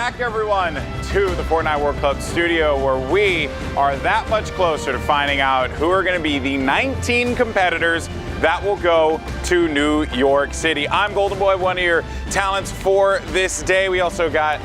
back, everyone, to the Fortnite World Cup studio, where we are that much closer to finding out who are going to be the 19 competitors that will go to New York City. I'm Golden Boy, one of your talents for this day. We also got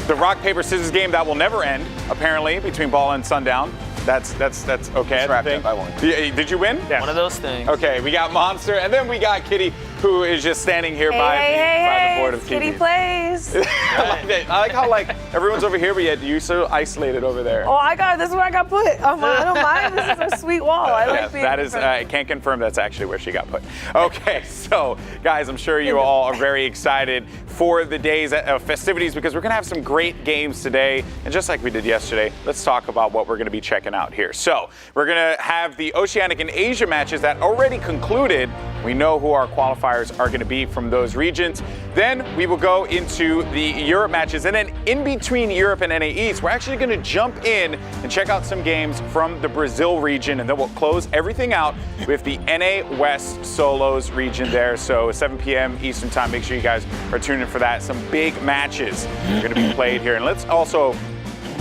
the rock, paper, scissors game that will never end, apparently, between Ball and Sundown. That's okay. I won. Did you win? Yeah. One of those things. Okay, we got Monster, and then we got Kitty, who is just standing here by the board of TV. Kitty plays. I like how everyone's over here, but yet you're so isolated over there. Oh, this is where I got put. I don't mind. This is a sweet wall. I like being that is. I can't confirm that's actually where she got put. Okay, so guys, I'm sure you all are very excited for the days of festivities because we're gonna have some great games today, and just like we did yesterday, let's talk about what we're gonna be checking out here. So we're gonna have the Oceanic and Asia matches that already concluded. We know who our qualifiers are going to be from those regions. Then we will go into the Europe matches, and then in between Europe and NA East, we're actually going to jump in and check out some games from the Brazil region, and then we'll close everything out with the NA West Solos region there. So 7 p.m. Eastern time, make sure you guys are tuning in for that. Some big matches are going to be played here, and let's also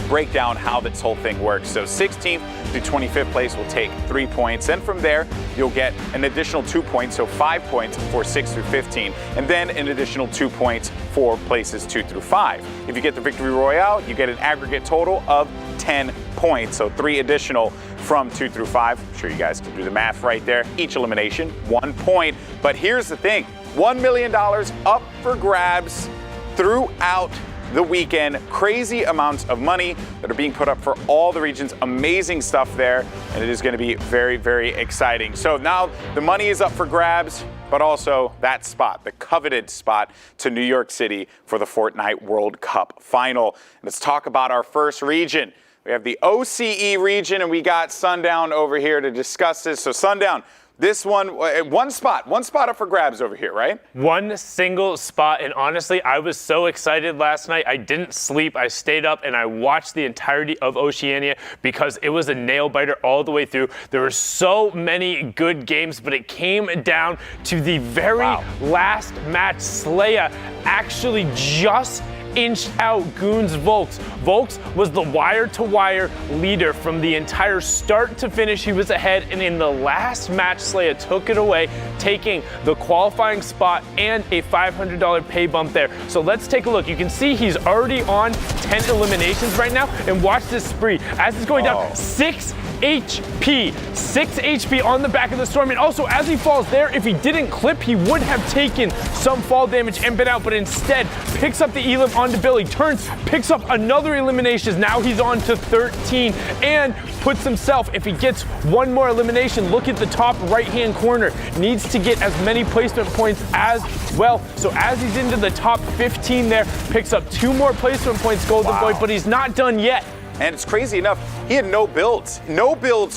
break down how this whole thing works. So 16th to 25th place will take 3 points, and from there you'll get an additional 2 points, so 5 points for 6 through 15, and then an additional 2 points for places 2 through 5. If you get the victory royale, you get an aggregate total of 10 points, so 3 additional from 2 through 5. I'm sure you guys can do the math right there. Each elimination, 1 point. But here's the thing, $1 million up for grabs throughout the weekend. Crazy amounts of money that are being put up for all the regions. Amazing stuff there, and it is going to be very, very exciting. So now the money is up for grabs, but also that spot, the coveted spot to New York City for the Fortnite World Cup Final. Let's talk about our first region. We have the OCE region, and we got Sundown over here to discuss this. So Sundown, this one spot up for grabs over here, right? One single spot, and honestly, I was so excited last night. I didn't sleep. I stayed up and I watched the entirety of Oceania because it was a nail biter all the way through. There were so many good games, but it came down to the very last match. Slaya actually just inched out Goons Volks. Volks was the wire-to-wire leader from the entire start to finish. He was ahead, and in the last match, Slaya took it away, taking the qualifying spot and a $500 pay bump there. So let's take a look. You can see he's already on 10 eliminations right now, and watch this spree. As it's going down, 6 HP. 6 HP on the back of the Storm, and also as he falls there, if he didn't clip, he would have taken some fall damage and been out, but instead picks up the elim onto Billy, turns, picks up another elimination. Now he's on to 13 and puts himself, if he gets one more elimination, look at the top right-hand corner, needs to get as many placement points as well. So as he's into the top 15 there, picks up 2 more placement points, Golden Boy, but he's not done yet. And it's crazy enough, he had no builds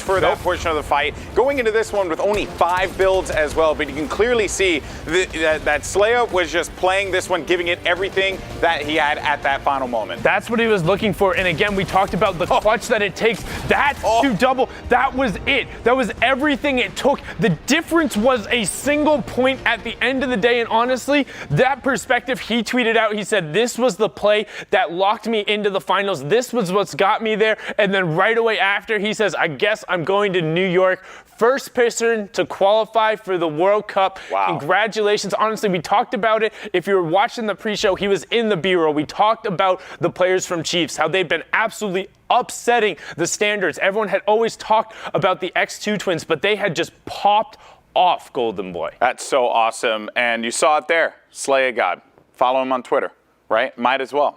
for that portion of the fight. Going into this one with only 5 builds as well, but you can clearly see that Slaya was just playing this one, giving it everything that he had at that final moment. That's what he was looking for, and again, we talked about the clutch that it takes. That to double, that was it. That was everything it took. The difference was a single point at the end of the day, and honestly, that perspective he tweeted out, he said, this was the play that locked me into the finals. This was what's got me there, and then right away after, he says, I guess I'm going to New York. First person to qualify for the World Cup. Wow. Congratulations. Honestly, we talked about it. If you were watching the pre-show, he was in the B-roll. We talked about the players from Chiefs, how they've been absolutely upsetting the standards. Everyone had always talked about the X2 twins, but they had just popped off, Golden Boy. That's so awesome. And you saw it there. Slaya God. Follow him on Twitter. Right? Might as well.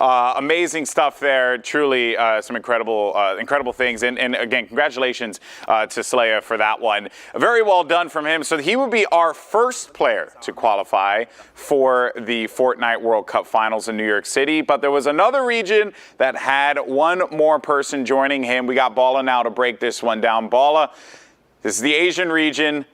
Amazing stuff there. Truly some incredible things. And again, congratulations to Slaya for that one. Very well done from him. So he would be our first player to qualify for the Fortnite World Cup Finals in New York City. But there was another region that had one more person joining him. We got Balla now to break this one down. Balla, this is the Asian region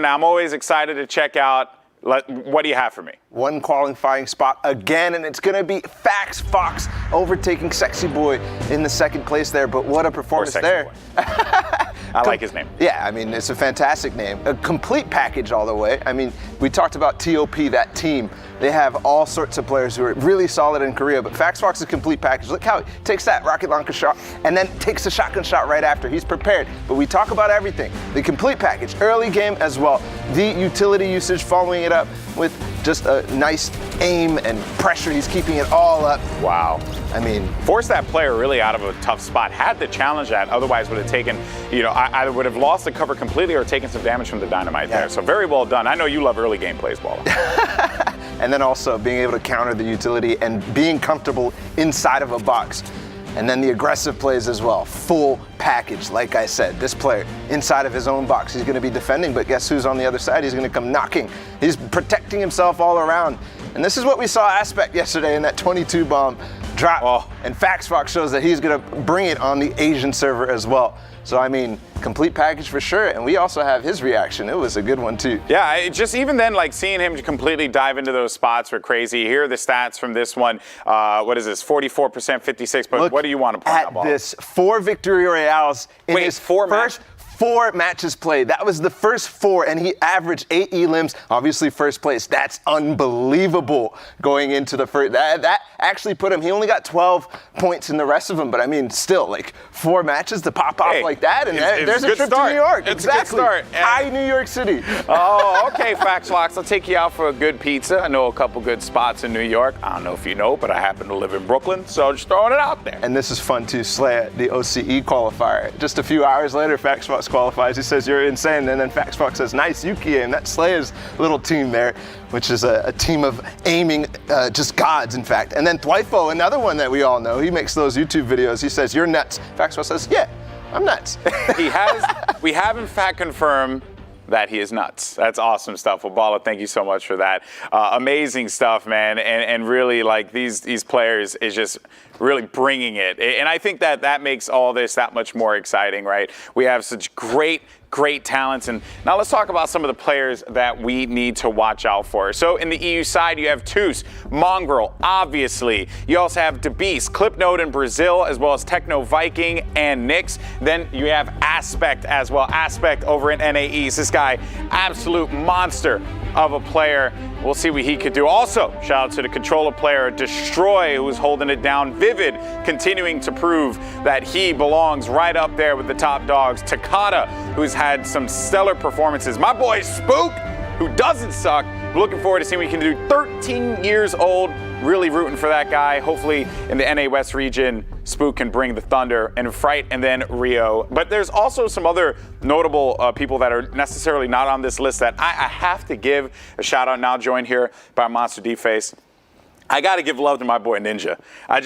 I'm always excited to check out. What do you have for me? One qualifying spot again, and it's going to be Fax Fox overtaking Sexy Boy in the second place there. But what a performance there. I like his name. Yeah, I mean, it's a fantastic name. A complete package all the way. I mean, we talked about TOP, that team. they have all sorts of players who are really solid in Korea, but FaxFox's complete package, look how he takes that rocket launcher shot and then takes a shotgun shot right after. He's prepared, but we talk about everything. The complete package, early game as well. The utility usage following it up with just a nice aim and pressure. He's keeping it all up. Wow. I mean, forced that player really out of a tough spot. Had to challenge that, otherwise would have taken, I would have lost the cover completely or taken some damage from the dynamite there. So very well done. I know you love early game plays, Balla. And then also being able to counter the utility and being comfortable inside of a box. And then the aggressive plays as well. Full package, like I said. This player inside of his own box, he's going to be defending, but guess who's on the other side? He's going to come knocking. He's protecting himself all around. And this is what we saw Aspect yesterday in that 22 bomb drop. Oh. And FaxFox shows that he's going to bring it on the Asian server as well. So, I mean, complete package for sure. And we also have his reaction. It was a good one, too. Yeah, just even then, like seeing him completely dive into those spots were crazy. Here are the stats from this one. What is this? 44%, 56. But Look what do you want to point out, at this. 4 victory royales in his first 4 matches played. That was the first 4, and he averaged 8 elims, obviously first place. That's unbelievable going into the first. That actually put him, he only got 12 points in the rest of them, but I mean, still, like 4 matches to pop off like that, and there's a trip to New York. It's exactly. a good start. Hi, New York City. Oh, okay, FaxFox. I'll take you out for a good pizza. I know a couple good spots in New York. I don't know if you know, but I happen to live in Brooklyn, so just throwing it out there. And this is fun too, Slay, the OCE qualifier. Just a few hours later, FaxFox qualifies. He says, you're insane. And then FaxFox says, nice, Yuki aim. That's Slay's little team there, which is a team of aiming, just gods, in fact. And then Tfue, another one that we all know, he makes those YouTube videos. He says, you're nuts. FaxFox says, yeah, I'm nuts. We have in fact confirmed that he is nuts. That's awesome stuff. Well, Balla, thank you so much for that. Amazing stuff, man. And really, like, these players is just really bringing it. And I think that makes all this that much more exciting, right? We have such great talents. And now let's talk about some of the players that we need to watch out for. So in the EU side, you have Tfue, Mongrel, obviously. You also have DeBeast, Clipnote in Brazil, as well as Techno Viking and Nyx. Then you have Aspect as well. Aspect over in NAEs. This guy, absolute monster of a player. We'll see what he could do. Also, shout out to the controller player, Destroy, who's holding it down. Vivid, continuing to prove that he belongs right up there with the top dogs. Takata, who's had some stellar performances. My boy Spook, who doesn't suck. Looking forward to seeing what he can do. 13 years old, really rooting for that guy. Hopefully in the NA West region, Spook can bring the thunder, and Fright, and then Rio. But there's also some other notable people that are necessarily not on this list that I have to give a shout out, now joined here by Monster D-Face. I got to give love to my boy Ninja. I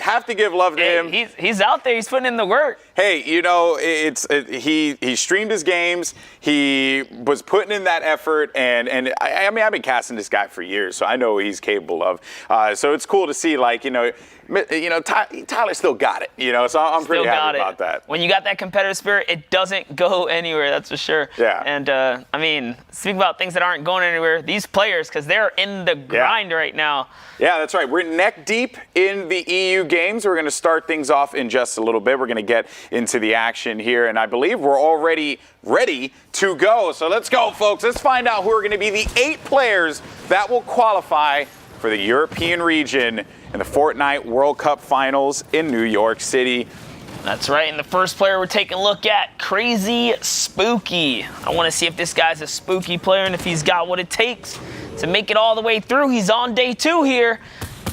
have to give love to him. He's out there. He's putting in the work. Hey, you know, he streamed his games. He was putting in that effort, and I mean, I've been casting this guy for years, so I know what he's capable of. So it's cool to see, like, Tyler still got it, so I'm pretty happy about that. When you got that competitive spirit, it doesn't go anywhere, that's for sure. Yeah. And, I mean, speaking about things that aren't going anywhere, these players, because they're in the grind right now. Yeah, that's right. We're neck deep in the EU games. We're going to start things off in just a little bit. We're going to get into the action here, and I believe we're already ready to go. So let's go, folks. Let's find out who are going to be the 8 players that will qualify for the European region in the Fortnite World Cup Finals in New York City. That's right, and the first player we're taking a look at, Crazy Spooky. I want to see if this guy's a spooky player and if he's got what it takes to make it all the way through. He's on day 2 here.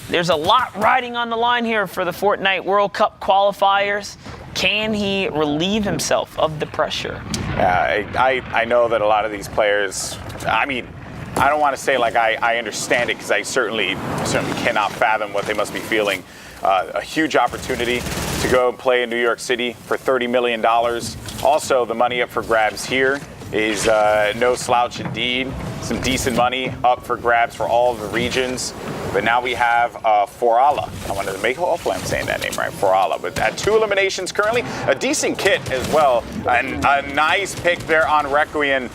There's a lot riding on the line here for the Fortnite World Cup qualifiers. Can he relieve himself of the pressure? I know that a lot of these players, I mean, I don't want to say like I understand it, because I certainly cannot fathom what they must be feeling. A huge opportunity to go and play in New York City for $30 million. Also, the money up for grabs here is no slouch indeed. Some decent money up for grabs for all of the regions. But now we have Forala. I wanted to make, hopefully I'm saying that name right, Forala. But at 2 eliminations currently, a decent kit as well. And a nice pick there on Requiem.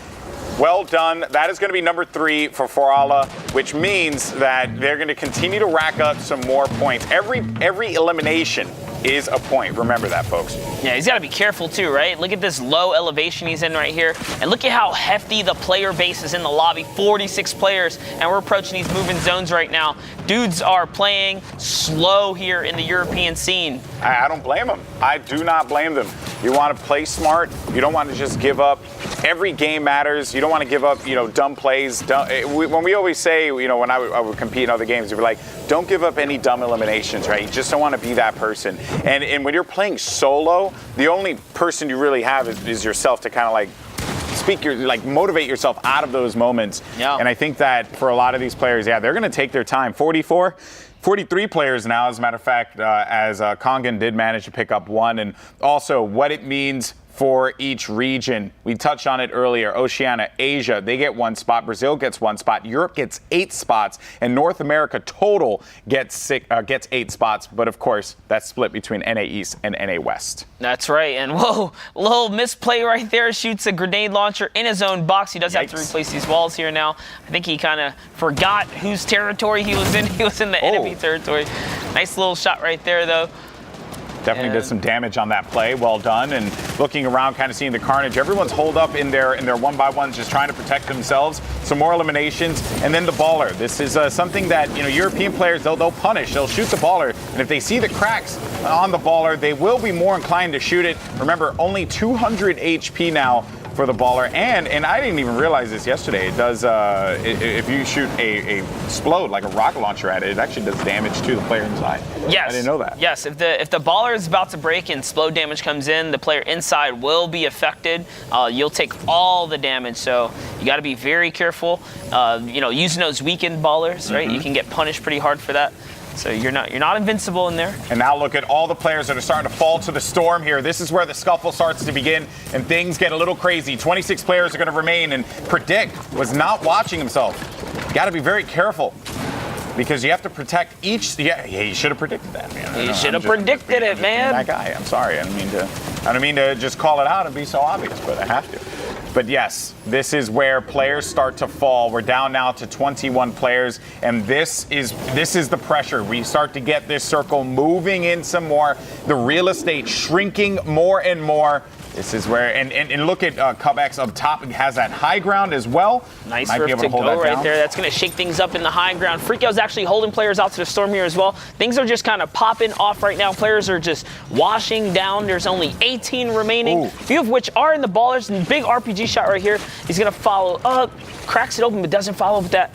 Well done. That is going to be number 3 for Forala, which means that they're going to continue to rack up some more points. Every elimination is a point. Remember that, folks. Yeah, he's got to be careful too, right? Look at this low elevation he's in right here. And look at how hefty the player base is in the lobby. 46 players, and we're approaching these moving zones right now. Dudes are playing slow here in the European scene. I don't blame them. I do not blame them. You want to play smart. You don't want to just give up. Every game matters. You don't want to give up, dumb plays. When we always say, when I would compete in other games, we were like, don't give up any dumb eliminations, right? You just don't want to be that person. And when you're playing solo, the only person you really have is yourself to kind of motivate yourself out of those moments. Yeah. And I think that for a lot of these players, they're going to take their time. 43 players now, as a matter of fact, as Kongan did manage to pick up one, and also what it means for each region. We touched on it earlier. Oceana, Asia, they get 1 spot. Brazil gets 1 spot. Europe gets 8 spots. And North America total gets 8 spots. But of course, that's split between NA East and NA West. That's right. And whoa, little misplay right there. Shoots a grenade launcher in his own box. He does have to replace these walls here now. I think he kind of forgot whose territory he was in. He was in the enemy territory. Nice little shot right there, though. Definitely did some damage on that play. Well done. And looking around, kind of seeing the carnage. Everyone's holed up in their 1-by-1s, just trying to protect themselves. Some more eliminations. And then the baller. This is something that, European players, they'll punish. They'll shoot the baller. And if they see the cracks on the baller, they will be more inclined to shoot it. Remember, only 200 HP now for the baller. And I didn't even realize this yesterday. It does, if you shoot a explode, like a rocket launcher at it, it actually does damage to the player inside. Yes. I didn't know that. Yes, if the baller is about to break and explode damage comes in, the player inside will be affected. You'll take all the damage, so you got to be very careful. Using those weakened ballers, right? You can get punished pretty hard for that. So you're not invincible in there. And now look at all the players that are starting to fall to the storm here. This is where the scuffle starts to begin, and things get a little crazy. 26 players are going to remain, and Predict was not watching himself. You got to be very careful, because you have to protect each. Yeah, he should have predicted that, man. He should have predicted it, man. That guy. I'm sorry. I don't mean to just call it out and be so obvious, but I have to. But yes, this is where players start to fall. We're down now to 21 players, and this is the pressure. We start to get this circle moving in some more, the real estate shrinking more and more. This is where, and look at Cubx up top. It has that high ground as well. Nice for to go right there. That's going to shake things up in the high ground. Freakout's actually holding players out to the storm here as well. Things are just kind of popping off right now. Players are just washing down. There's only 18 remaining, few of which are in the ballers. And big RPG shot right here. He's going to follow up, cracks it open, but doesn't follow with that.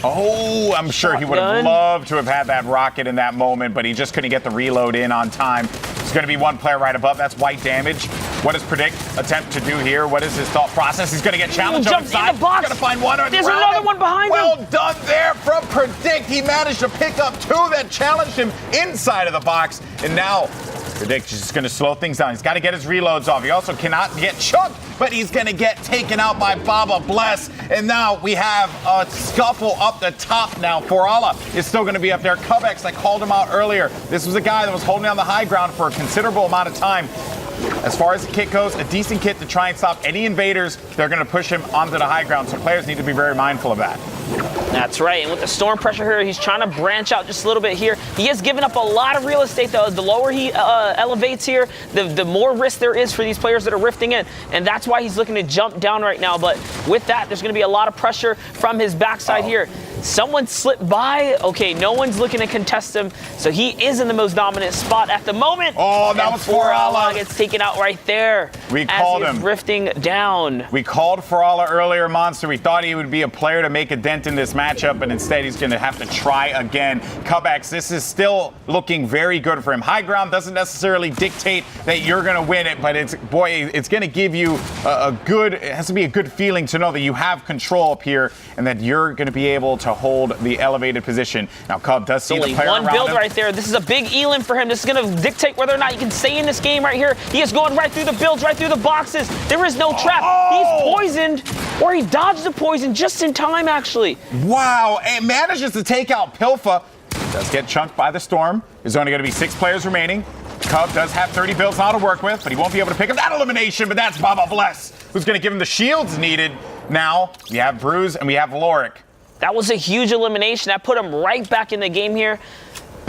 Oh, I'm sure he would have loved to have had that rocket in that moment, but he just couldn't get the reload in on time. There's going to be one player right above. That's white damage. What does Predict attempt to do here? What is his thought process? He's going to get challenged on the side. In the box. He's going to find one. There's another one behind him. Well done there from Predict. He managed to pick up 2 that challenged him inside of the box. And now Predict is just going to slow things down. He's got to get his reloads off. He also cannot get chucked, but he's going to get taken out by Baba Bless. And now we have a scuffle up the top now. Forala is still going to be up there. Cubx, I called him out earlier. This was a guy that was holding down the high ground for a considerable amount of time. As far as the kit goes, a decent kit to try and stop any invaders. They're going to push him onto the high ground, so players need to be very mindful of that. That's right, and with the storm pressure here, he's trying to branch out just a little bit here. He has given up a lot of real estate, though. The lower he elevates here, the more risk there is for these players that are rifting in, and that's why he's looking to jump down right now. But with that, there's going to be a lot of pressure from his backside here. Someone slipped by. Okay, no one's looking to contest him, so he is in the most dominant spot at the moment. Oh, that was Forala. Gets taken out right there. We called him. Rifting down. We called Forala earlier, Monster. We thought he would be a player to make a dent in this matchup, but instead he's going to have to try again. Cubx, this is still looking very good for him. High ground doesn't necessarily dictate that you're going to win it, but it's going to give you it has to be a good feeling to know that you have control up here and that you're going to be able to hold the elevated position. Now, Cub does see the player around him. One build right there. This is a big elim for him. This is going to dictate whether or not he can stay in this game right here. He is going right through the builds, right through the boxes. There is no trap. He's poisoned, or he dodged the poison just in time, actually. Wow, and manages to take out Pilfa. Does get chunked by the storm. There's only going to be 6 players remaining. Cub does have 30 builds now to work with, but he won't be able to pick up that elimination, but that's Baba Bless, who's going to give him the shields needed. Now, we have Bruise and we have Lorik. That was a huge elimination. That put him right back in the game here.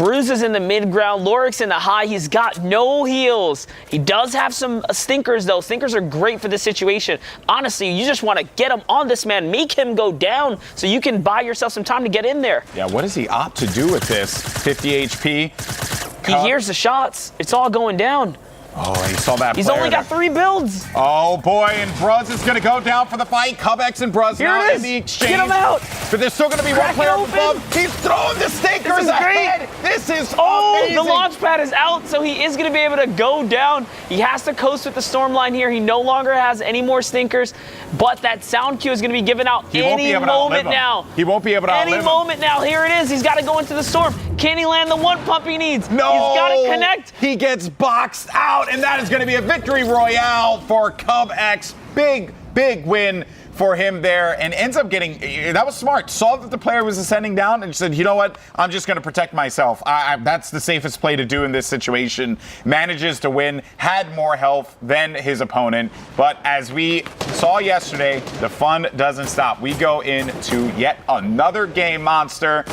Bruises in the mid-ground, Lorix in the high. He's got no heals. He does have some stinkers, though. Stinkers are great for this situation. Honestly, you just want to get him on this man, make him go down so you can buy yourself some time to get in there. Yeah, what does he opt to do with this? 50 HP. He hears the shots. It's all going down. Oh, he saw that. He's only got 3 builds. Oh boy, and Bruz is going to go down for the fight. Cubx and Bruz Here now it is. in the exchange. Get him out. But there's still going to be Crack one player it above. open. He's throwing the stinkers This is ahead. This is amazing. The launch pad is out, so he is going to be able to go down. He has to coast with the storm line here. He no longer has any more stinkers, but that sound cue is going to be given out any moment now. He won't be able to outlive Any moment now. Here it is. He's got to go into the storm. Can he land the 1 pump he needs? No. He's got to connect. He gets boxed out, and that is going to be a victory royale for Cubx. Big win for him there, and ends up getting, that was smart. Saw that the player was ascending down and said, you know what, I'm just going to protect myself. That's the safest play to do in this situation. Manages to win, had more health than his opponent, but as we saw yesterday, the fun doesn't stop. We go into yet another game, Monster.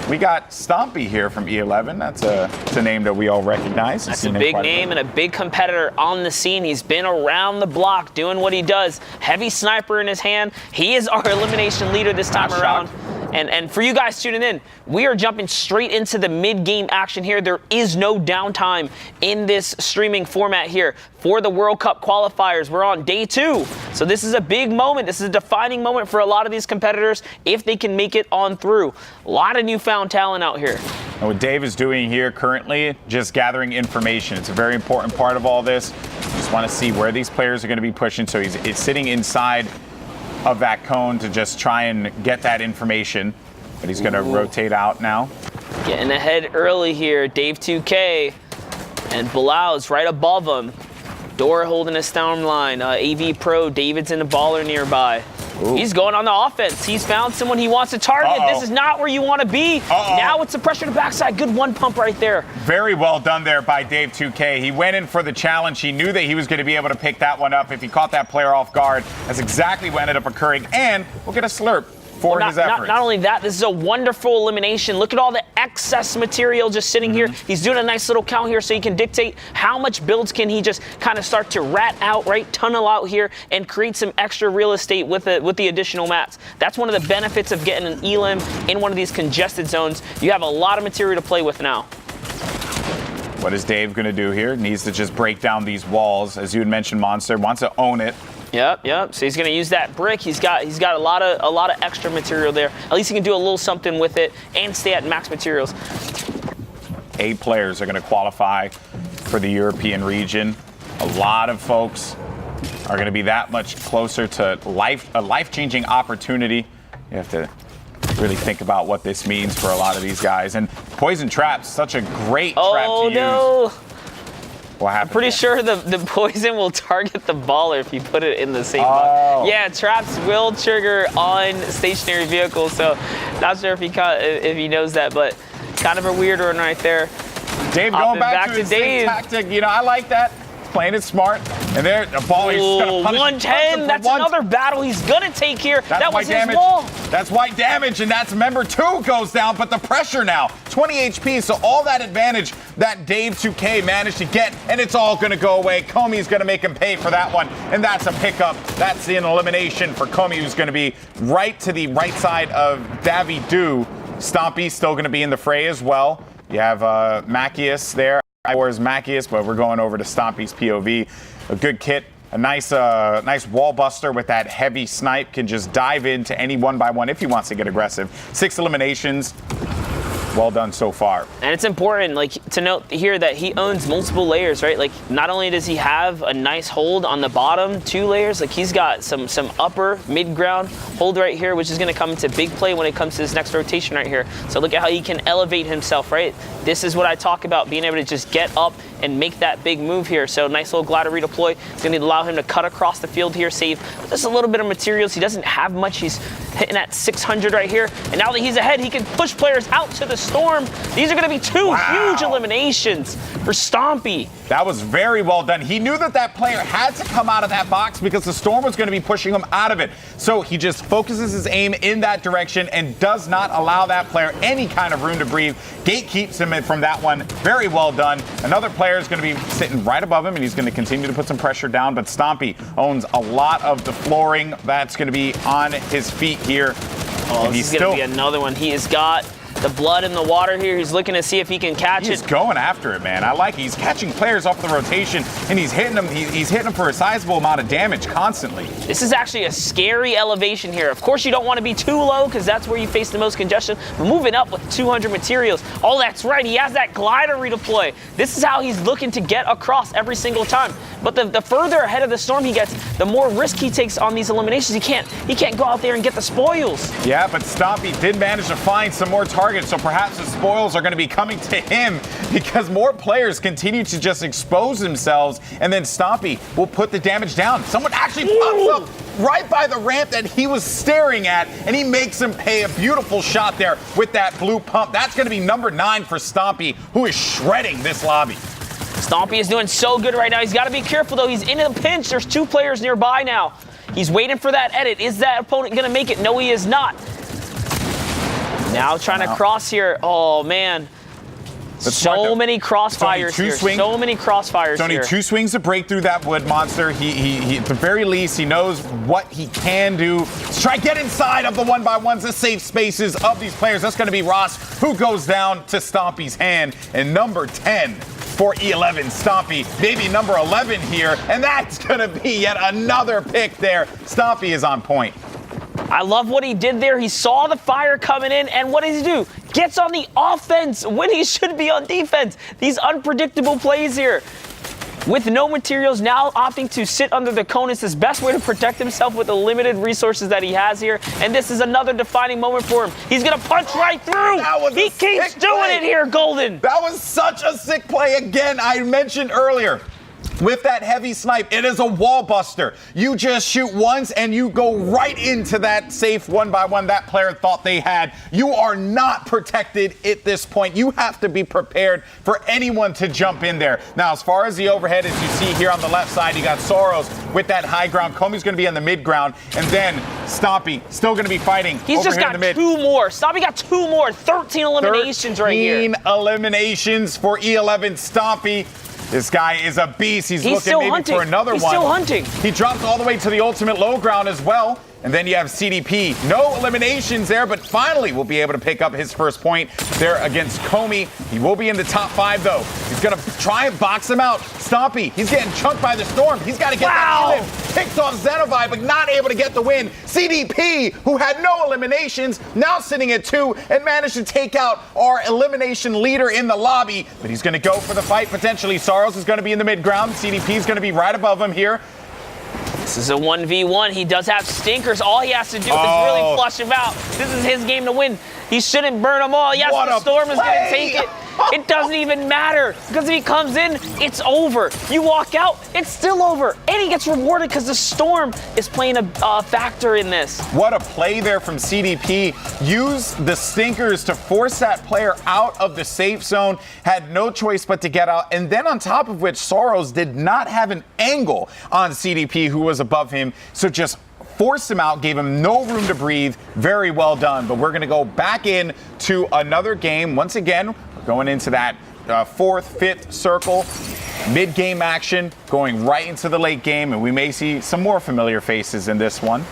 We got Stompy here from E11. That's a name that we all recognize. That's a big name and a big competitor on the scene. He's been around the block doing what he does. Heavy sniper in his hand. He is our elimination leader this time around. And for you guys tuning in, we are jumping straight into the mid-game action here. There is no downtime in this streaming format here for the World Cup qualifiers. We're on day 2. So this is a big moment. This is a defining moment for a lot of these competitors if they can make it on through. A lot of newfound talent out here. And what Dave is doing here currently, just gathering information. It's a very important part of all this. Just want to see where these players are going to be pushing. So he's sitting inside of that cone to just try and get that information. But he's going to rotate out now. Getting ahead early here, Dave 2K. And Bilau's right above him. Door holding a storm line. AV Pro, David's in the baller nearby. Ooh. He's going on the offense. He's found someone he wants to target. This is not where you want to be. Now it's the pressure to backside. Good 1 pump right there. Very well done there by Dave 2K. He went in for the challenge. He knew that he was going to be able to pick that one up if he caught that player off guard. That's exactly what ended up occurring. And we'll get a slurp for his efforts. Not only that, this is a wonderful elimination. Look at all the excess material just sitting here. He's doing a nice little count here so he can dictate how much builds can he just kind of start to rat out, right? Tunnel out here and create some extra real estate with the additional mats. That's one of the benefits of getting an elim in one of these congested zones. You have a lot of material to play with now. What is Dave going to do here? Needs to just break down these walls. As you had mentioned, Monster wants to own it. Yep. So he's going to use that brick. He's got a lot of extra material there. At least he can do a little something with it and stay at max materials. 8 players are going to qualify for the European region. A lot of folks are going to be that much closer to a life-changing opportunity. You have to really think about what this means for a lot of these guys. And Poison Trap's such a great trap to use. No. What happened? I'm pretty sure the poison will target the baller if you put it in the same box. Yeah, traps will trigger on stationary vehicles, so not sure if he knows that, but kind of a weird one right there. Dave going back to his same tactic. You know, I like that. Playing it smart. And there, the baller is going to punish 110. That's another battle he's going to take here. That was his wall. That's white damage, and that's member 2 goes down, but the pressure now, 20 HP, so all that advantage that Dave 2K managed to get, and it's all going to go away. Comey's going to make him pay for that one, and that's a pickup. That's an elimination for Comey, who's going to be right to the right side of Davidu. Stompy still going to be in the fray as well. You have Macchius there. Or is Macchius, but we're going over to Stompy's POV. A good kit, a nice wall buster with that heavy snipe. Can just dive into any 1-by-1 if he wants to get aggressive. 6 eliminations. Well done so far. And it's important, to note here that he owns multiple layers, right? Not only does he have a nice hold on the bottom 2 layers, he's got some upper mid-ground hold right here, which is going to come into big play when it comes to this next rotation right here. So look at how he can elevate himself, right? This is what I talk about, being able to just get up and make that big move here. So nice little glider redeploy. It's going to allow him to cut across the field here, save just a little bit of materials. He doesn't have much. He's hitting at 600 right here. And now that he's ahead, he can push players out to the storm. These are going to be two huge eliminations for Stompy. That was very well done. He knew that that player had to come out of that box because the storm was going to be pushing him out of it. So he just focuses his aim in that direction and does not allow that player any kind of room to breathe. Gate keeps him in from that one. Very well done. Another player is going to be sitting right above him, and he's going to continue to put some pressure down. But Stompy owns a lot of the flooring. That's going to be on his feet here. Oh, this is going to be another one. He has got the blood in the water here. He's looking to see if he can catch it. He's going after it, man. I like it. He's catching players off the rotation, and he's hitting them. He's hitting them for a sizable amount of damage constantly. This is actually a scary elevation here. Of course, you don't want to be too low because that's where you face the most congestion. But moving up with 200 materials. Oh, that's right. He has that glider redeploy. This is how he's looking to get across every single time. But the further ahead of the storm he gets, the more risk he takes on these eliminations. He can't go out there and get the spoils. Yeah, but Stompy did manage to find some more targets, so perhaps the spoils are going to be coming to him because more players continue to just expose themselves, and then Stompy will put the damage down. Someone actually pops up right by the ramp that he was staring at, and he makes him pay a beautiful shot there with that blue pump. That's going to be number 9 for Stompy, who is shredding this lobby. Stompy is doing so good right now. He's got to be careful, though. He's in a pinch. There's 2 players nearby now. He's waiting for that edit. Is that opponent going to make it? No, he is not. Now trying to cross here. Oh, man. So many crossfires here. So many crossfires here. Only 2 swings to break through that wood monster. He at the very least, he knows what he can do. Let's try to get inside of the 1x1s, the safe spaces of these players. That's going to be Ross, who goes down to Stompy's hand. And number 10 for E11, Stompy. Maybe number 11 here. And that's going to be yet another pick there. Stompy is on point. I love what he did there. He saw the fire coming in, and what does he do? Gets on the offense when he should be on defense. These unpredictable plays here. With no materials, now opting to sit under the cone is his best way to protect himself with the limited resources that he has here. And this is another defining moment for him. He's going to punch right through. He keeps doing it here, Golden. That was such a sick play. Again, I mentioned earlier, with that heavy snipe, it is a wall buster. You just shoot once and you go right into that safe 1x1 that player thought they had. You are not protected at this point. You have to be prepared for anyone to jump in there. Now, as far as the overhead, as you see here on the left side, you got Soros with that high ground. Comey's going to be on the mid ground. And then Stompy still going to be fighting. He's just got 2 more. Stompy got 2 more. 13 eliminations right here. 13 eliminations for E11 Stompy. This guy is a beast. He's looking maybe hunting for another one. He's still hunting. He drops all the way to the ultimate low ground as well. And then you have CDP. No eliminations there, but finally will be able to pick up his first point there against Comey. He will be in the top 5, though. He's going to try and box him out. Stompy, he's getting chunked by the storm. He's got to get that kill in. Picks off Xenovi, but not able to get the win. CDP, who had no eliminations, now sitting at 2 and managed to take out our elimination leader in the lobby. But he's going to go for the fight, potentially. Soros is going to be in the mid ground. CDP is going to be right above him here. This is a 1v1. He does have stinkers. All he has to do is really flush him out. This is his game to win. He shouldn't burn them all. Yes, the storm is going to take it. It doesn't even matter because if he comes in, it's over. You walk out, it's still over. And he gets rewarded because the storm is playing a factor in this. What a play there from CDP. Use the stinkers to force that player out of the safe zone. Had no choice but to get out. And then on top of which, Soros did not have an angle on CDP, who was above him. So just forced him out, gave him no room to breathe. Very well done. But we're going to go back in to another game. Once again, we're going into that 4th, 5th circle. Mid-game action, going right into the late game. And we may see some more familiar faces in this one.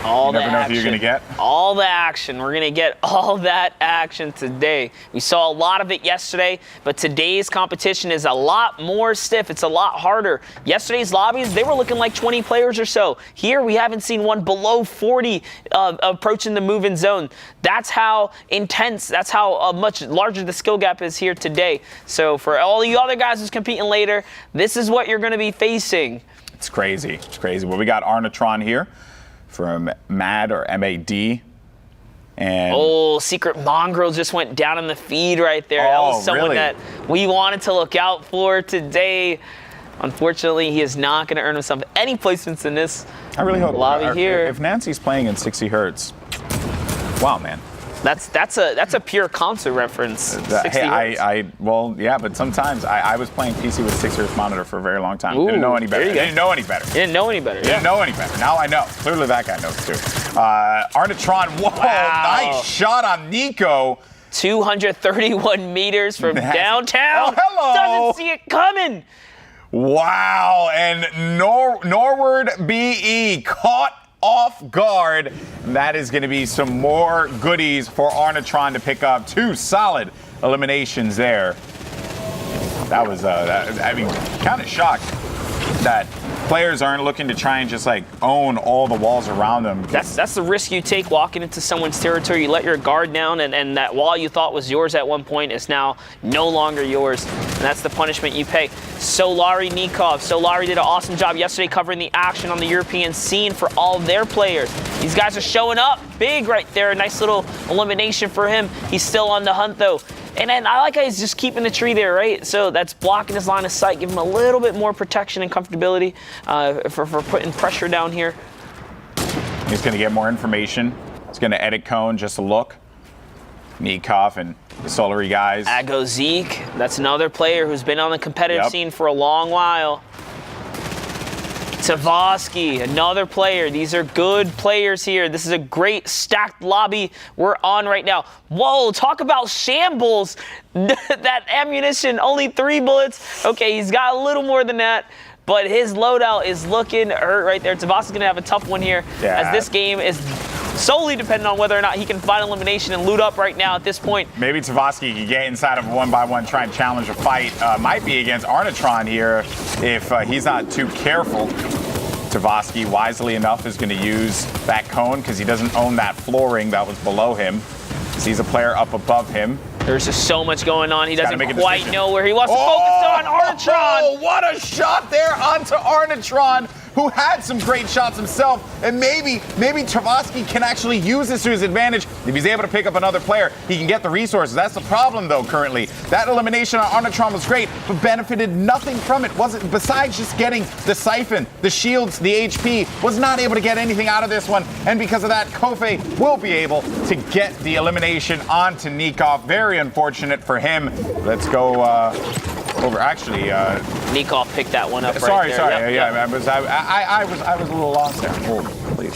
All you never know who you're going to get. All the action. We're going to get all that action today. We saw a lot of it yesterday, but today's competition is a lot more stiff. It's a lot harder. Yesterday's lobbies, they were looking like 20 players or so. Here, we haven't seen one below 40 approaching the move-in zone. That's how intense, that's how much larger the skill gap is here today. So for all you other guys who's competing later, this is what you're going to be facing. It's crazy. It's crazy. Well, we got Arnatron here from MAD or MAD. And oh, Secret Mongrel just went down in the feed right there. That was someone really? that we wanted to look out for today. Unfortunately, he is not going to earn himself any placements in this I really hope lobby here. If Nancy's playing in 60 hertz, wow, man. That's a pure console reference. 60 hertz. Well, yeah, but sometimes I was playing PC with 6 hertz monitor for a very long time. Ooh, Didn't know any better. there you go. Didn't know any better. You didn't know any better. Didn't know any better. Now I know. Clearly that guy knows too. Arnatron, whoa, Wow. nice shot on Nico. 231 meters from downtown. Oh, hello. Doesn't see it coming. Wow, and Norward BE caught off guard. That is going to be some more goodies for Arnatron to pick up. 2 solid eliminations there. That was, I mean, kind of shocked that players aren't looking to try and just like own all the walls around them. That's the risk you take walking into someone's territory. You let your guard down, and that wall you thought was yours at one point is now no longer yours. And that's the punishment you pay. Solari Nikov. Solari did an awesome job yesterday covering the action on the European scene for all of their players. These guys are showing up big right there. A nice little elimination for him. He's still on the hunt though. And then I like how he's just keeping the tree there, right? So that's blocking his line of sight, give him a little bit more protection and comfortability for putting pressure down here. He's going to get more information. He's going to edit cone just a look. Nikov and the Solari guys. Ago Zeke, that's another player who's been on the competitive Yep. scene for a long while. Tavosky, another player. These are good players here. This is a great stacked lobby we're on right now. Whoa, talk about shambles. That ammunition, only 3 bullets. Okay, he's got a little more than that, but his loadout is looking hurt right there. Tavosky's going to have a tough one here, as this game is solely dependent on whether or not he can find elimination and loot up right now at this point. Maybe Tavosky can get inside of a 1-by-1, try and challenge a fight. Might be against Arnatron here if he's not too careful. Tavosky, wisely enough, is going to use that cone because he doesn't own that flooring that was below him. Sees a player up above him. There's just so much going on. He doesn't make a quite decision. know where he wants to focus on Arnatron. Oh, what a shot there onto Arnatron, who had some great shots himself. And maybe Tavosky can actually use this to his advantage. If he's able to pick up another player, he can get the resources. That's the problem, though, currently. That elimination on Arnatron was great, but benefited nothing from it. Wasn't besides just getting the siphon, the shields, the HP, was not able to get anything out of this one. And because of that, Kofe will be able to get the elimination onto Nikov. Very unfortunate for him. Let's go over. Actually, Nikov picked that one up sorry. right there. Yeah, I was a little lost there. Hold, please.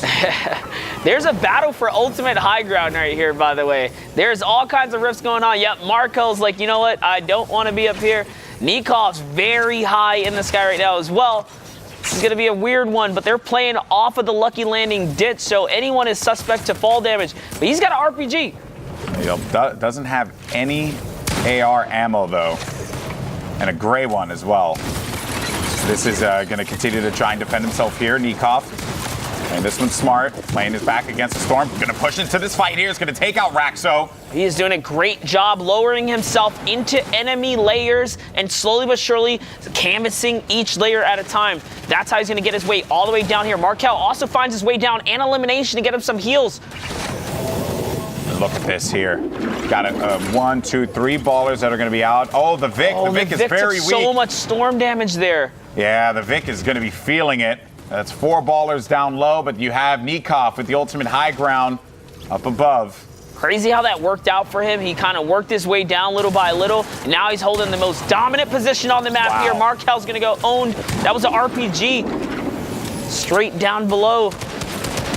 There's a battle for ultimate high ground right here, by the way. There's all kinds of rifts going on. Yep, Markel's like, you know what? I don't want to be up here. Nikov's very high in the sky right now as well. This is going to be a weird one, but they're playing off of the Lucky Landing ditch, so anyone is suspect to fall damage. But he's got an RPG. Yep, doesn't have any AR ammo, though. And a gray one as well. This is going to continue to try and defend himself here. Nikov, and this one's smart. Playing his back against the storm. Going to push into this fight here. He's going to take out Raxo. He is doing a great job lowering himself into enemy layers and slowly but surely canvassing each layer at a time. That's how he's going to get his way all the way down here. Markel also finds his way down and elimination to get him some heals. Look at this here. Got 1, 2, 3 ballers that are going to be out. Oh, the Vic. Oh, the Vic is very took weak. so much storm damage there. Yeah, the Vic is going to be feeling it. That's 4 ballers down low, but you have Nikov with the ultimate high ground up above. Crazy how that worked out for him. He kind of worked his way down little by little. And now he's holding the most dominant position on the map here. Markel's going to go owned. That was an RPG. Straight down below.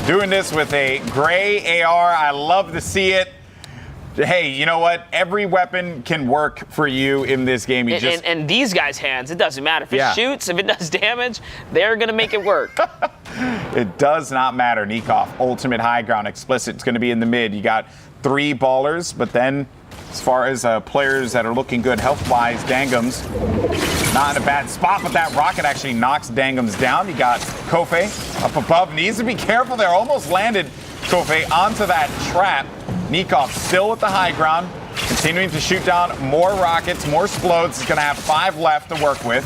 Doing this with a gray AR. I love to see it. Hey, you know what? Every weapon can work for you in this game. And these guys' hands, it doesn't matter. If it shoots, if it does damage, they're going to make it work. It does not matter. Nikov, ultimate high ground, explicit. It's going to be in the mid. You got 3 ballers, but then as far as players that are looking good health-wise, Dangum's not in a bad spot, but that rocket actually knocks Dangum's down. You got Kofe up above. Needs to be careful there. Almost landed Kofe onto that trap. Nikov still with the high ground, continuing to shoot down more rockets, more explodes. He's going to have 5 left to work with.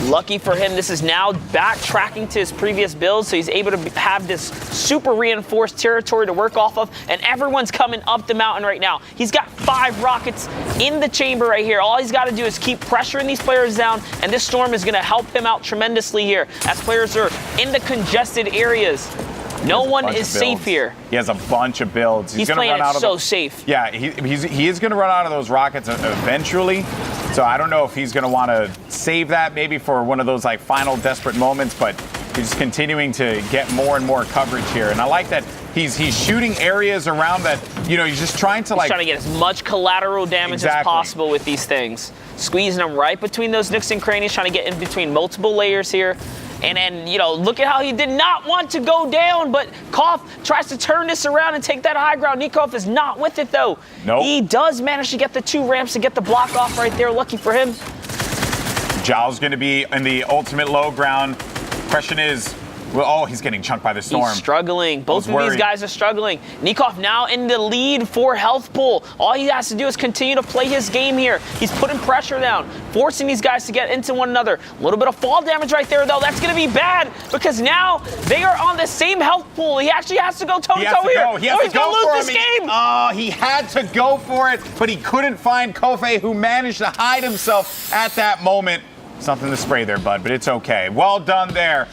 Lucky for him, this is now backtracking to his previous build, so he's able to have this super reinforced territory to work off of, and everyone's coming up the mountain right now. He's got 5 rockets in the chamber right here. All he's got to do is keep pressuring these players down, and this storm is going to help him out tremendously here as players are in the congested areas. No one is safe here. He has a bunch of builds. He's gonna playing run out it of so safe. Yeah, he is going to run out of those rockets eventually. So I don't know if he's going to want to save that maybe for one of those like final desperate moments, but he's continuing to get more and more coverage here. And I like that he's shooting areas around that, you know, he's just trying to He's trying to get as much collateral damage as possible with these things. Squeezing them right between those nooks and crannies, trying to get in between multiple layers here. And then, you know, look at how he did not want to go down, but Koff tries to turn this around and take that high ground. Nikov is not with it, though. Nope. He does manage to get the 2 ramps to get the block off right there. Lucky for him. Zhao's going to be in the ultimate low ground. Question is, well, oh, he's getting chunked by the storm. He's struggling. Both of these guys are struggling. Nikov now in the lead for health pool. All he has to do is continue to play his game here. He's putting pressure down, forcing these guys to get into one another. A little bit of fall damage right there, though. That's going to be bad because now they are on the same health pool. He actually has to go toe-to-toe here. He has to go lose for this game. He had to go for it, but he couldn't find Kofe, who managed to hide himself at that moment. Something to spray there, bud, but it's okay. Well done there.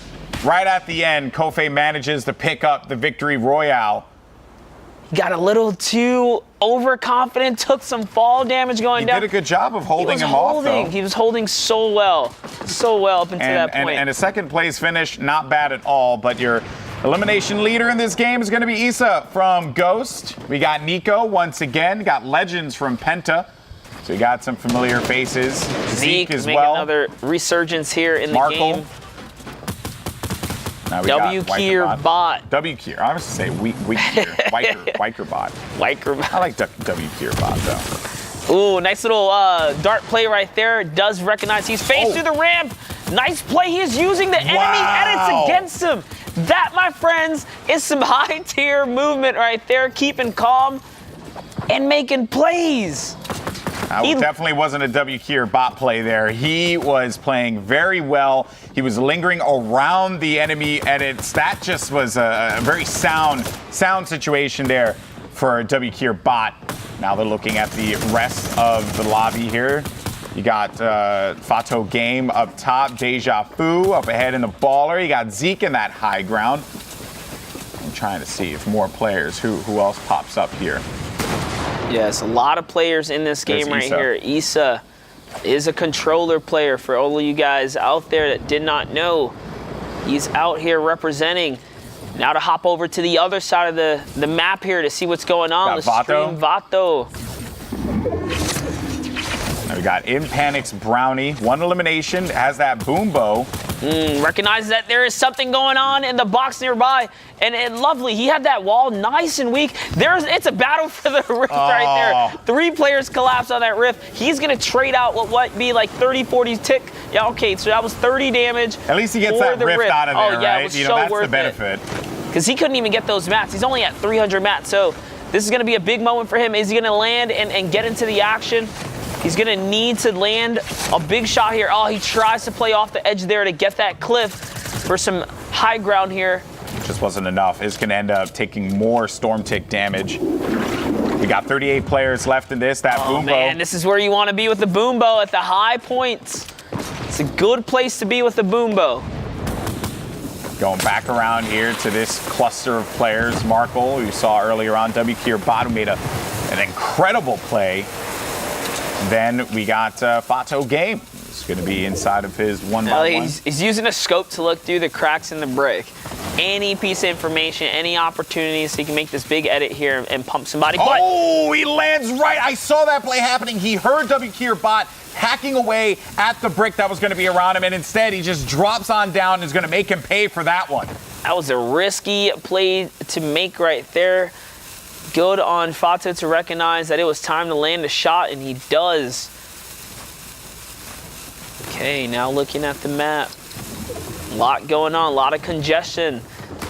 Right at the end, Kofe manages to pick up the victory royale. Got a little too overconfident, took some fall damage going down. He did a good job of holding him off, though. He was holding so well up until that point. And a second place finish, not bad at all, but your elimination leader in this game is going to be Issa from Ghost. We got Nico once again, got Legends from Penta. So we got some familiar faces. Zeke as well. Another resurgence here in the game. Now we WQualifier bot. WQualifier. I was to say Wiker bot. I like WQualifier bot though. Ooh, nice little dart play right there. Does recognize he's faced through the ramp. Nice play. He is using the enemy edits against him. That, my friends, is some high tier movement right there. Keeping calm and making plays. That definitely wasn't a WQualifier bot play there. He was playing very well. He was lingering around the enemy edits. That just was a very sound situation there for a WQualifier bot. Now they're looking at the rest of the lobby here. You got Fato Game up top, Deja Fu up ahead in the baller. You got Zeke in that high ground. I'm trying to see if more players, who else pops up here. Yes, a lot of players in this game right here. Issa is a controller player for all of you guys out there that did not know. He's out here representing. Now to hop over to the other side of the map here to see what's going on. Let's stream Vato. Now we got In Panic's Brownie. 1 elimination, has that boom bow. Recognizes that there is something going on in the box nearby. And lovely, he had that wall nice and weak. It's a battle for the rift right there. 3 players collapse on that rift. He's going to trade out what might be like 30, 40 tick. Yeah, okay, so that was 30 damage. At least he gets that rift out of there, yeah, right? It was that's worth the benefit. Because he couldn't even get those mats. He's only at 300 mats, so this is going to be a big moment for him. Is he going to land and get into the action? He's going to need to land a big shot here. Oh, he tries to play off the edge there to get that cliff for some high ground here. Just wasn't enough. It's going to end up taking more storm tick damage. We got 38 players left in this. That boom bow. Man, this is where you want to be with the boom bow at the high points. It's a good place to be with the boom bow. Going back around here to this cluster of players. Markle, who you saw earlier on, WQualifier bot, who made an incredible play. Then we got Fato Game. It's going to be inside of his 1-by-1. He's using a scope to look through the cracks in the brick. Any piece of information, any opportunity, so he can make this big edit here and pump somebody. Oh, he lands right. I saw that play happening. He heard WQualifier bot hacking away at the brick that was going to be around him, and instead he just drops on down and is going to make him pay for that one. That was a risky play to make right there. Good on Fato to recognize that it was time to land a shot, and he does. Okay, now looking at the map. A lot going on, a lot of congestion.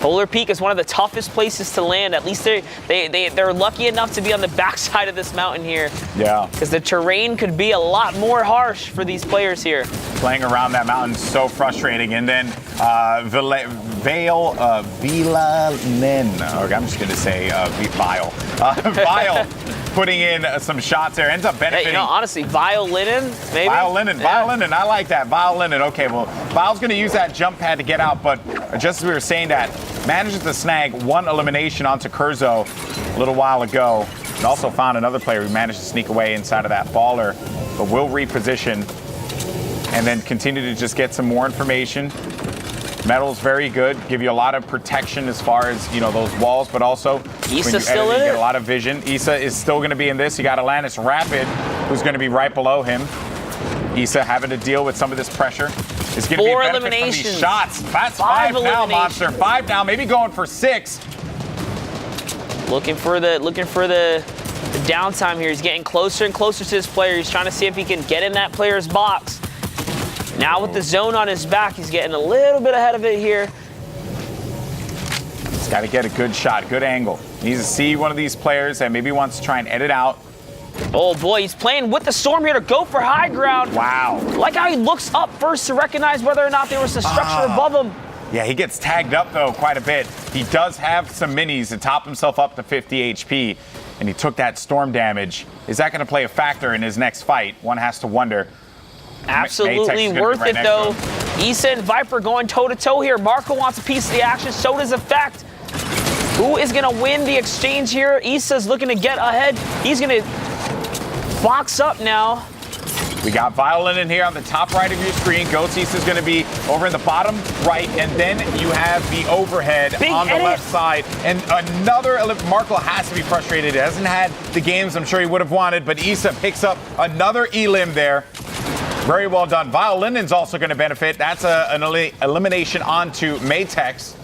Polar Peak is one of the toughest places to land. At least they're lucky enough to be on the backside of this mountain here. Yeah. Because the terrain could be a lot more harsh for these players here. playing around that mountain, so frustrating. And then Vilanen, or I'm just going to say Vile. Vile putting in some shots there, ends up benefiting. Hey, honestly, Violinen, maybe? Violinen, I like that. Violinen, okay, well, Vile's going to use that jump pad to get out, but just as we were saying that, manages to snag one elimination onto Curzo a little while ago, and also found another player who managed to sneak away inside of that baller, but will reposition and then continue to just get some more information. Metal's very good, give you a lot of protection as far as, those walls, but also Issa still in it. You get a lot of vision. Issa is still going to be in this. You got Atlantis Rapid, who's going to be right below him. Issa having to deal with some of this pressure. It's going to be a benefit from these shots. That's five now, Monster. 5 now, maybe going for 6. Looking for the downtime here. He's getting closer and closer to this player. He's trying to see if he can get in that player's box. Now with the zone on his back, he's getting a little bit ahead of it here. He's got to get a good shot, good angle. He needs to see one of these players that maybe wants to try and edit out. Oh boy, he's playing with the storm here to go for high ground. Wow. Like how he looks up first to recognize whether or not there was a structure above him. Yeah, he gets tagged up though quite a bit. He does have some minis to top himself up to 50 HP, and he took that storm damage. Is that going to play a factor in his next fight? One has to wonder. Absolutely worth it though. Issa and Viper going toe-to-toe here. Marco wants a piece of the action, so does Effect. Who is going to win the exchange here? Issa's looking to get ahead. He's going to box up now. We got Violin in here on the top right of your screen. Ghost Issa's going to be over in the bottom right, and then you have the overhead on the left side. And another, Marco has to be frustrated. He hasn't had the games I'm sure he would have wanted, but Issa picks up another elim there. Very well done. Violinen's also going to benefit. That's an elimination onto Matex.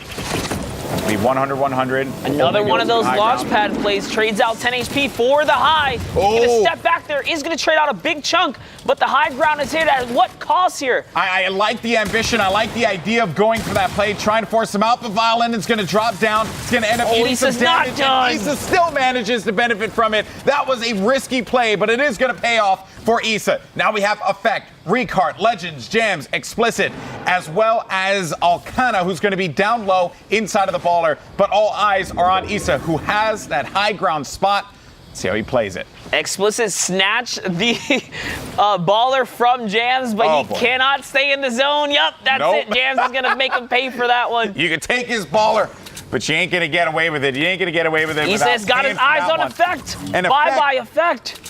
Be 100-100. Another one of those launch pad plays. Trades out 10 HP for the high. Oh. He's going to step back there. Is going to trade out a big chunk, but the high ground is hit at what cost here? I like the ambition. I like the idea of going for that play, trying to force him out, but Violinen's going to drop down. It's going to end up eating some damage. Issa still manages to benefit from it. That was a risky play, but it is going to pay off for Issa. Now we have Effect, Recart, Legends, Jams, Explicit, as well as Alcana, who's going to be down low inside of the baller. But all eyes are on Issa, who has that high ground spot. Let's see how he plays it. Explicit snatch the baller from Jams, but he cannot stay in the zone. Yup, that's it. Jams is going to make him pay for that one. You can take his baller, but you ain't going to get away with it. You ain't going to get away with it. Issa's got his eyes on Effect. And Bye-bye, Effect.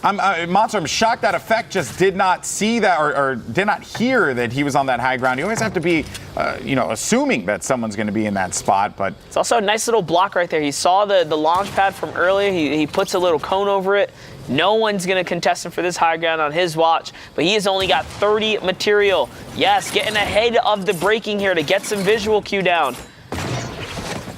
Monster, I'm shocked that Effect just did not see that or did not hear that he was on that high ground. You always have to be, assuming that someone's going to be in that spot. But it's also a nice little block right there. He saw the launch pad from earlier. He puts a little cone over it. No one's going to contest him for this high ground on his watch, but he has only got 30 material. Yes, getting ahead of the breaking here to get some visual cue down.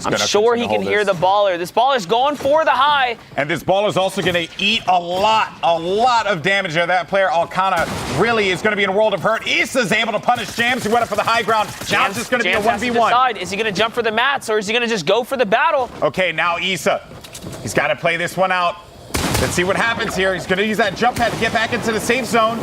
I'm sure he can hear the baller. This baller's going for the high. And this baller's also going to eat a lot of damage there. That player, Alcana, really is going to be in a world of hurt. Issa's able to punish Jams, who went up for the high ground. Now it's just going to be a 1v1. Is he going to jump for the mats, or is he going to just go for the battle? Okay, now Issa. He's got to play this one out. Let's see what happens here. He's going to use that jump pad to get back into the safe zone.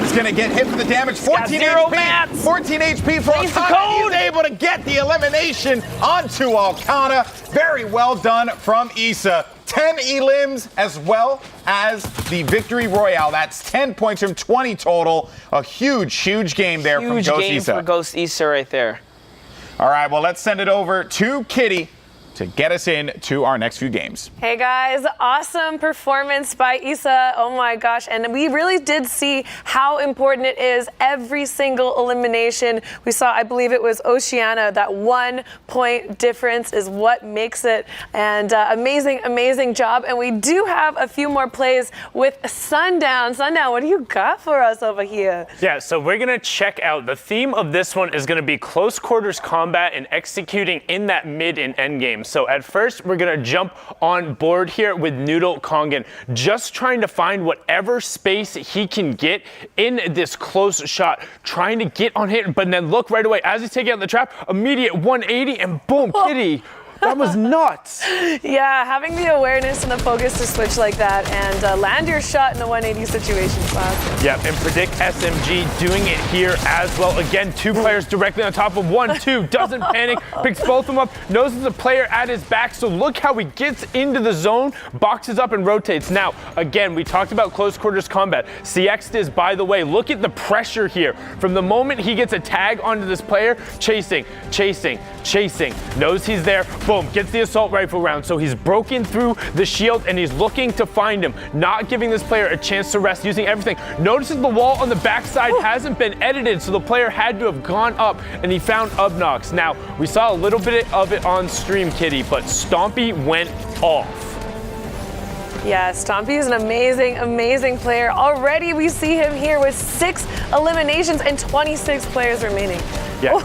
He's going to get hit for the damage. 14 HP. Mats. 14 HP for Alcana. He's able to get the elimination onto Alcana. Very well done from Issa. 10 elims as well as the victory royale. That's 10 points from 20 total. A huge game there from Ghost Issa. Huge game for Ghost Issa right there. All right, well, let's send it over to Kitty to get us in to our next few games. Hey guys, awesome performance by Issa. Oh my gosh, and we really did see how important it is. Every single elimination we saw, I believe it was Oceana, that 1 point difference is what makes it. And amazing job. And we do have a few more plays with Sundown. Sundown, what do you got for us over here? Yeah, so we're gonna check out, the theme of this one is gonna be close quarters combat and executing in that mid and end game. So at first, we're going to jump on board here with Noodle Kongan, just trying to find whatever space he can get in this close shot, trying to get on hit, but then look right away, as he's taking out the trap, immediate 180, and boom, Kitty. That was nuts. Yeah, having the awareness and the focus to switch like that and land your shot in a 180 situation is awesome. Yep, and Predict SMG doing it here as well. Again, 2 players directly on top of 1, 2, doesn't panic, picks both of them up, knows there's a player at his back, so look how he gets into the zone, boxes up and rotates. Now, again, we talked about close quarters combat. CX is, by the way, look at the pressure here. From the moment he gets a tag onto this player, chasing, knows he's there, boom, gets the assault rifle round. So he's broken through the shield and he's looking to find him, not giving this player a chance to rest, using everything. Notices the wall on the backside hasn't been edited, so the player had to have gone up and he found Ubnox. Now, we saw a little bit of it on stream, Kitty, but Stompy went off. Yeah, Stompy is an amazing, amazing player. Already we see him here with 6 eliminations and 26 players remaining. Yeah,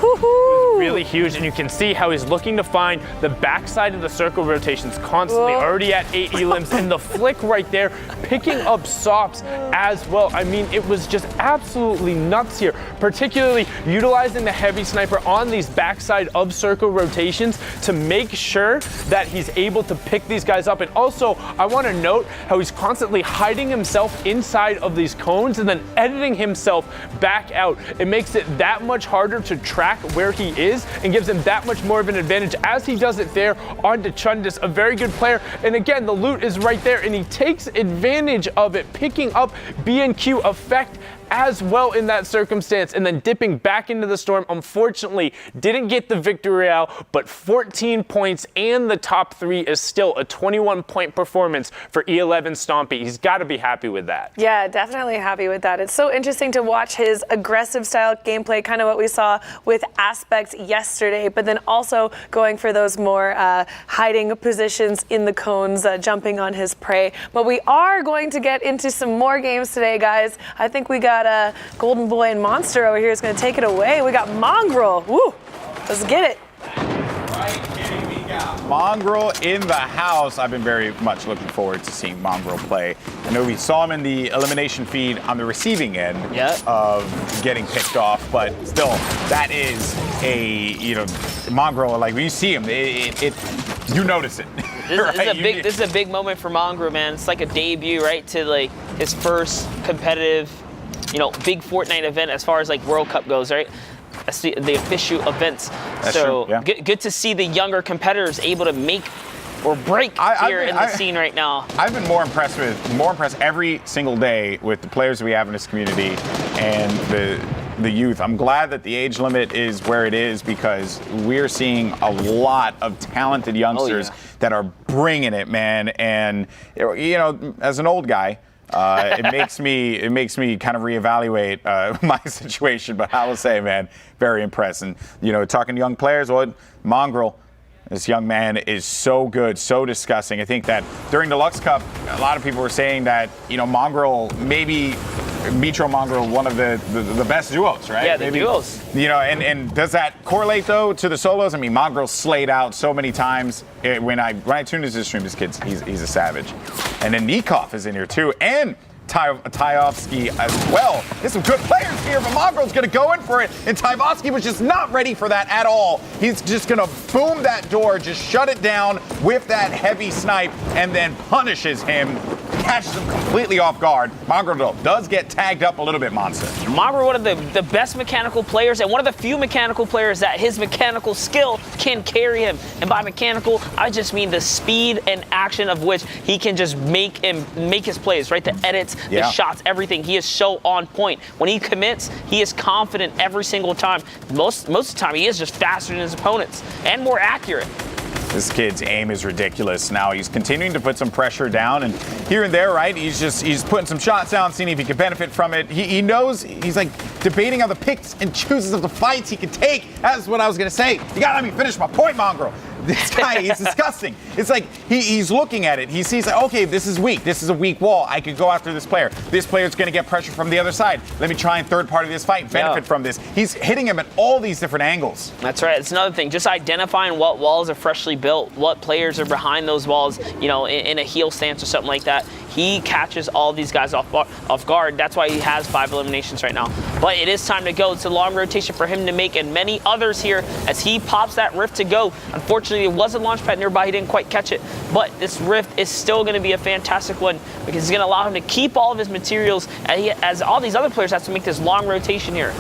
really huge, and you can see how he's looking to find the backside of the circle rotations constantly, already at 8 elims, and the flick right there, picking up sops as well. I mean, it was just absolutely nuts here, particularly utilizing the heavy sniper on these backside of circle rotations to make sure that he's able to pick these guys up. And also, I want to note how he's constantly hiding himself inside of these cones and then editing himself back out. It makes it that much harder to track where he is and gives him that much more of an advantage as he does it there onto Chundis, a very good player. And again, the loot is right there and he takes advantage of it, picking up BNQ effect as well in that circumstance, and then dipping back into the storm. Unfortunately, didn't get the victory royale, but 14 points and the top 3 is still a 21-point performance for E11 Stompy. He's got to be happy with that. Yeah, definitely happy with that. It's so interesting to watch his aggressive style gameplay, kind of what we saw with Aspect yesterday, but then also going for those more hiding positions in the cones, jumping on his prey. But we are going to get into some more games today, guys. I think we got Golden Boy and Monster over here is going to take it away. We got Mongrel. Woo! Let's get it. Mongrel in the house. I've been very much looking forward to seeing Mongrel play. I know we saw him in the elimination feed on the receiving end of getting picked off, but still, that is a, Mongrel, like when you see him, you notice it. This is a big moment for Mongrel, man. It's like a debut, right, to like his first competitive, big Fortnite event as far as like World Cup goes, right? That's the official events. That's so true, yeah. Good to see the younger competitors able to make or break here in the scene right now. I've been more impressed every single day with the players we have in this community and the youth. I'm glad that the age limit is where it is because we're seeing a lot of talented youngsters that are bringing it, man. And as an old guy, it makes me kind of reevaluate my situation, but I will say, man, very impressed. And talking to young players, Mongrel, this young man is so good, so disgusting. I think that during the Lux Cup, a lot of people were saying that Mongrel, maybe Mitro Mongrel, one of the best duos, right? Yeah, the duos. And does that correlate though to the solos? I mean, Mongrel slayed out so many times. When I tuned into his stream, this kid's he's a savage. And then Nikov is in here too, and Tyovsky as well. There's some good players here, but Mongrel's gonna go in for it, and Tyovsky was just not ready for that at all. He's just gonna boom that door, just shut it down with that heavy snipe, and then punishes him, catches him completely off guard. Mongrel does get tagged up a little bit, Monster. Mongrel, one of the best mechanical players, and one of the few mechanical players that his mechanical skill can carry him. And by mechanical, I just mean the speed and action of which he can just make his plays, right? The edits, the shots, everything. He is so on point. When he commits, he is confident every single time. Most of the time, he is just faster than his opponents and more accurate. This kid's aim is ridiculous. Now he's continuing to put some pressure down, and here and there, right? He's putting some shots down, seeing if he can benefit from it. He knows, he's like debating on the picks and chooses of the fights he can take. That's what I was gonna say. You gotta let me finish my point, Mongrel. This guy is disgusting. It's like he's looking at it. He sees, like, okay, this is weak. This is a weak wall. I could go after this player. This player's going to get pressure from the other side. Let me try and third party this fight, benefit from this. He's hitting him at all these different angles. That's right. It's another thing. Just identifying what walls are freshly built, what players are behind those walls, in a heel stance or something like that. he catches all these guys off guard. That's why he has 5 eliminations right now. But it is time to go. It's a long rotation for him to make, and many others here as he pops that rift to go. Unfortunately, it was a launch pad nearby. He didn't quite catch it. But this rift is still going to be a fantastic one because it's going to allow him to keep all of his materials as all these other players have to make this long rotation here.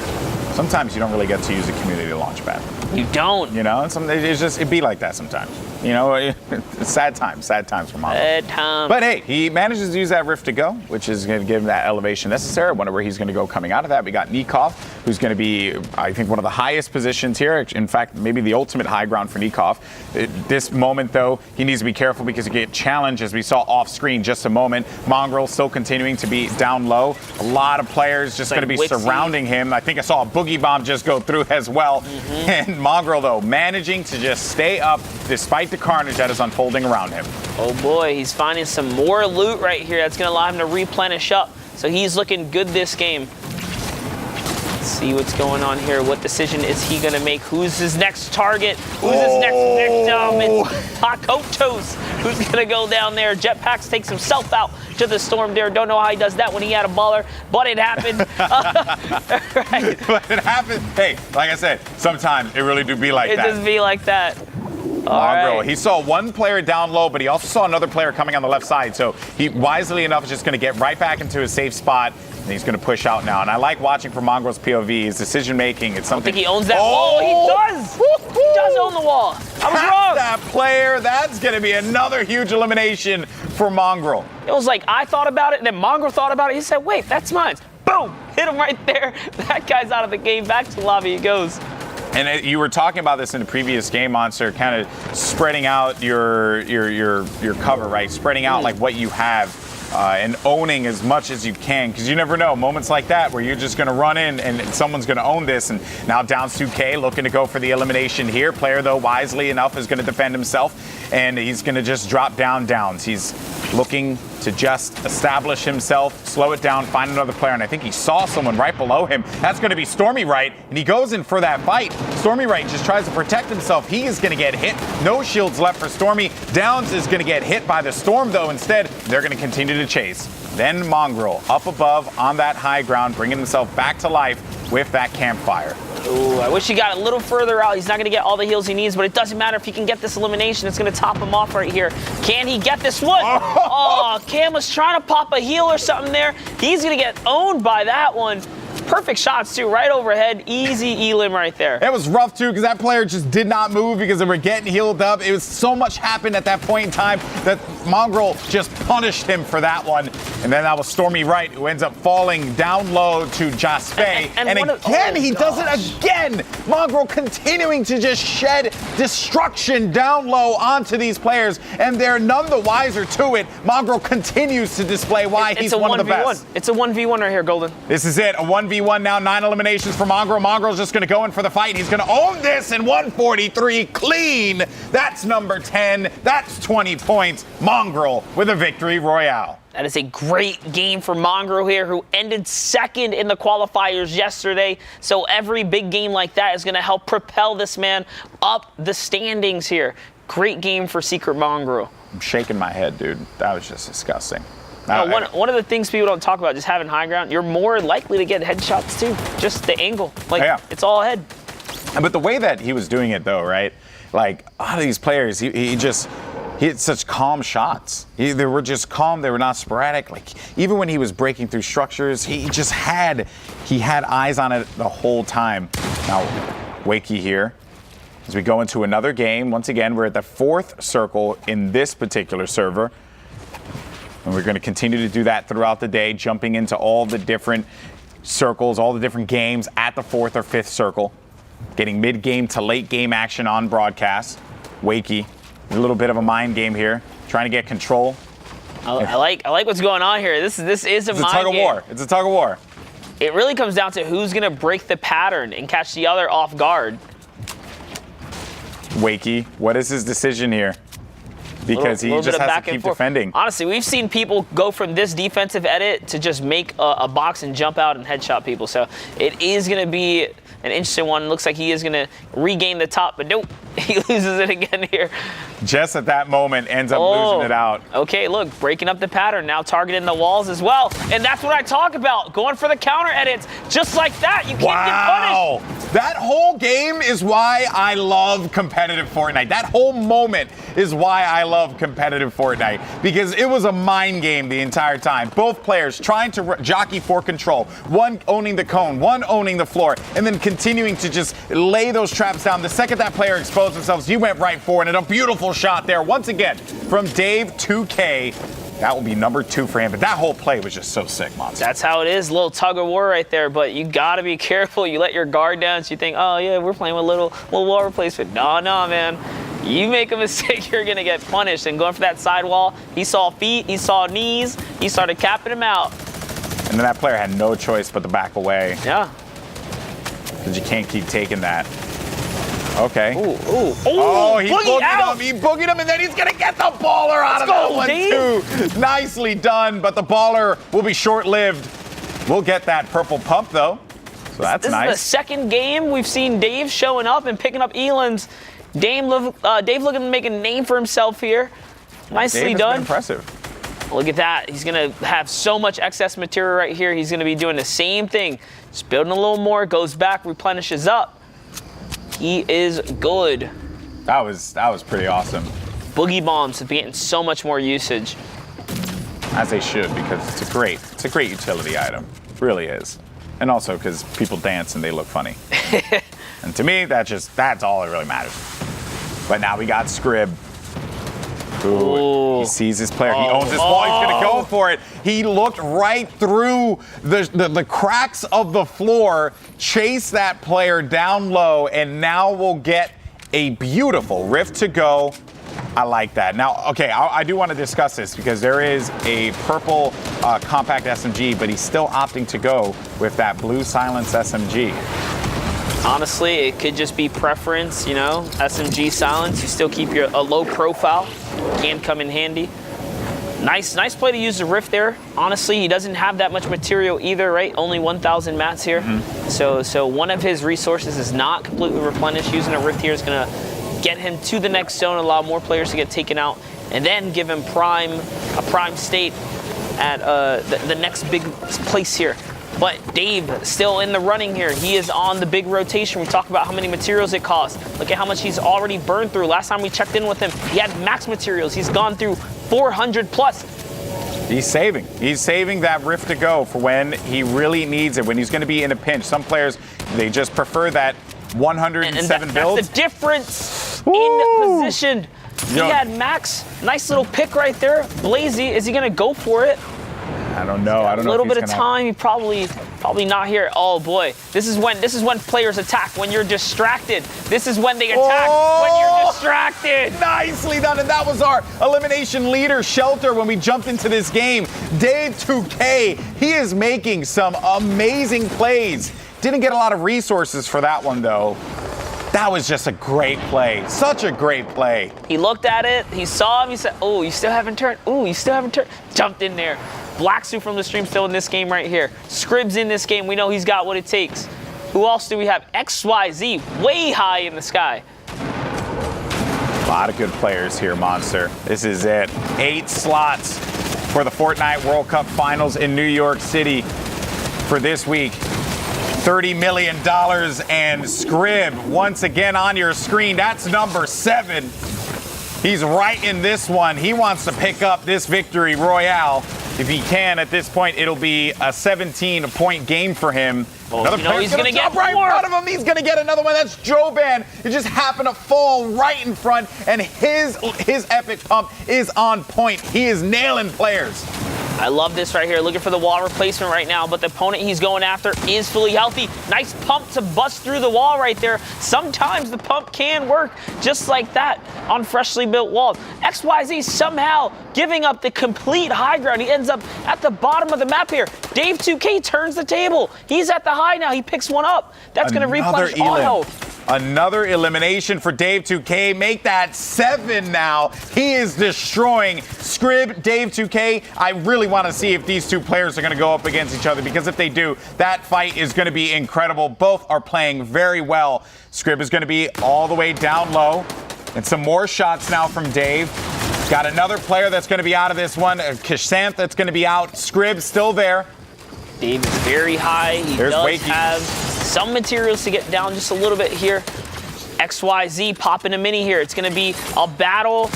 Sometimes you don't really get to use a community launch pad. You don't. You know, it'd be like that sometimes. You know, sad times for Mongo. Sad time. But hey, he manages to use that rift to go, which is going to give him that elevation necessary. I wonder where he's going to go coming out of that. We got Nikov, who's going to be, I think, one of the highest positions here. In fact, maybe the ultimate high ground for Nikov. At this moment, though, he needs to be careful because he get challenged, as we saw off screen just a moment. Mongrel still continuing to be down low. A lot of players just going to be surrounding him. I think I saw a boogie bomb just go through as well. And Mongrel, though, managing to just stay up despite the carnage that is unfolding around him. Oh boy, he's finding some more loot right here that's going to allow him to replenish up. So he's looking good this game. Let's see what's going on here. What decision is he going to make? Who's his next target? Who's his next victim? It's Hakotos who's going to go down there. Jetpacks takes himself out to the storm there. Don't know how he does that when he had a baller, but it happened. Right. But it happened. Hey, like I said, sometimes it really do be like that. It does be like that. Mongrel, he saw one player down low, but he also saw another player coming on the left side. So he, wisely enough, is just going to get right back into his safe spot, and he's going to push out now. And I like watching from Mongrel's POV, his decision-making. It's something. I think he owns that wall. He does. He does own the wall. I was wrong. That player, that's going to be another huge elimination for Mongrel. It was like I thought about it, and then Mongrel thought about it. He said, wait, that's mine. Boom. Hit him right there. That guy's out of the game. Back to lobby he goes. And you were talking about this in the previous game, Monster, kind of spreading out your cover, right? Spreading out like what you have and owning as much as you can, because you never know. Moments like that where you're just going to run in and someone's going to own this. And now down 2K, looking to go for the elimination here. Player, though, wisely enough, is going to defend himself, and he's going to just drop down downs. He's looking to just establish himself, slow it down, find another player, and I think he saw someone right below him. That's going to be Stormy Right, and he goes in for that fight. Stormy Right just tries to protect himself. He is going to get hit. No shields left for Stormy. Downs is going to get hit by the Storm, though. Instead, they're going to continue to chase. Then Mongrel up above on that high ground, bringing himself back to life with that campfire. Ooh, I wish he got a little further out. He's not going to get all the heals he needs, but it doesn't matter if he can get this elimination. It's going to top him off right here. Can he get this one? Oh, Cam was trying to pop a heal or something there. He's going to get owned by that one. Perfect shots, too, right overhead. Easy elim right there. It was rough, too, because that player just did not move because they were getting healed up. It was so much happened at that point in time that Mongrel just punished him for that one. And then that was Stormy Right, who ends up falling down low to Jaspe. And again, he does it again. Mongrel continuing to just shed destruction down low onto these players, and they're none the wiser to it. Mongrel continues to display why he's one of the best. It's a 1v1 right here, Golden. This is it, a 1v1 now, 9 eliminations for Mongrel. Mongrel's just going to go in for the fight. He's going to own this in 143 clean. That's number 10. That's 20 points. Mongrel with a victory royale. That is a great game for Mongrel here, who ended second in the qualifiers yesterday. So every big game like that is going to help propel this man up the standings here. Great game for Secret Mongrel. I'm shaking my head, dude. That was just disgusting. No, one of the things people don't talk about, just having high ground, you're more likely to get headshots too. Just the angle. Like, It's all ahead. But the way that he was doing it, though, right? Like, a lot of these players, he had such calm shots. They were just calm. They were not sporadic. Like, even when he was breaking through structures, he had eyes on it the whole time. Now, Wakey here. As we go into another game, once again, we're at the 4th circle in this particular server. And we're going to continue to do that throughout the day, jumping into all the different circles, all the different games at the 4th or 5th circle. Getting mid-game to late-game action on broadcast. Wakey, a little bit of a mind game here, trying to get control. I like what's going on here. This is a mind game. It's a tug of war. It's a tug of war. It really comes down to who's going to break the pattern and catch the other off guard. Wakey, what is his decision here? Because he just has to keep defending. Honestly, we've seen people go from this defensive edit to just make a box and jump out and headshot people. So it is going to be an interesting one. Looks like he is going to regain the top, but nope, he loses it again here. Just at that moment, ends up losing it out. Okay, look, breaking up the pattern, now targeting the walls as well. And that's what I talk about, going for the counter edits. Just like that, you can't get punished. That whole game is why I love competitive Fortnite. That whole moment is why I love competitive Fortnite, because it was a mind game the entire time. Both players trying to jockey for control, one owning the cone, one owning the floor, and then continuing to just lay those traps down. The second that player exposed themselves, he went right for it, and a beautiful shot there once again from Dave 2K. That will be number 2 for him, but that whole play was just so sick, Monster. That's how it is, a little tug of war right there, but you gotta be careful. You let your guard down, so you think, oh yeah, we're playing with little wall replacement. No, man. You make a mistake, you're gonna get punished. And going for that sidewall, he saw feet, he saw knees, he started capping him out. And then that player had no choice but to back away. Yeah. Because you can't keep taking that. Okay. Oh, he boogied him. He boogied him, and then he's going to get the baller out of that one, too. Nicely done, but the baller will be short-lived. We'll get that purple pump, though. So that's nice. This is the second game we've seen Dave showing up and picking up Elan's. Dave looking to make a name for himself here. Nicely done. Been impressive. Look at that. He's going to have so much excess material right here. He's going to be doing the same thing. Just building a little more, goes back, replenishes up. He is good. That was pretty awesome. Boogie bombs have been getting so much more usage. As they should, because it's a great utility item. It really is. And also because people dance and they look funny. And to me, that's all that really matters. But now we got Scrib. Ooh, he sees his player. He owns his ball. He's going to go for it. He looked right through the cracks of the floor, chased that player down low, and now we'll get a beautiful rift to go. I like that. Now, okay, I do want to discuss this because there is a purple compact SMG, but he's still opting to go with that blue silence SMG. Honestly, it could just be preference, you know, SMG silence. You still keep a low profile. Can come in handy. Nice play to use the rift there. Honestly, he doesn't have that much material either, right? Only 1,000 mats here. So one of his resources is not completely replenished. Using a rift here is going to get him to the next zone, allow more players to get taken out, and then give him a prime state at the next big place here. But Dave still in the running here. He is on the big rotation. We talked about how many materials it costs. Look at how much he's already burned through. Last time we checked in with him, he had max materials. He's gone through 400 plus. He's saving that rift to go for when he really needs it, when he's going to be in a pinch. Some players, they just prefer that 107 build. That's the difference in position. He had max. Nice little pick right there. Blazy, is he going to go for it? I don't know. I don't know. A little bit of time. He probably not here. Oh boy, this is when players attack. When you're distracted, this is when they attack. When you're distracted. Nicely done, and that was our elimination leader, Shelter. When we jumped into this game, Dave 2K. He is making some amazing plays. Didn't get a lot of resources for that one though. That was just a great play. Such a great play. He looked at it. He saw him. He said, "Oh, you still haven't turned. Oh, you still haven't turned." Jumped in there. Blacksu from the stream still in this game right here. Scrib's in this game. We know he's got what it takes. Who else do we have? XYZ, way high in the sky. A lot of good players here, Monster. This is it. 8 slots for the Fortnite World Cup Finals in New York City for this week. $30 million, and Scrib once again on your screen. That's number 7. He's right in this one. He wants to pick up this victory royale. If he can, at this point, it'll be a 17-point game for him. Another player's going to jump right in front of him. He's going to get another one. That's Joban. It just happened to fall right in front, and his epic pump is on point. He is nailing players. I love this right here. Looking for the wall replacement right now, but the opponent he's going after is fully healthy. Nice pump to bust through the wall right there. Sometimes the pump can work just like that on freshly built walls. XYZ somehow giving up the complete high ground. He ends up at the bottom of the map here. Dave 2K turns the table. He's at the high now. He picks one up. That's going to replenish auto. Another elimination for Dave 2K. Make that 7 now. He is destroying Scrib, Dave 2K. I really want to see if these two players are going to go up against each other, because if they do, that fight is going to be incredible. Both are playing very well. Scrib is going to be all the way down low. And some more shots now from Dave. Got another player that's going to be out of this one. Kishanth that's going to be out. Scrib still there. Dave is very high. He There's does Wakey. have some materials to get down just a little bit here. XYZ popping a mini here. It's going to be a battle.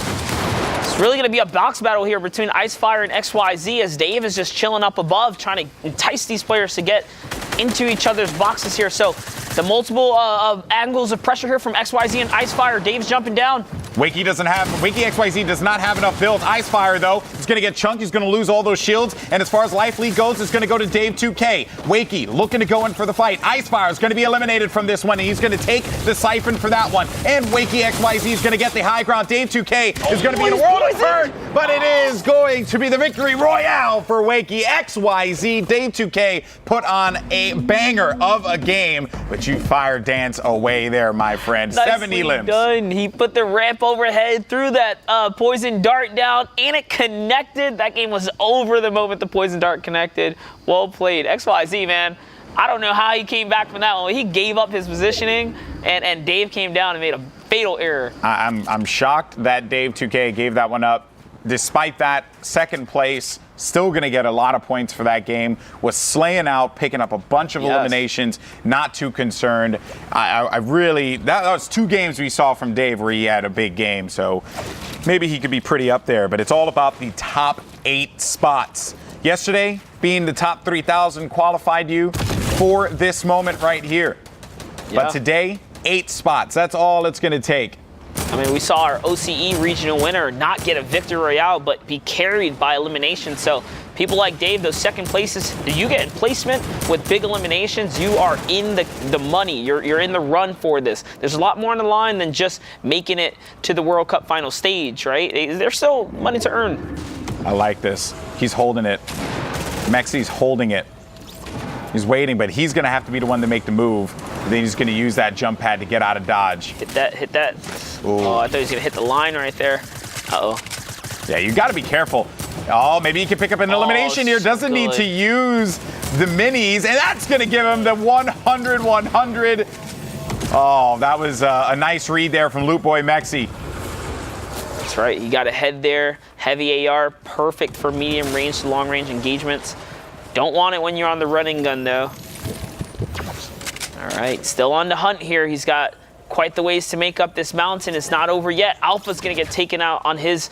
It's really going to be a box battle here between Icefire and XYZ, as Dave is just chilling up above, trying to entice these players to get into each other's boxes here. So the multiple angles of pressure here from XYZ and Icefire. Dave's jumping down. Wakey XYZ does not have enough build. Icefire, though, is going to get chunked. He's going to lose all those shields. And as far as life lead goes, it's going to go to Dave 2K. Wakey looking to go in for the fight. Icefire is going to be eliminated from this one, and he's going to take the siphon for that one. And Wakey XYZ is going to get the high ground. Dave 2K is going to be in a world of hurt, but it is going to be the victory royale for Wakey XYZ. Dave 2K put on a banger of a game, but you fire dance away there, my friend. Nicely 70 limbs. done. He put the ramp overhead, threw that poison dart down, and it connected. That game was over the moment the poison dart connected. Well played. XYZ, man. I don't know how he came back from that one. He gave up his positioning, and Dave came down and made a fatal error. I'm shocked that Dave 2K gave that one up. Despite that, second place, still going to get a lot of points for that game. Was slaying out, picking up a bunch of eliminations, not too concerned. I really, that was 2 games we saw from Dave where he had a big game, so maybe he could be pretty up there, but it's all about the top 8 spots. Yesterday, being the top 3,000 qualified you for this moment right here. But today, 8 spots. That's all it's going to take. I mean, we saw our OCE regional winner not get a victory royale, but be carried by elimination. So people like Dave, those second places, you get placement with big eliminations, you are in the money. You're in the run for this. There's a lot more on the line than just making it to the World Cup final stage, right? There's still money to earn. I like this. He's holding it. Mexi's holding it. He's waiting, but he's going to have to be the one to make the move. Then he's going to use that jump pad to get out of dodge. Hit that. Ooh. Oh, I thought he was going to hit the line right there. Uh-oh. Yeah, you got to be careful. Oh, maybe he can pick up an elimination here. Doesn't need to use the minis, and that's going to give him the 100-100. Oh, that was a nice read there from Loot Boy Mexi. That's right. You got a head there. Heavy AR, perfect for medium range to long range engagements. Don't want it when you're on the running gun, though. All right, still on the hunt here. He's got quite the ways to make up this mountain. It's not over yet. Alpha's going to get taken out on his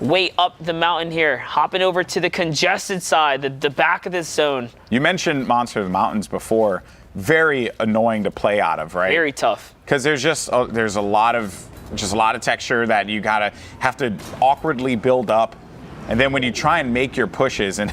way up the mountain here. Hopping over to the congested side, the back of this zone. You mentioned Monster of the Mountains before. Very annoying to play out of, right? Very tough. Because there's a lot of texture that you have to awkwardly build up, and then when you try and make your pushes and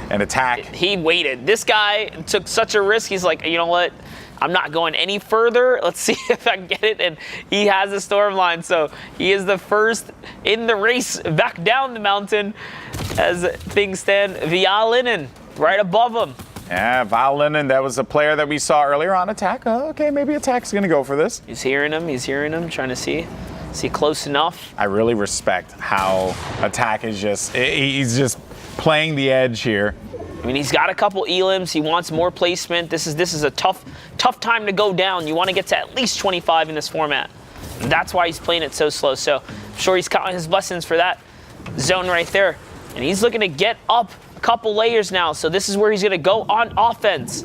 attack. He waited. This guy took such a risk. He's like, you know what? I'm not going any further. Let's see if I can get it. And he has a storm line. So he is the first in the race back down the mountain as things stand. Violinen right above him. Yeah, Violinen, that was a player that we saw earlier on Attack. Oh, okay, maybe Attack's going to go for this. He's hearing him, trying to see. Is he close enough? I really respect how Attack is he's just playing the edge here. I mean, he's got a couple elims. He wants more placement. This is a tough time to go down. You want to get to at least 25 in this format. And that's why he's playing it so slow. So I'm sure he's counting his blessings for that zone right there. And he's looking to get up a couple layers now. So this is where he's going to go on offense.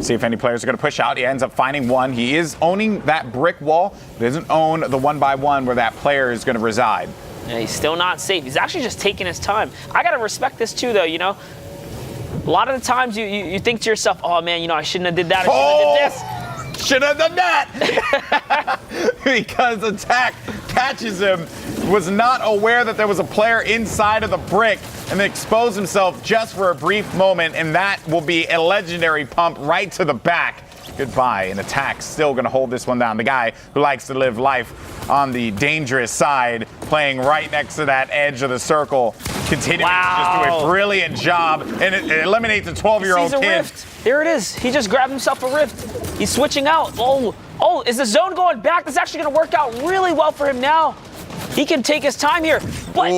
See if any players are going to push out. He ends up finding one. He is owning that brick wall. He doesn't own the 1x1 where that player is going to reside. Yeah, he's still not safe. He's actually just taking his time. I got to respect this too, though, you know. A lot of the times you think to yourself, oh, man, you know, I shouldn't have did that. I shouldn't have did this. Should have done that. Because Attack catches him, was not aware that there was a player inside of the brick, and then exposed himself just for a brief moment, and that will be a legendary pump right to the back. Goodbye. And Attack still going to hold this one down. The guy who likes to live life on the dangerous side, playing right next to that edge of the circle, continuing to just do a brilliant job, and it eliminates a 12-year-old kid. Rift. There it is. He just grabbed himself a rift. He's switching out. Oh, Oh, is the zone going back? That's actually going to work out really well for him now. He can take his time here, but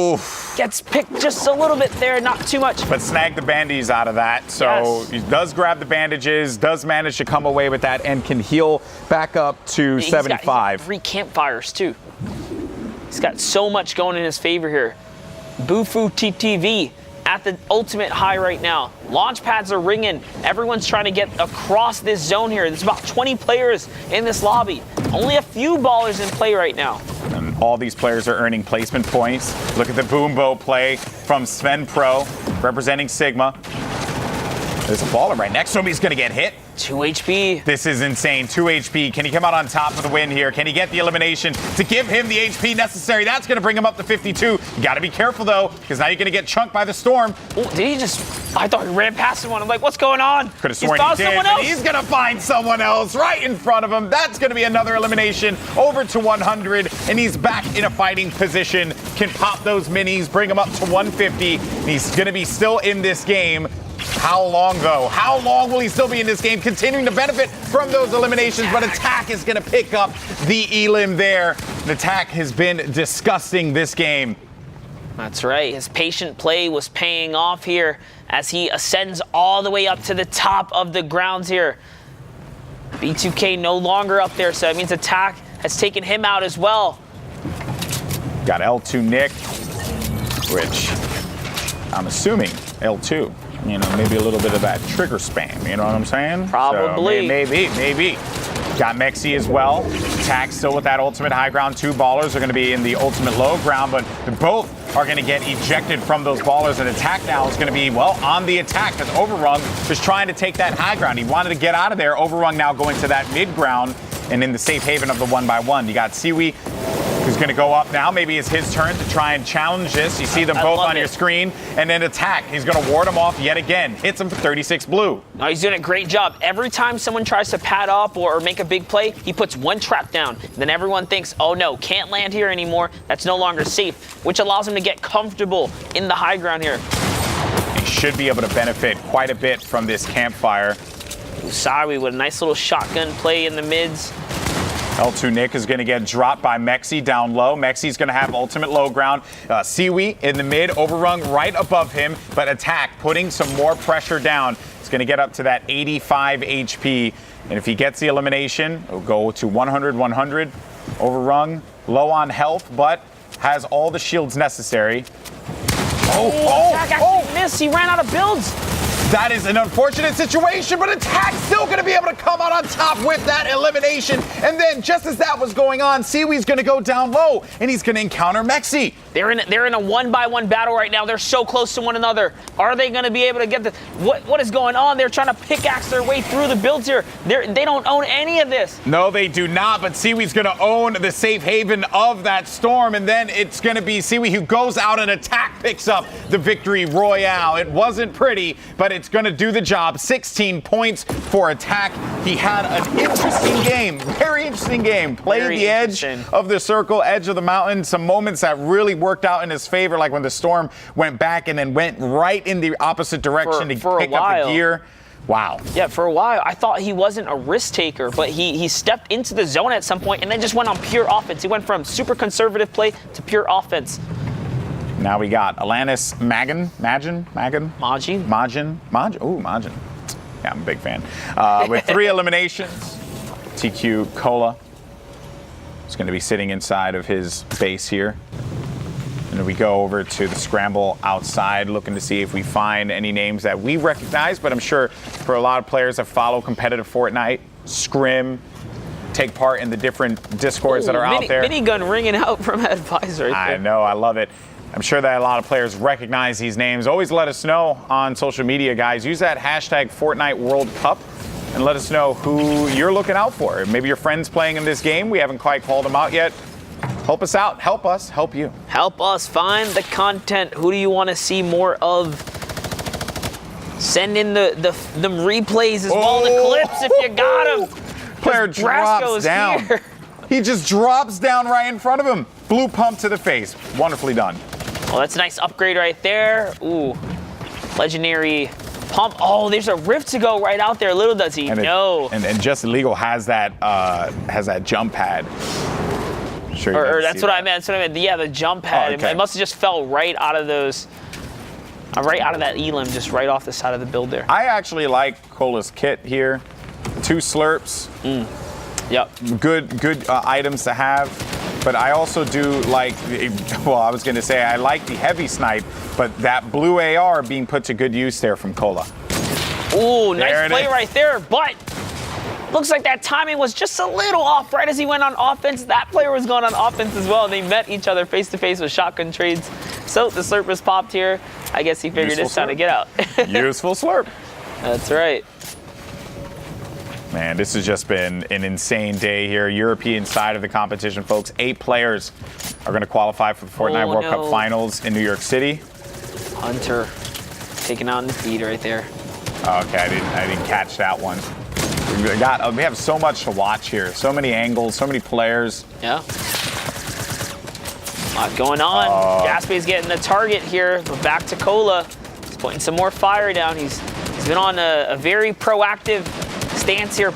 gets picked just a little bit there, not too much. But snag the bandies out of that. So he does grab the bandages, does manage to come away with that, and can heal back up to 75. He's got 3 campfires, too. He's got so much going in his favor here. Bufu TTV at the ultimate high right now. Launch pads are ringing. Everyone's trying to get across this zone here. There's about 20 players in this lobby. Only a few ballers in play right now. And all these players are earning placement points. Look at the Boombo play from Sven Pro, representing Sigma. There's a baller right next to him. He's going to get hit. 2 HP. This is insane. 2 HP. Can he come out on top for the win here? Can he get the elimination to give him the HP necessary? That's going to bring him up to 52. You got to be careful, though, because now you're going to get chunked by the storm. Oh, did he just... I thought he ran past someone. I'm like, what's going on? Could have sworn he did, but he's going to find someone else right in front of him. That's going to be another elimination over to 100, and he's back in a fighting position. Can pop those minis, bring him up to 150, and he's going to be still in this game. How long, though? How long will he still be in this game, continuing to benefit from those eliminations? But Attack is going to pick up the elim there. The Attack has been disgusting this game. That's right. His patient play was paying off here as he ascends all the way up to the top of the grounds here. B2K no longer up there, so that means Attack has taken him out as well. Got L2 Nick, which I'm assuming L2. You know, maybe a little bit of that trigger spam, you know what I'm saying? Probably. So maybe. Got Mexi as well. Attack still with that ultimate high ground. 2 ballers are going to be in the ultimate low ground, but both are going to get ejected from those ballers. And Attack now is going to be, well, on the attack because Overrun was trying to take that high ground. He wanted to get out of there. Overrun now going to that mid ground and in the safe haven of the 1x1. You got Siwi, who's going to go up now. Maybe it's his turn to try and challenge this. You see them both on your screen. And then Attack. He's going to ward him off yet again. Hits him for 36 blue. No, he's doing a great job. Every time someone tries to pad up or make a big play, he puts 1 trap down. Then everyone thinks, oh no, can't land here anymore. That's no longer safe, which allows him to get comfortable in the high ground here. He should be able to benefit quite a bit from this campfire. Usawi with a nice little shotgun play in the mids. L2 Nick is going to get dropped by Mexi down low. Mexi's going to have ultimate low ground. Siwi in the mid, Overrun right above him, but Attack putting some more pressure down. It's going to get up to that 85 HP. And if he gets the elimination, it'll go to 100. Overrun low on health, but has all the shields necessary. Attack actually missed. He ran out of builds. That is an unfortunate situation, but Attack's still going to be able to come out on top with that elimination. And then, just as that was going on, Siwi's going to go down low, and he's going to encounter Mexi. They're in a 1-by-1 battle right now. They're so close to one another. Are they going to be able to get the... What is going on? They're trying to pickaxe their way through the builds here. They don't own any of this. No, they do not, but Siwi's going to own the safe haven of that storm, and then it's going to be Siwi who goes out and Attack picks up the victory royale. It wasn't pretty, but it's going to do the job. 16 points for Attack. He had an interesting game, very interesting game. Played the edge of the circle, edge of the mountain. Some moments that really worked out in his favor, like when the storm went back and then went right in the opposite direction to pick up the gear. Wow. Yeah, for a while, I thought he wasn't a risk taker, but he stepped into the zone at some point and then just went on pure offense. He went from super conservative play to pure offense. Now we got Alanis Majin. Yeah, I'm a big fan. With 3 eliminations, TQ Cola is going to be sitting inside of his base here. And then we go over to the scramble outside, looking to see if we find any names that we recognize. But I'm sure for a lot of players that follow competitive Fortnite, scrim, take part in the different discords that are out there. Minigun ringing out from Advisor. I know, I love it. I'm sure that a lot of players recognize these names. Always let us know on social media, guys. Use that hashtag Fortnite World Cup and let us know who you're looking out for. Maybe your friend's playing in this game. We haven't quite called them out yet. Help us out. Help us. Help you. Help us find the content. Who do you want to see more of? Send in the replays as well, the clips if you got them. Player drops down. Here. He just drops down right in front of him. Blue pump to the face. Wonderfully done. Oh, that's a nice upgrade right there. Ooh, legendary pump. Oh, there's a rift to go right out there. Little does he know. And Just Illegal has that jump pad. Sure, or that's what I meant. That's what I meant. Yeah, the jump pad. Oh, okay. It must have just fell right out of those. Right out of that elim, just right off the side of the build there. I actually like Cola's kit here. 2 slurps. Yep. Good items to have. But I also do like, well, I was going to say I like the heavy snipe, but that blue AR being put to good use there from Cola. Ooh, nice play right there, but looks like that timing was just a little off right as he went on offense. That player was going on offense as well. They met each other face to face with shotgun trades. So the slurp was popped here. I guess he figured it's time to get out. Useful slurp. That's right. Man, this has just been an insane day here. European side of the competition, folks. 8 players are going to qualify for the Fortnite World Cup Finals in New York City. Hunter taking out in the feed right there. Okay, I didn't catch that one. We have so much to watch here. So many angles, so many players. Yeah. A lot going on. Jaspe's getting the target here, but back to Cola. He's putting some more fire down. He's been on a very proactive stance here,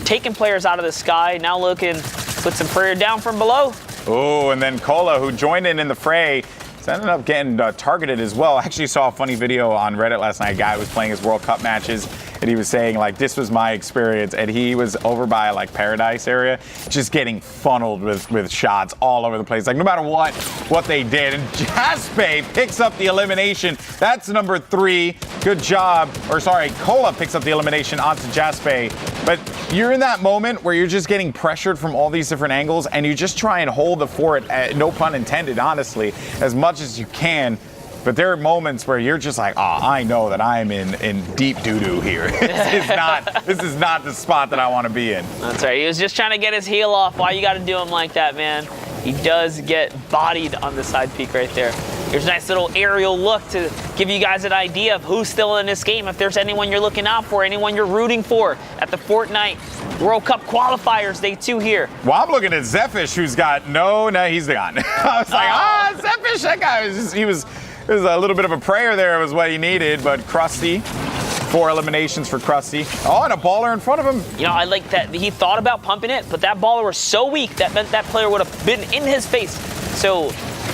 taking players out of the sky. Now looking, put some prayer down from below. Oh, and then Cola, who joined in the fray, ended up getting targeted as well. I actually saw a funny video on Reddit last night. A guy was playing his World Cup matches, and he was saying, like, this was my experience. And he was over by, like, Paradise area, just getting funneled with shots all over the place. Like, no matter what they did. And Jaspe picks up the elimination. That's number 3. Good job. Or, sorry, Cola picks up the elimination onto Jaspe. But you're in that moment where you're just getting pressured from all these different angles, and you just try and hold the fort, no pun intended, honestly, as much as you can. But there are moments where you're just like, I know that I'm in deep doo-doo here. This is not the spot that I want to be in. That's right. He was just trying to get his heel off. Why you got to do him like that, man? He does get bodied on the side peak right there. Here's a nice little aerial look to give you guys an idea of who's still in this game. If there's anyone you're looking out for, anyone you're rooting for at the Fortnite World Cup Qualifiers Day 2 here. Well, I'm looking at Zephysh, who's got no, he's gone. I was like, Zephysh, that guy was it was a little bit of a prayer there was what he needed, but Krusty, 4 eliminations for Krusty. Oh, and a baller in front of him. You know, I like that he thought about pumping it, but that baller was so weak that meant that player would have been in his face. So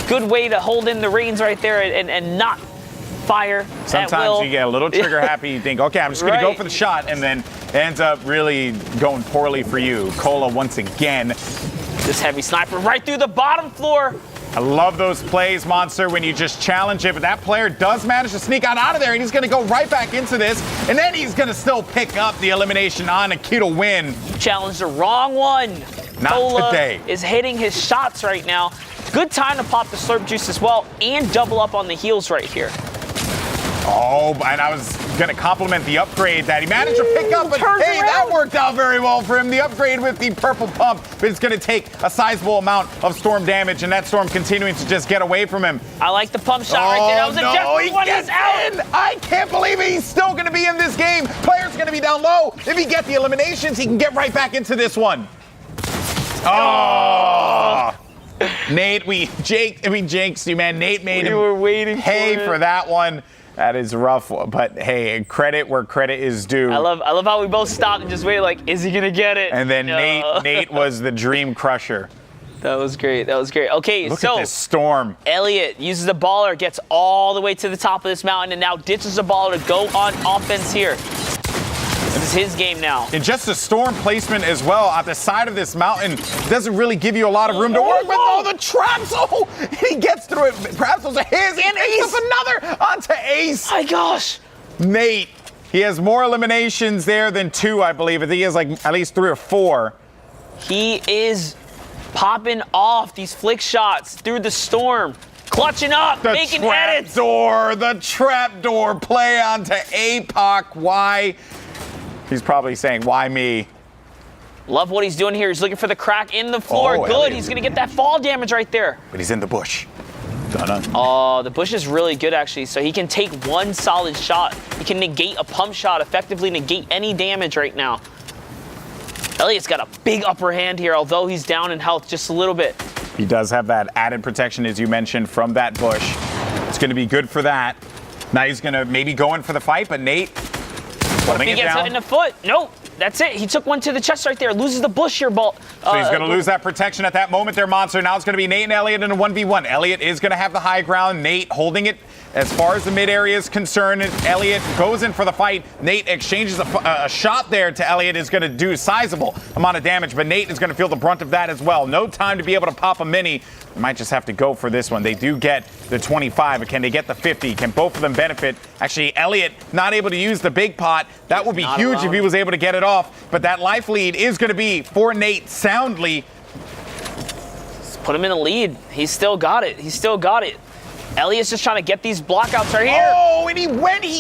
good way to hold in the reins right there and not fire. Sometimes you get a little trigger happy. You think, okay, I'm just going to go for the shot, and then it ends up really going poorly for you. Cola once again. This heavy sniper right through the bottom floor. I love those plays, Monster, when you just challenge it, but that player does manage to sneak out of there, and he's going to go right back into this, and then he's going to still pick up the elimination on a key to win. Challenged the wrong one. Not Cola today. Is hitting his shots right now. Good time to pop the slurp juice as well and double up on the heels right here. Oh, and I was going to compliment the upgrade that he managed to pick up, but hey, that worked out very well for him. The upgrade with the purple pump, but it's going to take a sizable amount of storm damage, and that storm continuing to just get away from him. I like the pump shot right there. That was a Jeffrey one. He's out. I can't believe it. He's still going to be in this game. Player's going to be down low. If he gets the eliminations, he can get right back into this one. Oh. Nate, we jinxed you, man. Nate made him were waiting pay for that one. That is rough, but hey, credit where credit is due. I love how we both stopped and just waited, like, is he gonna get it? And then Nate was the dream crusher. That was great. That was great. Okay, Look at this storm. Elliot uses the baller, gets all the way to the top of this mountain, and now ditches the baller to go on offense here. This is his game now. And just the storm placement as well at the side of this mountain doesn't really give you a lot of room to work with. Oh, the traps! Oh, he gets through it. Perhaps those are his. And Ace another onto Ace. My gosh. Nate, he has more eliminations there than 2, I believe. I think he has like at least 3 or 4. He is popping off these flick shots through the storm. Clutching up, making edits. The trapdoor play onto APOC. Why? He's probably saying, why me? Love what he's doing here. He's looking for the crack in the floor. Good. Elliot. He's going to get that fall damage right there. But he's in the bush. Dun-dun. Oh, the bush is really good, actually. So he can take one solid shot. He can negate a pump shot, effectively negate any damage right now. Elliot's got a big upper hand here, although he's down in health just a little bit. He does have that added protection, as you mentioned, from that bush. It's going to be good for that. Now he's going to maybe go in for the fight, but Nate holding He it gets hit down. in the foot. Nope. That's it. He took one to the chest right there. Loses the bush here, ball. So he's going to lose that protection at that moment there, Monster. Now it's going to be Nate and Elliot in a 1v1. Elliot is going to have the high ground. Nate holding it as far as the mid area is concerned. Elliot goes in for the fight. Nate exchanges a shot there to Elliot, is going to do a sizable amount of damage, but Nate is going to feel the brunt of that as well. No time to be able to pop a mini. They might just have to go for this one. They do get the 25, but can they get the 50? Can both of them benefit? Actually, Elliot not able to use the big pot. That would be huge if he was able to get it off, but that life lead is going to be for Nate soundly. Let's put him in the lead. He's still got it. He's still got it. Elliot's just trying to get these blockouts right here. Oh, and he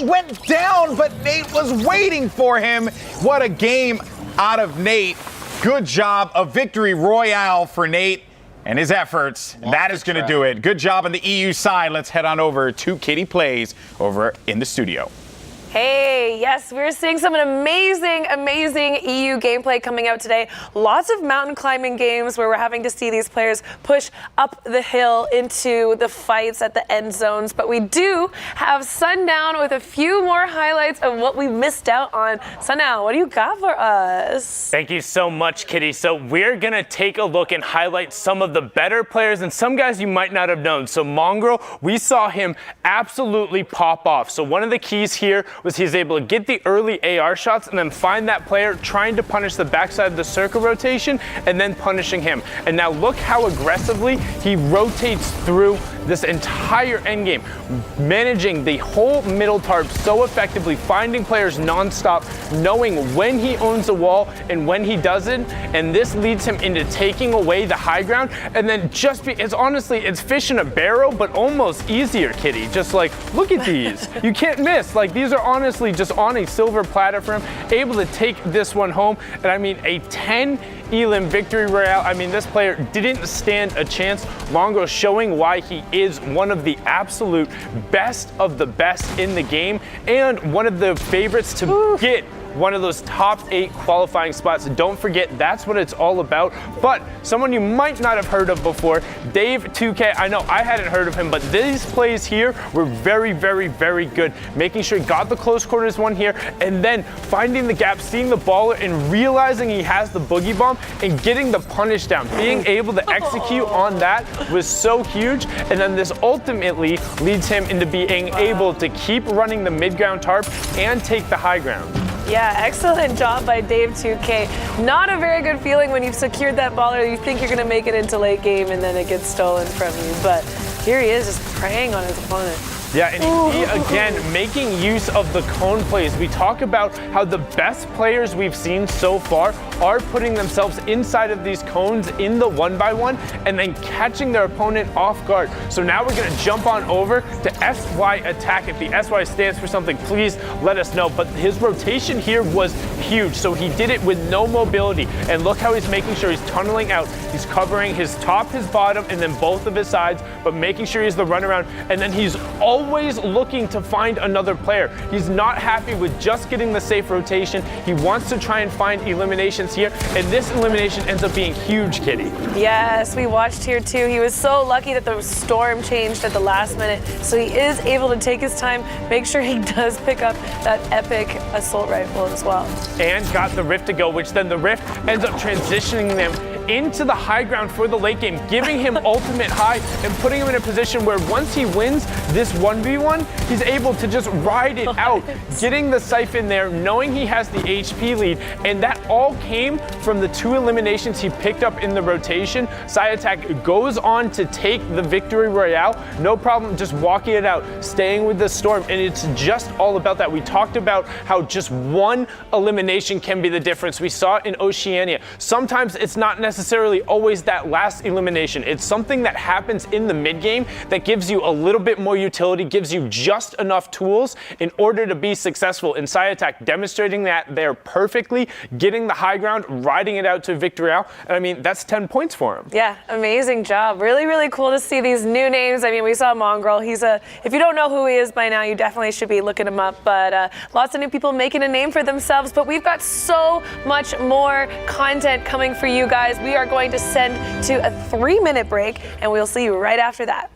went down, but Nate was waiting for him. What a game out of Nate. Good job. A victory royale for Nate and his efforts. That is going to do it. Good job on the EU side. Let's head on over to Kitty Plays over in the studio. Hey, yes, we're seeing some amazing EU gameplay coming out today. Lots of mountain climbing games where we're having to see these players push up the hill into the fights at the end zones. But we do have Sundown with a few more highlights of what we missed out on. Sundown, what do you got for us? Thank you so much, Kitty. So we're going to take a look and highlight some of the better players and some guys you might not have known. So Mongrel, we saw him absolutely pop off. So one of the keys here was he's able to get the early AR shots and then find that player trying to punish the backside of the circle rotation and then punishing him. And now look how aggressively he rotates through this entire endgame, managing the whole middle tarp so effectively, finding players nonstop, knowing when he owns a wall and when he doesn't, and this leads him into taking away the high ground, and then it's fish in a barrel, but almost easier, Kitty. Just like, look at these. You can't miss. Like, these are honestly just on a silver platter for him, able to take this one home, and I mean, a 10 Elim victory royale. I mean, this player didn't stand a chance. Longo showing why he is one of the absolute best of the best in the game and one of the favorites to get one of those top 8 qualifying spots. Don't forget, that's what it's all about. But someone you might not have heard of before, Dave 2K. I know I hadn't heard of him, but these plays here were very, very, very good. Making sure he got the close quarters one here, and then finding the gap, seeing the baller, and realizing he has the boogie bomb, and getting the punish down. Being able to execute on that was so huge, and then this ultimately leads him into being able to keep running the mid-ground tarp and take the high ground. Yeah, excellent job by Dave 2K. Not a very good feeling when you've secured that baller. You think you're going to make it into late game and then it gets stolen from you. But here he is just preying on his opponent. Yeah, and he, again, making use of the cone plays. We talk about how the best players we've seen so far are putting themselves inside of these cones in the 1x1 and then catching their opponent off guard. So now we're going to jump on over to SY attack. If the SY stands for something, please let us know. But his rotation here was huge. So he did it with no mobility. And look how he's making sure he's tunneling out. He's covering his top, his bottom, and then both of his sides, but making sure he's the runaround. And then he's always looking to find another player. He's not happy with just getting the safe rotation. He wants to try and find eliminations here, and this elimination ends up being huge, Kitty. Yes, we watched here too. He was so lucky that the storm changed at the last minute, so he is able to take his time, make sure he does pick up that epic assault rifle as well. And got the Rift to go, which then the Rift ends up transitioning them into the high ground for the late game, giving him ultimate high and putting him in a position where once he wins this 1v1, he's able to just ride it out, getting the siphon there, knowing he has the HP lead, and that all came from the 2 eliminations he picked up in the rotation. Attack goes on to take the victory royale, no problem, just walking it out, staying with the storm, and it's just all about that. We talked about how just one elimination can be the difference. We saw it in Oceania. Sometimes it's not necessarily always that last elimination. It's something that happens in the mid game that gives you a little bit more utility, gives you just enough tools in order to be successful. And Attack demonstrating that there perfectly, getting the high ground, riding it out to victory royale. And I mean, that's 10 points for him. Yeah, amazing job. Really, really cool to see these new names. I mean, we saw Mongrel. If you don't know who he is by now, you definitely should be looking him up. But lots of new people making a name for themselves. But we've got so much more content coming for you guys. We are going to send to a 3-minute break, and we'll see you right after that.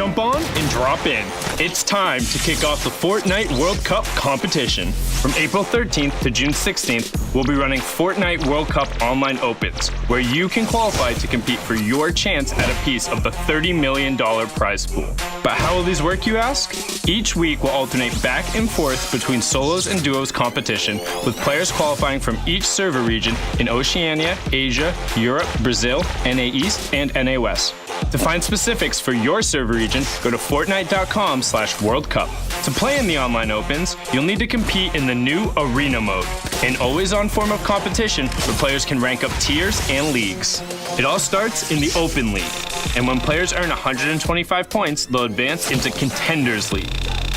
Jump on and drop in. It's time to kick off the Fortnite World Cup competition. From April 13th to June 16th, we'll be running Fortnite World Cup Online Opens, where you can qualify to compete for your chance at a piece of the $30 million prize pool. But how will these work, you ask? Each week will alternate back and forth between solos and duos competition, with players qualifying from each server region in Oceania, Asia, Europe, Brazil, NA East, and NA West. To find specifics for your server region, go to Fortnite.com/World Cup. To play in the online opens, you'll need to compete in the new Arena mode, an always-on form of competition where players can rank up tiers and leagues. It all starts in the Open League, and when players earn 125 points, they'll advance into Contenders League.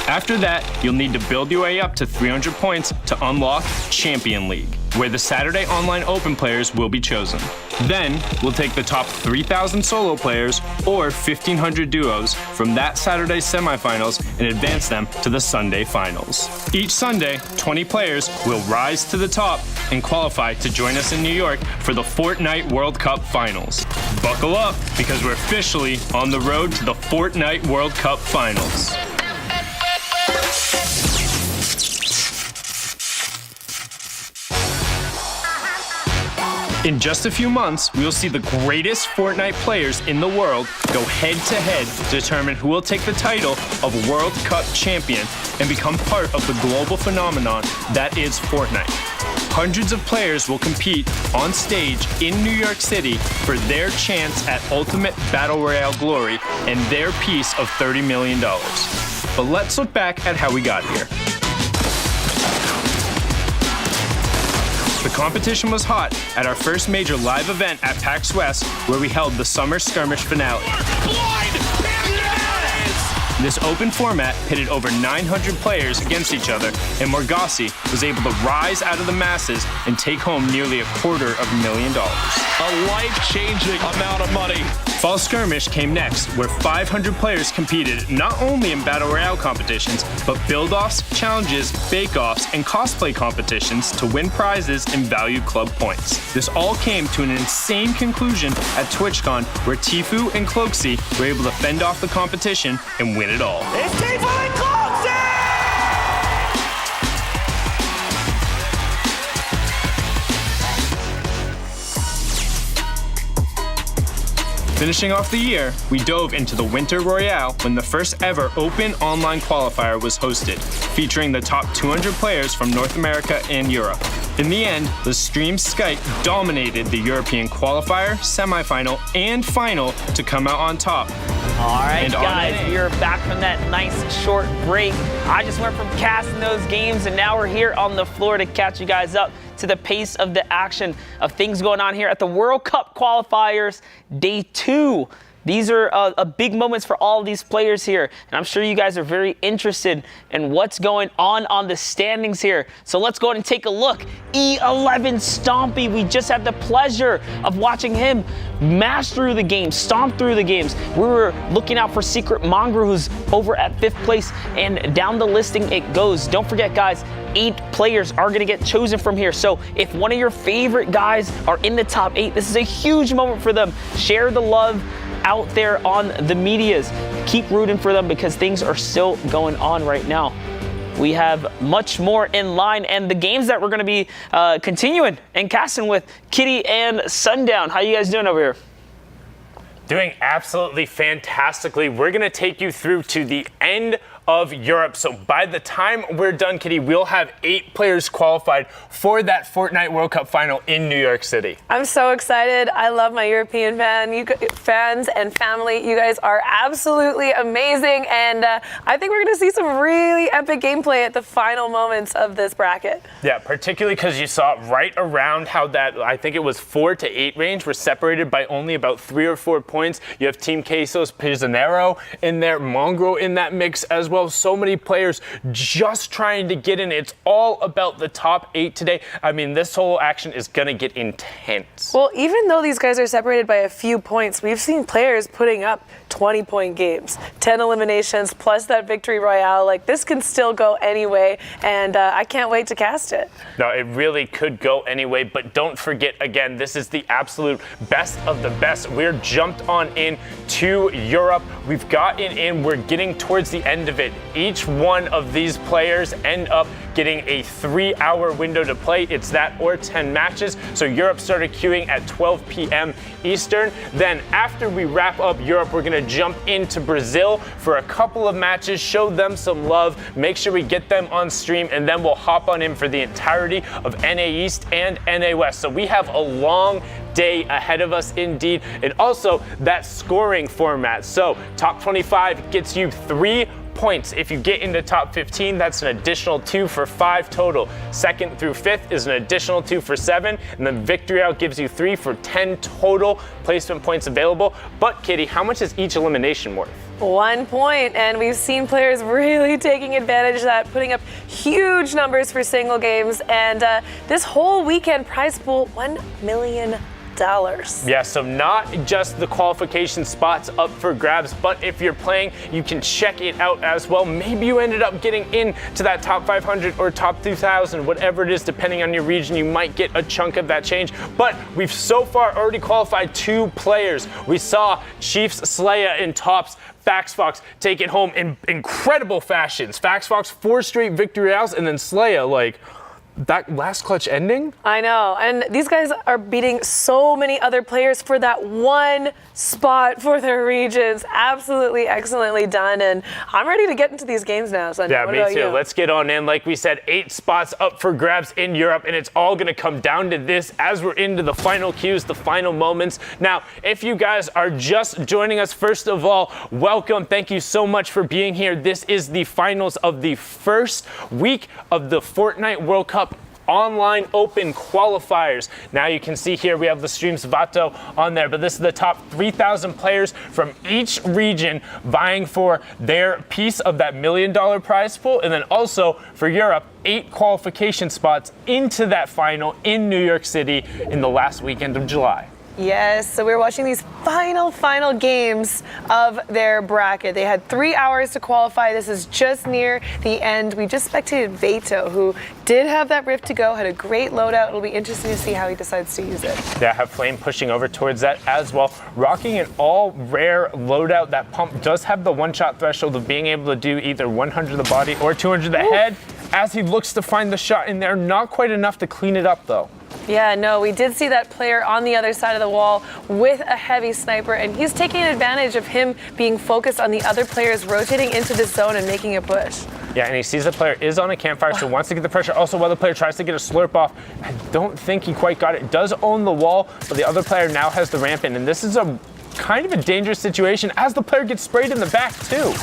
After that, you'll need to build your way up to 300 points to unlock Champion League, where the Saturday Online Open players will be chosen. Then, we'll take the top 3,000 solo players or 1,500 duos from that Saturday's semifinals and advance them to the Sunday finals. Each Sunday, 20 players will rise to the top and qualify to join us in New York for the Fortnite World Cup Finals. Buckle up, because we're officially on the road to the Fortnite World Cup Finals. In just a few months, we will see the greatest Fortnite players in the world go head-to-head to determine who will take the title of World Cup champion and become part of the global phenomenon that is Fortnite. Hundreds of players will compete on stage in New York City for their chance at Ultimate Battle Royale glory and their piece of $30 million. But let's look back at how we got here. The competition was hot at our first major live event at PAX West, where we held the Summer Skirmish finale. This open format pitted over 900 players against each other, and Morgassi was able to rise out of the masses and take home nearly $250,000. A life-changing amount of money. Fall Skirmish came next, where 500 players competed not only in Battle Royale competitions, but build-offs, challenges, bake-offs, and cosplay competitions to win prizes and valued club points. This all came to an insane conclusion at TwitchCon, where Tfue and Cloakzy were able to fend off the competition and win it all. It's Tfue and Cloakzy! Finishing off the year, we dove into the Winter Royale when the first ever open online qualifier was hosted, featuring the top 200 players from North America and Europe. In the end, the stream Skype dominated the European qualifier, semifinal, and final to come out on top. All right, And guys, we are back from that nice short break. I just went from casting those games, and now we're here on the floor to catch you guys up to the pace of the action of things going on here at the World Cup qualifiers, day 2. These are big moments for all of these players here, and I'm sure you guys are very interested in what's going on the standings here. So let's go ahead and take a look. E11 Stompy, we just had the pleasure of watching him mash through the game, stomp through the games. We were looking out for Secret Mongrel, who's over at 5th place, and down the listing it goes. Don't forget, guys, 8 players are going to get chosen from here. So if one of your favorite guys are in the top 8, this is a huge moment for them. Share the love out there on the medias. Keep rooting for them, because things are still going on right now. We have much more in line, and the games that we're going to be continuing and casting with Kitty and Sundown. How you guys doing over here? Doing absolutely fantastically. We're going to take you through to the end of Europe. So by the time we're done, Kitty, we'll have 8 players qualified for that Fortnite World Cup final in New York City. I'm so excited. I love my European fans and family. You guys are absolutely amazing, and I think we're going to see some really epic gameplay at the final moments of this bracket. Yeah, particularly because you saw right around how that, I think it was 4 to 8 range, were separated by only about 3 or 4 points. You have Team Quesos Prisionero in there, Mongrel in that mix as well. So many players just trying to get in. It's all about the top 8 today. I mean, this whole action is going to get intense. Well, even though these guys are separated by a few points, we've seen players putting up 20-point games, 10 eliminations, plus that victory royale. Like, this can still go anyway, and I can't wait to cast it. No, it really could go anyway, but don't forget, again, this is the absolute best of the best. We're jumped on in to Europe. We've gotten in. We're getting towards the end of it. Each one of these players end up getting a 3-hour window to play. It's that or 10 matches. So Europe started queuing at 12 p.m. Eastern. Then after we wrap up Europe, we're going to jump into Brazil for a couple of matches, show them some love, make sure we get them on stream, and then we'll hop on in for the entirety of NA East and NA West. So we have a long day ahead of us indeed, and also that scoring format. So top 25 gets you 3 points. If you get into top 15, that's an additional 2 for 5 total. 2nd through 5th is an additional 2 for 7, and then victory out gives you 3 for 10 total placement points available. But Kitty, how much is each elimination worth? 1 point, and we've seen players really taking advantage of that, putting up huge numbers for single games, and this whole weekend prize pool, $1 million. Yeah, so not just the qualification spots up for grabs, but if you're playing, you can check it out as well. Maybe you ended up getting into that top 500 or top 2,000, whatever it is, depending on your region, you might get a chunk of that change. But we've so far already qualified 2 players. We saw Chiefs Slaya in tops. FaxFox take it home in incredible fashions. FaxFox 4 straight victory rounds, and then Slaya, like, that last clutch ending? I know, and these guys are beating so many other players for that 1 spot for their regions. Absolutely excellently done, and I'm ready to get into these games now. So yeah, me too. Let's get on in. Like we said, 8 spots up for grabs in Europe, and it's all going to come down to this as we're into the final queues, the final moments. Now, if you guys are just joining us, first of all, welcome. Thank you so much for being here. This is the finals of the first week of the Fortnite World Cup Online Open qualifiers. Now you can see here we have the stream's Vato on there, but this is the top 3,000 players from each region vying for their piece of that $1 million prize pool, and then also for Europe, 8 qualification spots into that final in New York City in the last weekend of July. Yes, so we're watching these final games of their bracket. They had 3 hours to qualify. This is just near the end. We just spectated Vato, who did have that rift to go, had a great loadout. It'll be interesting to see how he decides to use it. Yeah, I have Flame pushing over towards that as well. Rocking an all rare loadout. That pump does have the 1-shot threshold of being able to do either 100 the body or 200 the head as he looks to find the shot in there. Not quite enough to clean it up though. Yeah, no, we did see that player on the other side of the wall with a heavy sniper, and he's taking advantage of him being focused on the other players rotating into the zone and making a push. Yeah, and he sees the player is on a campfire, so wants to get the pressure. Also, while the player tries to get a slurp off, I don't think he quite got it. Does own the wall, but the other player now has the ramp in, and this is a kind of a dangerous situation as the player gets sprayed in the back too.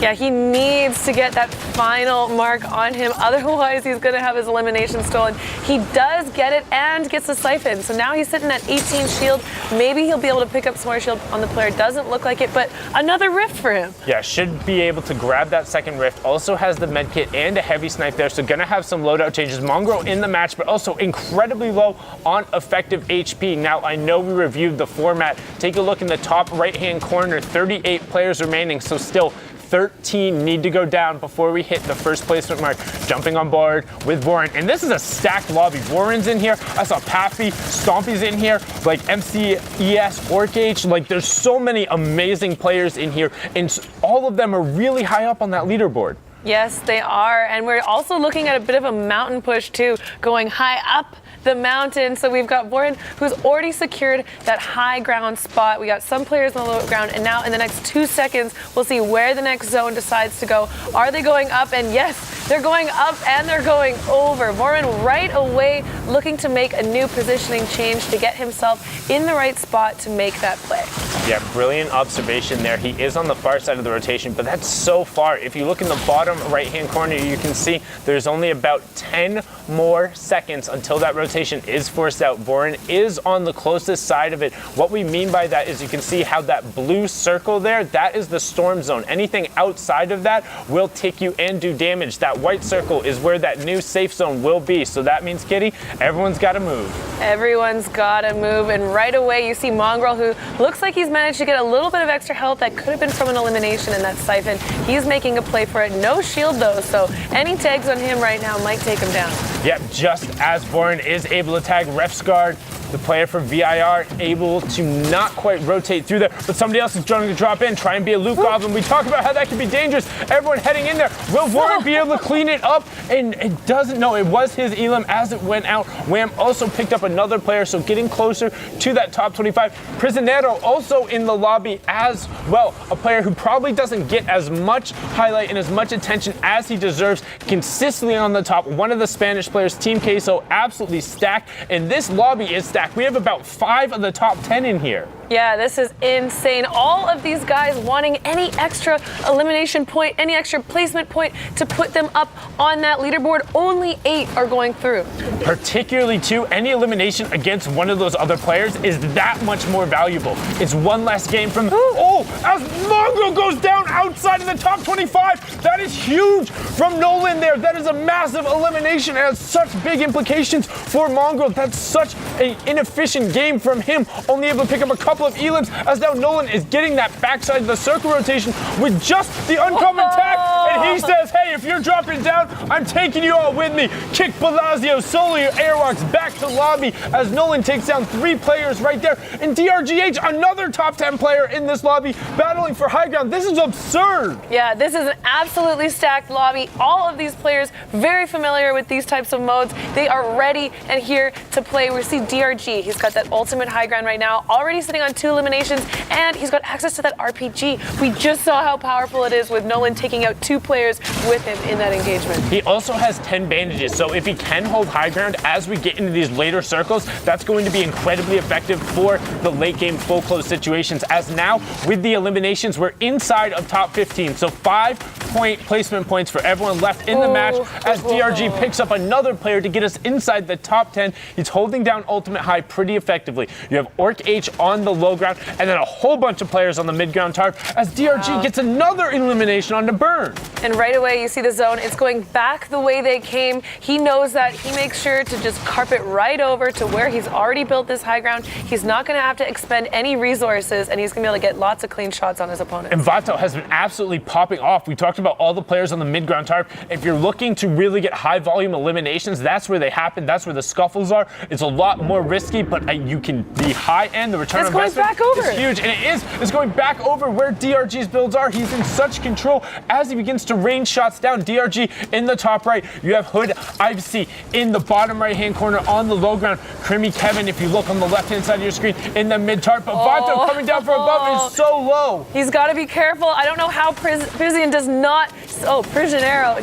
Yeah, he needs to get that final mark on him. Otherwise, he's going to have his elimination stolen. He does get it and gets the siphon. So now he's sitting at 18 shield. Maybe he'll be able to pick up some more shield on the player. Doesn't look like it, but another rift for him. Yeah, should be able to grab that second rift. Also has the med kit and a heavy snipe there. So going to have some loadout changes. Mongrel in the match, but also incredibly low on effective HP. Now, I know we reviewed the format. Take a look in the top right-hand corner. 38 players remaining, so still 13 need to go down before we hit the first placement mark. Jumping on board with Warren. And this is a stacked lobby. Warren's in here. I saw Paffy, Stompy's in here, like MCES, Orc H. Like, there's so many amazing players in here, and all of them are really high up on that leaderboard. Yes, they are. And we're also looking at a bit of a mountain push, too, going high up the mountain. So we've got Warren, who's already secured that high ground spot. We got some players on the low ground, and now in the next 2 seconds, we'll see where the next zone decides to go. Are they going up? And yes, they're going up and they're going over. Warren right away looking to make a new positioning change to get himself in the right spot to make that play. Yeah, brilliant observation there. He is on the far side of the rotation, but that's so far. If you look in the bottom right-hand corner, you can see there's only about 10 more seconds until that rotation is forced out. Vorin is on the closest side of it. What we mean by that is you can see how that blue circle there, that is the storm zone. Anything outside of that will tick you and do damage. That white circle is where that new safe zone will be. So that means, Kitty, everyone's got to move. Everyone's got to move, and right away you see Mongrel, who looks like he's managed to get a little bit of extra health that could have been from an elimination in that siphon. He's making a play for it. No shield though, so any tags on him right now might take him down. Yep, just as Vorin is able to tag Ref's guard, the player for VIR able to not quite rotate through there, but somebody else is trying to drop in, try and be a Lukov, and we talk about how that can be dangerous. Everyone heading in there. Will Vorin be able to clean it up? And it doesn't know. It was his Elam as it went out. Wham also picked up another player, so getting closer to that top 25. Prisionero also in the lobby as well. A player who probably doesn't get as much highlight and as much attention as he deserves. Consistently on the top. One of the Spanish players, Team Queso, absolutely stacked. And this lobby is stacked. We have about 5 of the top 10 in here. Yeah, this is insane. All of these guys wanting any extra elimination point, any extra placement point to put them up on that leaderboard. Only 8 are going through. Particularly, too, any elimination against one of those other players is that much more valuable. It's one less game from... Oh, as Mongrel goes down outside of the top 25. That is huge from Nolan there. That is a massive elimination and has such big implications for Mongrel. That's such an inefficient game from him. Only able to pick up a couple of elims as now Nolan is getting that backside of the circle rotation with just the uncommon tag, and he says, hey, if you're dropping down, I'm taking you all with me. Kick Palazzo, solo your airwalks back to lobby as Nolan takes down 3 players right there, and DRGH, another top 10 player in this lobby, battling for high ground. This is absurd. Yeah, this is an absolutely stacked lobby. All of these players very familiar with these types of modes. They are ready and here to play. We see DRG. He's got that ultimate high ground right now, already sitting on 2 eliminations, and he's got access to that RPG. We just saw how powerful it is with Nolan taking out 2 players with him in that engagement. He also has 10 bandages, so if he can hold high ground as we get into these later circles, that's going to be incredibly effective for the late game full close situations. As now, with the eliminations, we're inside of top 15, so 5-point placement points for everyone left in the match as DRG picks up another player to get us inside the top 10. He's holding down ultimate high pretty effectively. You have Orc H on the low ground, and then a whole bunch of players on the mid ground tarp as DRG gets another elimination on the burn. And right away, you see the zone. It's going back the way they came. He knows that. He makes sure to just carpet right over to where he's already built this high ground. He's not going to have to expend any resources, and he's going to be able to get lots of clean shots on his opponent. And Vato has been absolutely popping off. We talked about all the players on the mid ground tarp. If you're looking to really get high volume eliminations, that's where they happen. That's where the scuffles are. It's a lot more risky, but you can be high end. The return on investment back over. is huge, and it's going back over where DRG's builds are. He's in such control as he begins to rain shots down. DRG in the top right. You have Hood Ivesy in the bottom right hand corner on the low ground. Crimmy Kevin, if you look on the left hand side of your screen, in the mid tarp. But Vato coming down from above is so low. He's got to be careful. I don't know how Prisionero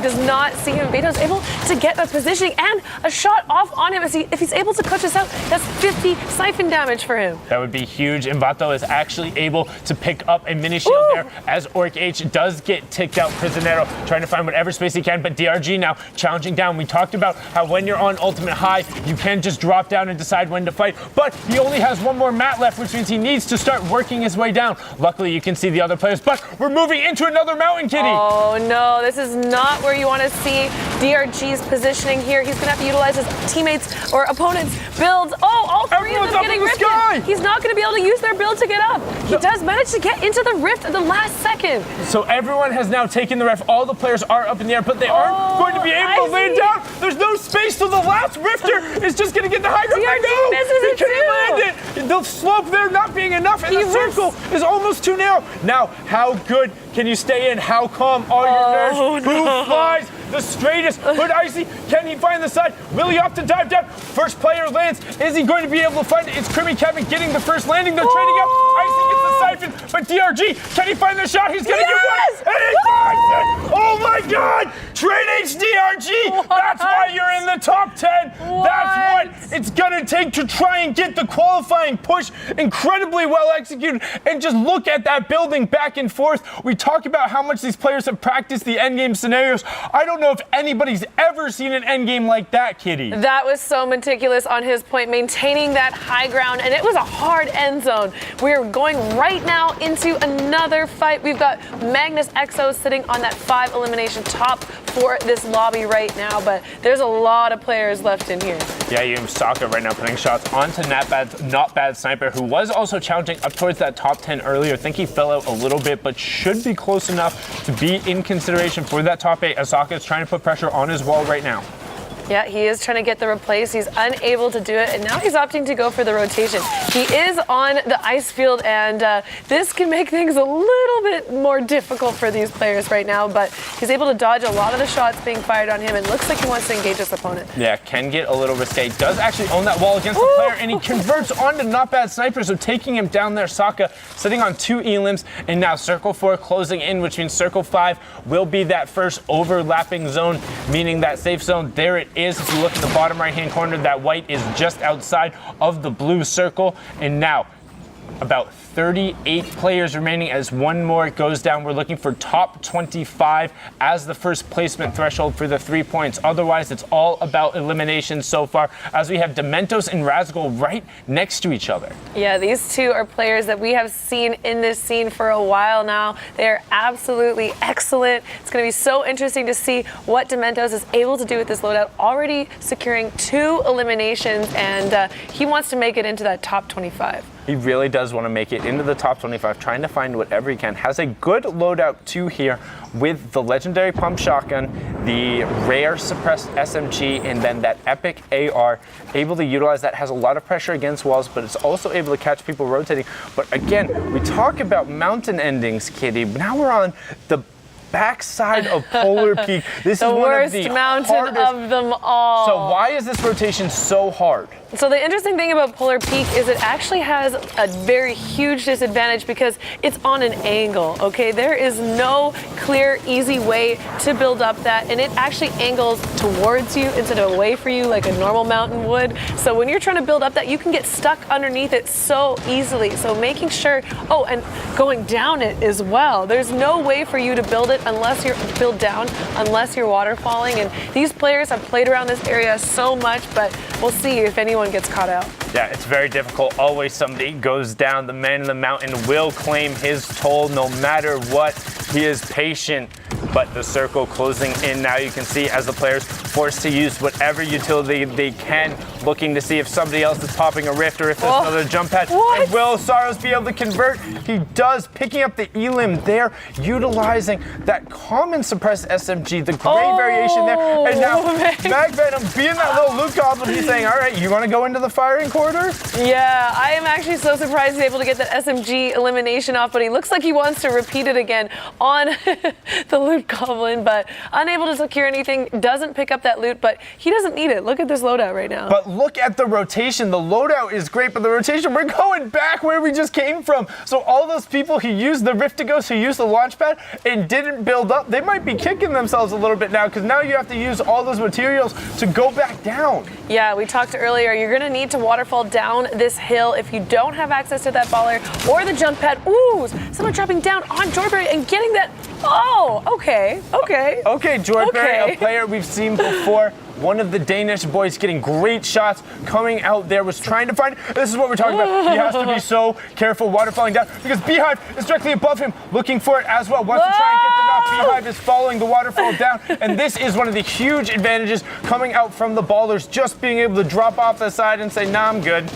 does not see him. Vato's able to get a positioning and a shot off on him. If he's able to clutch this out, that's 50 siphon damage for him. That would be huge, and Vato is actually able to pick up a mini shield there as Orc H does get ticked out. Prisionero trying to find whatever space he can, but DRG now challenging down. We talked about how when you're on ultimate high, you can just drop down and decide when to fight, but he only has 1 more mat left, which means he needs to start working his way down. Luckily, you can see the other players, but we're moving into another mountain, Kitty. Oh no, this is not where you want to see DRG's positioning here. He's going to have to utilize his teammates or opponents' builds. All 3 of them getting ripped in. He's not going to be able to use their build to get up. He does manage to get into the rift at the last second. So everyone has now taken the ref. All the players are up in the air, but they aren't going to be able to lay down. There's no space, so the last rifter is just going to get the high ground. DRG misses it can't land it. The slope there not being enough, and the circle is almost too narrow. Now, how good can you stay in? How calm are your nerves? Who flies the straightest? Hood Icy, can he find the side? Will he have to dive down? First player lands. Is he going to be able to find it? It's Crimmy Kevin getting the first landing. They're trading up. Icy gets the siphon, but DRG, can he find the shot? He's going to get one. And he finds it. Oh my God! Trade HDRG. That's why you're in the top 10. That's what it's gonna take to try and get the qualifying push. Incredibly well executed. And just look at that building back and forth. We talk about how much these players have practiced the endgame scenarios. I don't know if anybody's ever seen an endgame like that, Kitty. That was so meticulous on his point, maintaining that high ground, and it was a hard end zone. We're going right now into another fight. We've got Magnus Exo sitting on that 5 elimination top for this lobby right now, but there's a lot of players left in here. Yeah, you have Sokka right now putting shots onto Not Bad Sniper, who was also challenging up towards that top 10 earlier. I think he fell out a little bit, but should be close enough to be in consideration for that top 8. As Sokka is trying to put pressure on his wall right now. Yeah, he is trying to get the replace. He's unable to do it, and now he's opting to go for the rotation. He is on the ice field, and this can make things a little bit more difficult for these players right now, but he's able to dodge a lot of the shots being fired on him, and looks like he wants to engage his opponent. Yeah, can get a little risque. Does actually own that wall against the player, and he converts onto Not Bad Sniper, so taking him down there. Sokka sitting on 2 elims, and now Circle 4 closing in, which means Circle 5 will be that first overlapping zone, meaning that safe zone. There it is. If you look at the bottom right-hand corner, that white is just outside of the blue circle. And now, about 38 players remaining as one more goes down. We're looking for top 25 as the first placement threshold for the 3 points. Otherwise, it's all about elimination so far, as we have Dementos and Razgul right next to each other. Yeah, these two are players that we have seen in this scene for a while now. They're absolutely excellent. It's going to be so interesting to see what Dementos is able to do with this loadout, already securing 2 eliminations, and he wants to make it into that top 25. He really does want to make it into the top 25, trying to find whatever he can. Has a good loadout too here with the legendary pump shotgun, the rare suppressed SMG, and then that epic AR. Able to utilize that, has a lot of pressure against walls, but it's also able to catch people rotating. But again, we talk about mountain endings, Kitty. Now we're on the backside of Polar Peak. This is one of the mountain hardest of them all. So why is this rotation so hard? So the interesting thing about Polar Peak is it actually has a very huge disadvantage because it's on an angle, okay? There is no clear, easy way to build up that, and it actually angles towards you instead of away for you like a normal mountain would. So when you're trying to build up that, you can get stuck underneath it so easily. So making sure, oh, and going down it as well. There's no way for you to build it unless you're build down, unless you're waterfalling. And these players have played around this area so much, but we'll see if anyone gets caught out. Yeah, it's very difficult. Always somebody goes down. The man in the mountain will claim his toll no matter what. He is patient, but the circle closing in now. You can see as the players forced to use whatever utility they can, looking to see if somebody else is popping a rift or if there's another jump pad. What? And will Saros be able to convert? He does, picking up the elim there, utilizing that common suppressed SMG, the gray variation there. And now Mag Venom being that little loot goblin, he's saying, all right, you want to go into the firing corridor? Yeah, I am actually so surprised he's able to get that SMG elimination off, but he looks like he wants to repeat it again on the loot goblin, but unable to secure anything, doesn't pick up that loot, but he doesn't need it. Look at this loadout right now. But look at the rotation. The loadout is great, but the rotation, we're going back where we just came from. So all those people who used the Riftigos, who used the launch pad and didn't build up, they might be kicking themselves a little bit now, because now you have to use all those materials to go back down. Yeah, we talked earlier, you're gonna need to waterfall down this hill if you don't have access to that baller or the jump pad. Ooh, someone dropping down on Joyberry and getting that. Oh, okay. Okay, Joyberry, a player we've seen before. One of the Danish boys getting great shots coming out there, was trying to find. This is what we're talking about. He has to be so careful waterfalling down because Beehive is directly above him looking for it as well. Wants to try and get the knock. Beehive is following the waterfall down, and this is one of the huge advantages coming out from the ballers, just being able to drop off the side and say, nah, I'm good.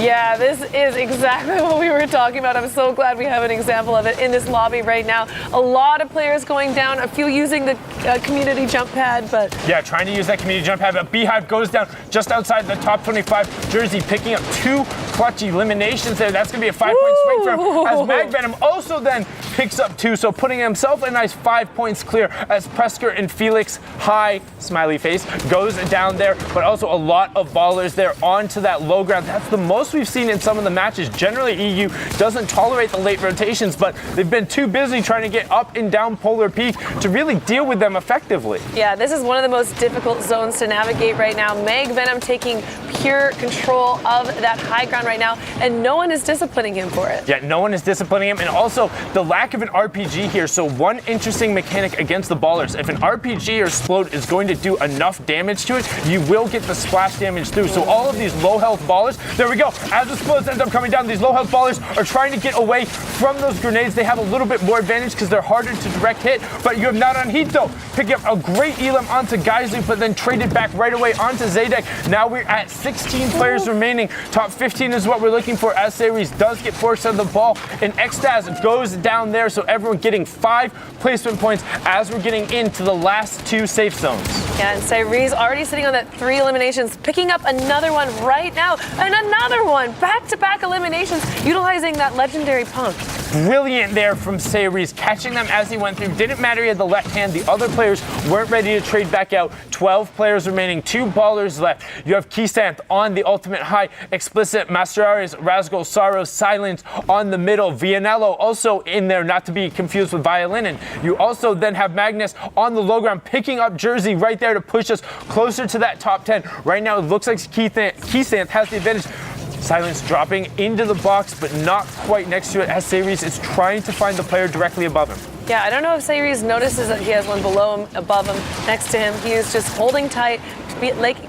Yeah, this is exactly what we were talking about. I'm so glad we have an example of it in this lobby right now. A lot of players going down, a few using the community jump pad, but... Yeah, trying to use that community jump pad, but Beehive goes down just outside the top 25. Jersey picking up 2 clutch eliminations there. That's going to be a 5-point swing for him, as Mag Venom also then picks up 2, so putting himself a nice 5 points clear as Presker and Felix, hi, smiley face, goes down there, but also a lot of ballers there onto that low ground. That's the most most we've seen in some of the matches. Generally, EU doesn't tolerate the late rotations, but they've been too busy trying to get up and down Polar Peak to really deal with them effectively. Yeah, this is one of the most difficult zones to navigate right now. Meg Venom taking pure control of that high ground right now, and no one is disciplining him for it. Yeah, no one is disciplining him, and also the lack of an RPG here. So one interesting mechanic against the ballers, if an RPG or explode is going to do enough damage to it, you will get the splash damage through. So all of these low health ballers, there we go. As the explodes end up coming down, these low health ballers are trying to get away from those grenades. They have a little bit more advantage because they're harder to direct hit, but you have not on Heat though. Picking up a great elim onto Geyser, but then traded back right away onto Zadek. Now we're at 16 players remaining. Top 15 is what we're looking for as Series does get forced on the ball, and Xtaz goes down there, so everyone getting 5 placement points as we're getting into the last 2 safe zones. Yeah, and Cyrese already sitting on that 3 eliminations, picking up another one right now, and another one, back-to-back eliminations, utilizing that legendary pump. Brilliant there from Sayres, catching them as he went through. Didn't matter he had the left hand. The other players weren't ready to trade back out. 12 players remaining, 2 ballers left. You have Kisanth on the ultimate high, Explicit, Masteraris, Razgul, Sorrow, Silence on the middle. Vianello also in there, not to be confused with Violinin. You also then have Magnus on the low ground, picking up Jersey right there to push us closer to that top 10. Right now it looks like Kisanth has the advantage. Silence dropping into the box, but not quite next to it as Sayres is trying to find the player directly above him. Yeah, I don't know if Sayres notices that he has one below him, above him, next to him. He is just holding tight,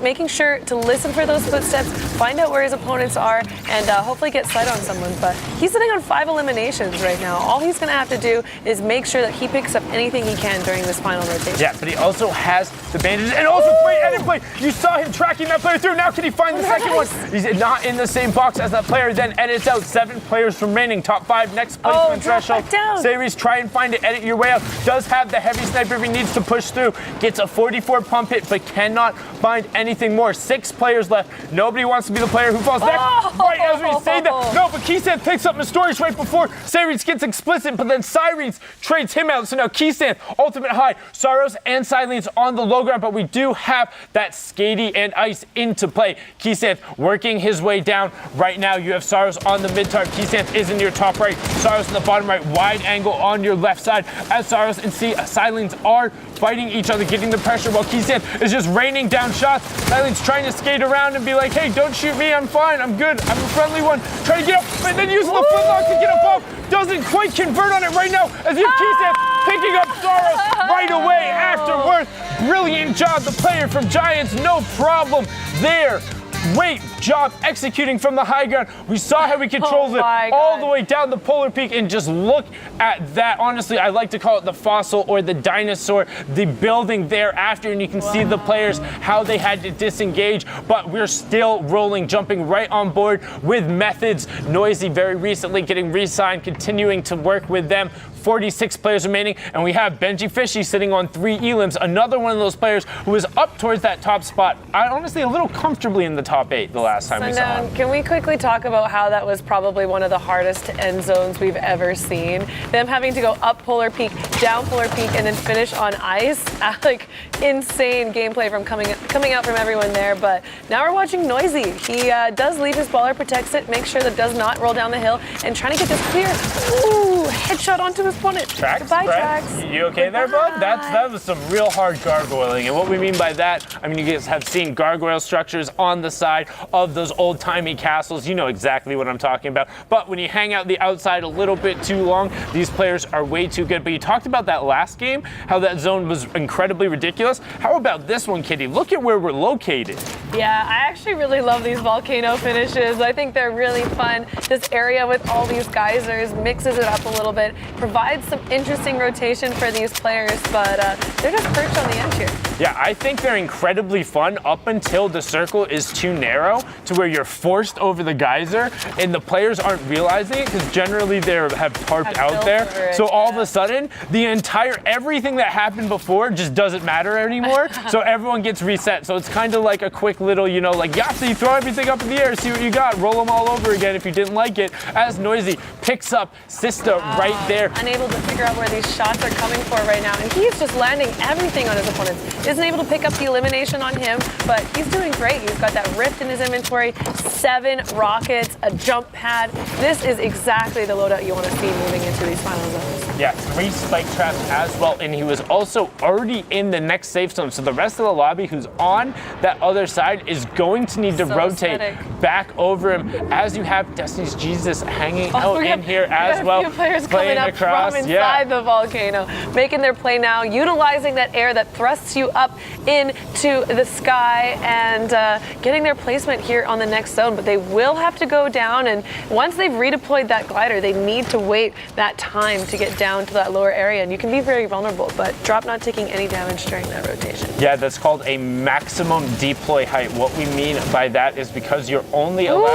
making sure to listen for those footsteps, find out where his opponents are, and hopefully get sight on someone. But he's sitting on 5 eliminations right now. All he's going to have to do is make sure that he picks up anything he can during this final rotation. Yeah, but he also has the bandages, and also great edit play. You saw him tracking that player through. Now can he find the second one? He's not in the same box as that player, then edits out. 7 players remaining, top 5, next placement threshold. Sayres, try and find it, edit your way out. Does have the heavy sniper if he needs to push through. Gets a 44 pump hit, but cannot find anything more. 6 players left. Nobody wants to be the player who falls next. Right as we say that. No, but Kisanth picks up Mistorius right before Sayres gets Explicit, but then Sirens trades him out. So now Kisanth, ultimate high, Sorrows and Silence on the low ground, but we do have that Skady and Ice into play. Kisanth working his way down. Right now you have Sorrows on the mid tarp. Kisanth is in your top right. Sorrows in the bottom right. Wide angle on your left side as Sorrows and Silence are fighting each other, getting the pressure while Kisanth is just raining down shots. Silence trying to skate around and be like, hey, don't shoot me, I'm fine, I'm good, I'm a friendly one. Trying to get up, and then using the footlock to get above. Doesn't quite convert on it right now as you have Kisanth picking up Sorrows right away afterwards. Brilliant job, the player from Giants, no problem there. Great job executing from the high ground. We saw how we controlled it all the way down the Polar Peak, and just look at that. Honestly, I like to call it the fossil or the dinosaur, the building thereafter, and you can see the players, how they had to disengage, but we're still rolling, jumping right on board with Methods. Noisy very recently getting re-signed, continuing to work with them. 46 players remaining, and we have Benji Fishy sitting on 3 elims, another one of those players who was up towards that top spot. Honestly, a little comfortably in the top 8 the last time we saw him. Can we quickly talk about how that was probably one of the hardest end zones we've ever seen? Them having to go up Polar Peak, down Polar Peak, and then finish on ice. Like, insane gameplay from coming out from everyone there. But now we're watching Noisy. He does leave his baller, protects it, makes sure that it does not roll down the hill, and trying to get this clear. Ooh, headshot onto his opponent. Trax, Goodbye, Brett. Trax. You okay there, bud? That was some real hard gargoyling. And what we mean by that, I mean, you guys have seen gargoyle structures on the side of those old-timey castles. You know exactly what I'm talking about. But when you hang out the outside a little bit too long, these players are way too good. But you talked about that last game, how that zone was incredibly ridiculous. How about this one, Kitty? Look at where we're located. Yeah, I actually really love these volcano finishes. I think they're really fun. This area with all these geysers mixes it up a little bit, provides some interesting rotation for these players, but they're just perched on the edge here. Yeah, I think they're incredibly fun up until the circle is too narrow to where you're forced over the geyser and the players aren't realizing it because generally they have tarped out there. So all of a sudden, everything that happened before just doesn't matter anymore. So everyone gets reset. So it's kind of like a quick little, like Yahtzee, you throw everything up in the air, see what you got, roll them all over again if you didn't like it. As Noisy picks up Sista right there. Unable to figure out where these shots are coming for right now, and he's just landing everything on his opponents. Isn't able to pick up the elimination on him, but he's doing great. He's got that rift in his inventory, 7 rockets, a jump pad. This is exactly the loadout you want to see moving into these final zones. Yeah, 3 spike traps as well, and he was also already in the next safe zone. So the rest of the lobby who's on that other side is going to need to rotate back over him, as you have Destiny's Jesus hanging out in here as well. A few players coming up from inside the volcano, making their play now, utilizing that air that thrusts you up into the sky and getting their placement here on the next zone. But they will have to go down, and once they've redeployed that glider, they need to wait that time to get down to that lower area, and you can be very vulnerable, but Drop not taking any damage during that rotation. Yeah, that's called a maximum deploy height. What we mean by that is because you're only allowed,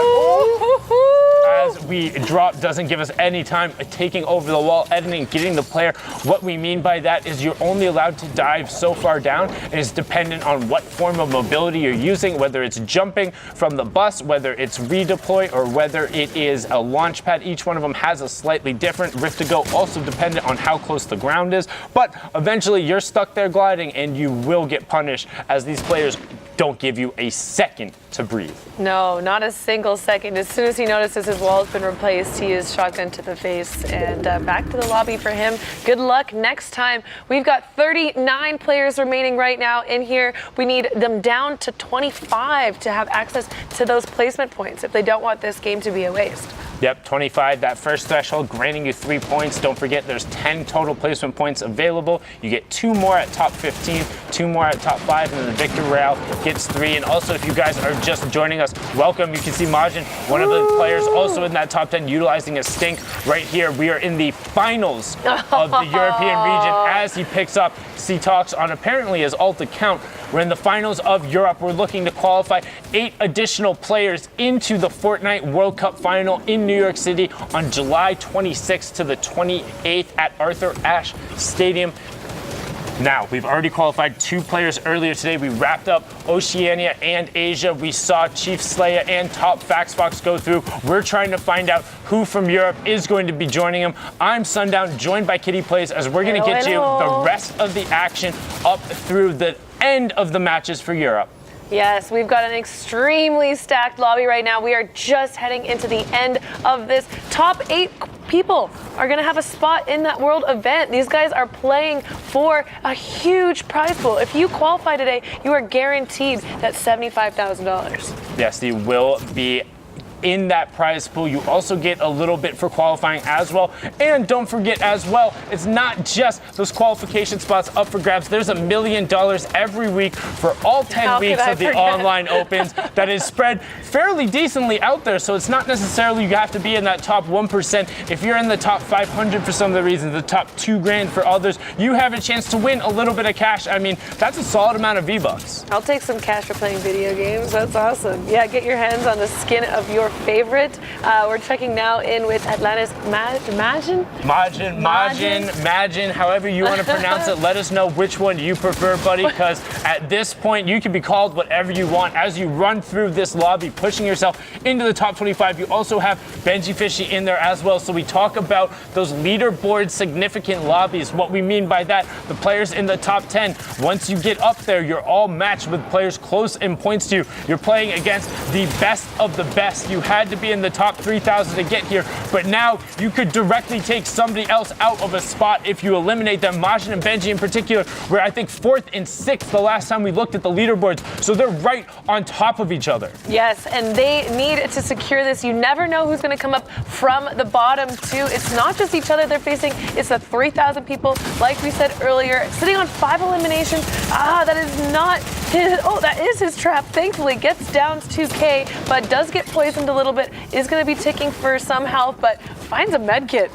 as we Drop doesn't give us any time taking over the wall, editing, getting the player. What we mean by that is you're only allowed to dive so far down, and it's dependent on what form of mobility you're using, whether it's jumping from the bus, whether it's redeploy, or whether it is a launch pad. Each one of them has a slightly different rift to go, also dependent on how close the ground is. But eventually you're stuck there gliding, and you will get punished, as these players don't give you a second to breathe. No, not a single second. As soon as he notices his wall's been replaced, he is shotgun to the face, and back to the lobby for him. Good luck next time. We've got 39 players remaining right now in here. We need them down to 25 to have access to those placement points if they don't want this game to be a waste. Yep, 25, that first threshold, granting you 3 points. Don't forget, there's 10 total placement points available. You get 2 more at top 15, 2 more at top 5, and then the Victor Royale gets 3. And also, if you guys are just joining us, welcome. You can see Majin, one of the players also in that top 10, utilizing a stink right here. We are in the finals of the European region as he picks up C-Talks on apparently his alt account. We're in the finals of Europe. We're looking to qualify 8 additional players into the Fortnite World Cup Final in New York City on July 26th to the 28th at Arthur Ashe Stadium. Now, we've already qualified 2 players earlier today. We wrapped up Oceania and Asia. We saw Chief Slaya and Top Faxbox go through. We're trying to find out who from Europe is going to be joining him. I'm Sundown, joined by Kitty Plays, as we're going to get you the rest of the action up through the end of the matches for Europe. Yes, we've got an extremely stacked lobby right now. We are just heading into the end of this. Top 8 people are going to have a spot in that world event. These guys are playing for a huge prize pool. If you qualify today, you are guaranteed that $75,000. Yes, you will be in that prize pool. You also get a little bit for qualifying as well. And don't forget as well, it's not just those qualification spots up for grabs. There's $1 million every week for all 10 weeks of the online opens that is spread fairly decently out there. So it's not necessarily you have to be in that top 1%. If you're in the top 500 for some of the reasons, the top $2 grand for others, you have a chance to win a little bit of cash. I mean, that's a solid amount of V-Bucks. I'll take some cash for playing video games. That's awesome. Yeah, get your hands on the skin of your favorite. We're checking now in with Atlantis Majin, however you want to pronounce it. Let us know which one you prefer, buddy, because at this point you can be called whatever you want as you run through this lobby, pushing yourself into the top 25. You also have Benji Fishy in there as well. So we talk about those leaderboard significant lobbies. What we mean by that, the players in the top 10, once you get up there, you're all matched with players close in points to you. You're playing against the best of the best. You had to be in the top 3,000 to get here, but now you could directly take somebody else out of a spot if you eliminate them. Majin and Benji in particular were, I think, 4th and 6th the last time we looked at the leaderboards, so they're right on top of each other. Yes, and they need to secure this. You never know who's going to come up from the bottom too. It's not just each other they're facing, it's the 3,000 people, like we said earlier, sitting on 5 eliminations. That is not his, that is his trap. Thankfully gets down to 2K, but does get poisoned a little bit, is going to be ticking for some health, but finds a med kit.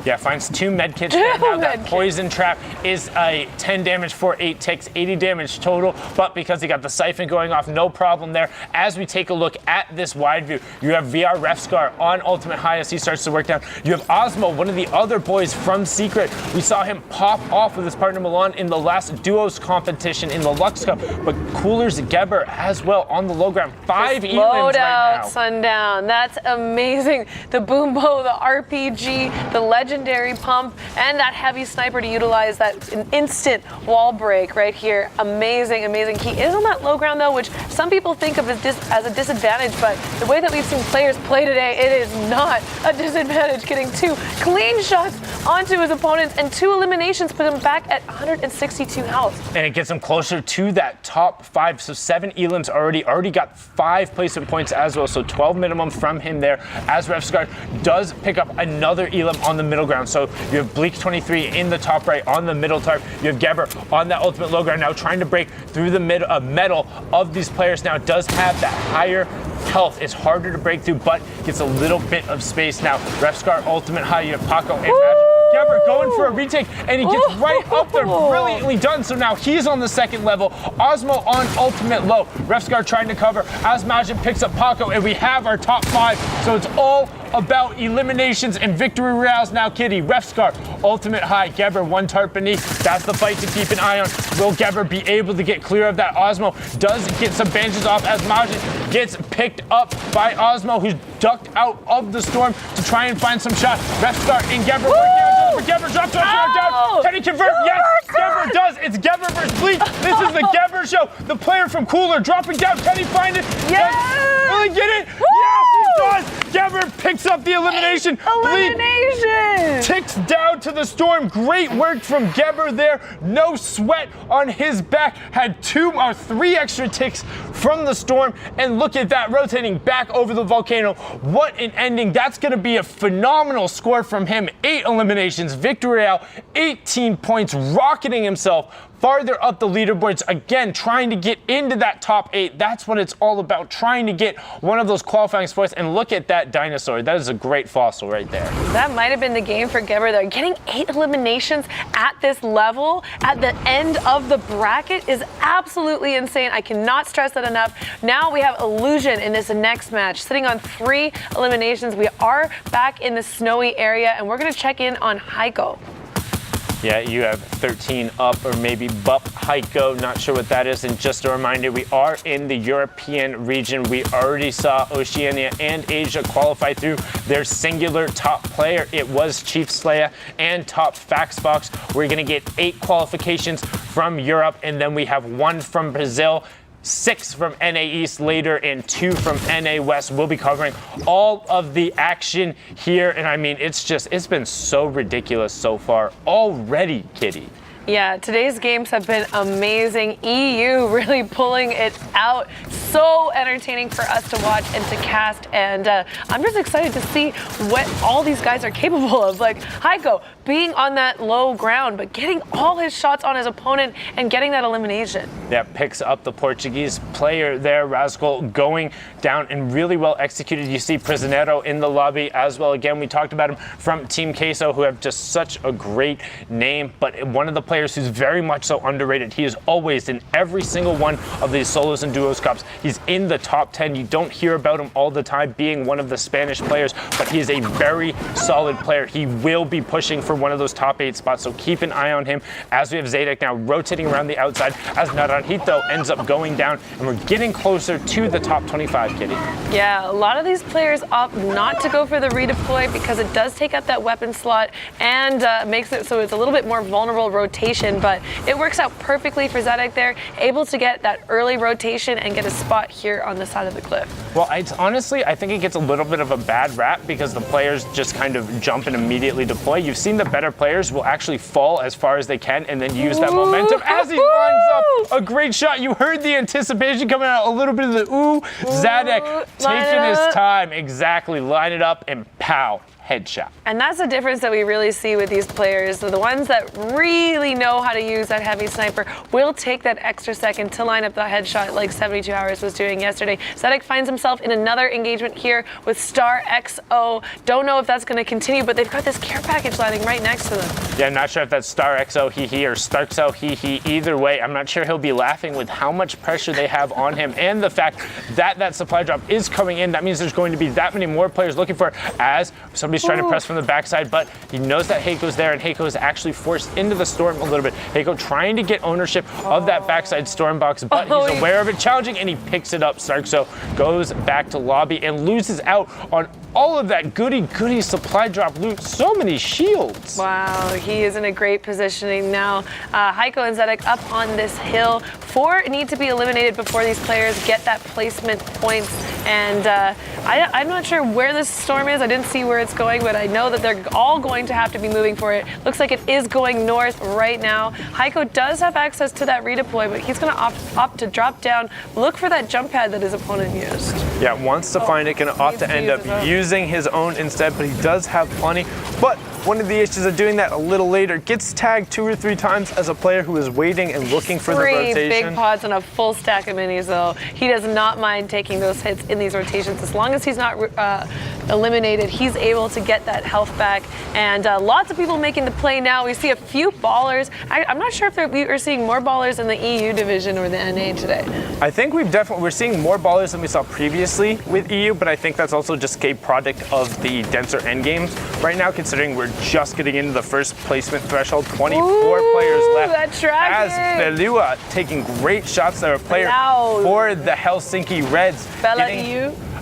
Yeah, finds 2 medkits right now. That poison trap is a 10 damage for 8 ticks, 80 damage total, but because he got the siphon going off, no problem there. As we take a look at this wide view, you have VR Refscar on ultimate high as he starts to work down. You have Osmo, one of the other boys from Secret. We saw him pop off with his partner Milan in the last duos competition in the Lux Cup, but Cooler's Geber as well on the low ground. 5 elims right now. Sundown, that's amazing. The Boombo, the RPG, the Legend legendary pump and that heavy sniper to utilize that instant wall break right here. Amazing, amazing. He is on that low ground though, which some people think of as a disadvantage, but the way that we've seen players play today, it is not a disadvantage. Getting 2 clean shots onto his opponents and 2 eliminations put him back at 162 health. And it gets him closer to that top 5. So 7 elims already got 5 placement points as well. So 12 minimum from him there, as Refscar does pick up another elim on the middle ground. So you have Bleak 23 in the top right on the middle tarp. You have Geber on that ultimate low ground now, trying to break through the metal of these players. Now does have that higher health. It's harder to break through, but gets a little bit of space now. Refscar ultimate high. You have Paco and Magic. Geber going for a retake, and he gets right up there. Brilliantly done. So now he's on the second level. Osmo on ultimate low. Refscar trying to cover as Magic picks up Paco, and we have our top 5. So it's all about eliminations and victory royales now, Kitty. Refscar, ultimate high. Geber, 1 tarp beneath. That's the fight to keep an eye on. Will Geber be able to get clear of that? Osmo does get some bandages off as Magic gets picked up by Osmo, who's ducked out of the storm to try and find some shots. Refscar and Geber working on each other. Geber drops to down. Can he convert? Yes, Geber does. It's Geber versus Bleak. This is the Geber show. The player from Cooler dropping down. Can he find it? Yes! Will he get it? Yes, he does. Geber picks up the elimination. Elimination! Ticks down to the storm. Great work from Geber there. No sweat on his back. Had 2 or 3 extra ticks from the storm. And look at that, rotating back over the volcano. What an ending. That's going to be a phenomenal score from him. 8 eliminations, victory out, 18 points, rocketing himself farther up the leaderboards. Again, trying to get into that top 8. That's what it's all about, trying to get one of those qualifying spots. And look at that dinosaur. That is a great fossil right there. That might have been the game for Geber there. Getting 8 eliminations at this level, at the end of the bracket, is absolutely insane. I cannot stress that enough. Now we have Illusion in this next match, sitting on 3 eliminations. We are back in the snowy area, and we're going to check in on Heiko. Yeah, you have 13 up, or maybe Bup Heiko, not sure what that is. And just a reminder, we are in the European region. We already saw Oceania and Asia qualify through their singular top player. It was Chief Slayer and top Faxbox. We're going to get 8 qualifications from Europe, and then we have 1 from Brazil, 6 from NA East later, and 2 from NA West. We'll be covering all of the action here, and I mean, it's been so ridiculous so far already, Kitty. Yeah, today's games have been amazing. EU really pulling it out. So entertaining for us to watch and to cast. And I'm just excited to see what all these guys are capable of. Like Heiko being on that low ground, but getting all his shots on his opponent and getting that elimination. Yeah, picks up the Portuguese player there, Rascal, going down and really well executed. You see Prisionero in the lobby as well. Again, we talked about him from Team Queso, who have just such a great name, but one of the players who's very much so underrated. He is always in every single one of these solos and duos cups. He's in the top 10. You don't hear about him all the time being one of the Spanish players, but he is a very solid player. He will be pushing for one of those top 8 spots, so keep an eye on him. As we have Zadek now rotating around the outside, as Naranjito ends up going down, and we're getting closer to the top 25, Kitty. Yeah, a lot of these players opt not to go for the redeploy because it does take up that weapon slot and makes it so it's a little bit more vulnerable rotation, but it works out perfectly for Zadek there, able to get that early rotation and get a spot here on the side of the cliff. Well, it's honestly, I think it gets a little bit of a bad rap because the players just kind of jump and immediately deploy. You've seen the better players will actually fall as far as they can and then use that momentum as he lines up a great shot. You heard the anticipation coming out, a little bit of the ooh. Zadek taking his time. Exactly, line it up and pow. Headshot. And that's the difference that we really see with these players. So the ones that really know how to use that heavy sniper will take that extra second to line up the headshot like 72 Hours was doing yesterday. Zadek finds himself in another engagement here with Star XO. Don't know if that's going to continue, but they've got this care package landing right next to them. Yeah, I'm not sure if that's Star XO hee or Starkso hee. Either way, I'm not sure he'll be laughing with how much pressure they have on him and the fact that that supply drop is coming in. That means there's going to be that many more players looking for it, as somebody Lobi's trying to press from the backside, but he knows that Heiko's there, and Heiko is actually forced into the storm a little bit. Heiko trying to get ownership of that backside storm box, but he's aware of it, challenging, and he picks it up. Starkzo goes back to lobby and loses out on all of that goody supply drop loot. So many shields. Wow, he is in a great positioning now. Heiko and Zedek up on this hill. 4 need to be eliminated before these players get that placement points. And I'm not sure where this storm is. I didn't see where it's going, but I know that they're all going to have to be moving for it. Looks like it is going north right now. Heiko does have access to that redeploy, but he's going to opt to drop down, look for that jump pad that his opponent used. Yeah, wants to find it, going to opt to end up using his own instead, but he does have plenty. But one of the issues of doing that a little later, gets tagged 2 or 3 times as a player who is waiting and looking for the rotation. 3 big pods and a full stack of minis, though. He does not mind taking those hits in these rotations. As long as he's not eliminated, he's able to get that health back. And lots of people making the play now. We see a few ballers. I'm not sure if we are seeing more ballers in the EU division or the NA today. I think we're seeing more ballers than we saw previously with EU, but I think that's also just a product of the denser endgames right now, considering we're just getting into the first placement threshold. 24 players left. That tracking. As Belua taking great shots there. A player for the Helsinki Reds. Bella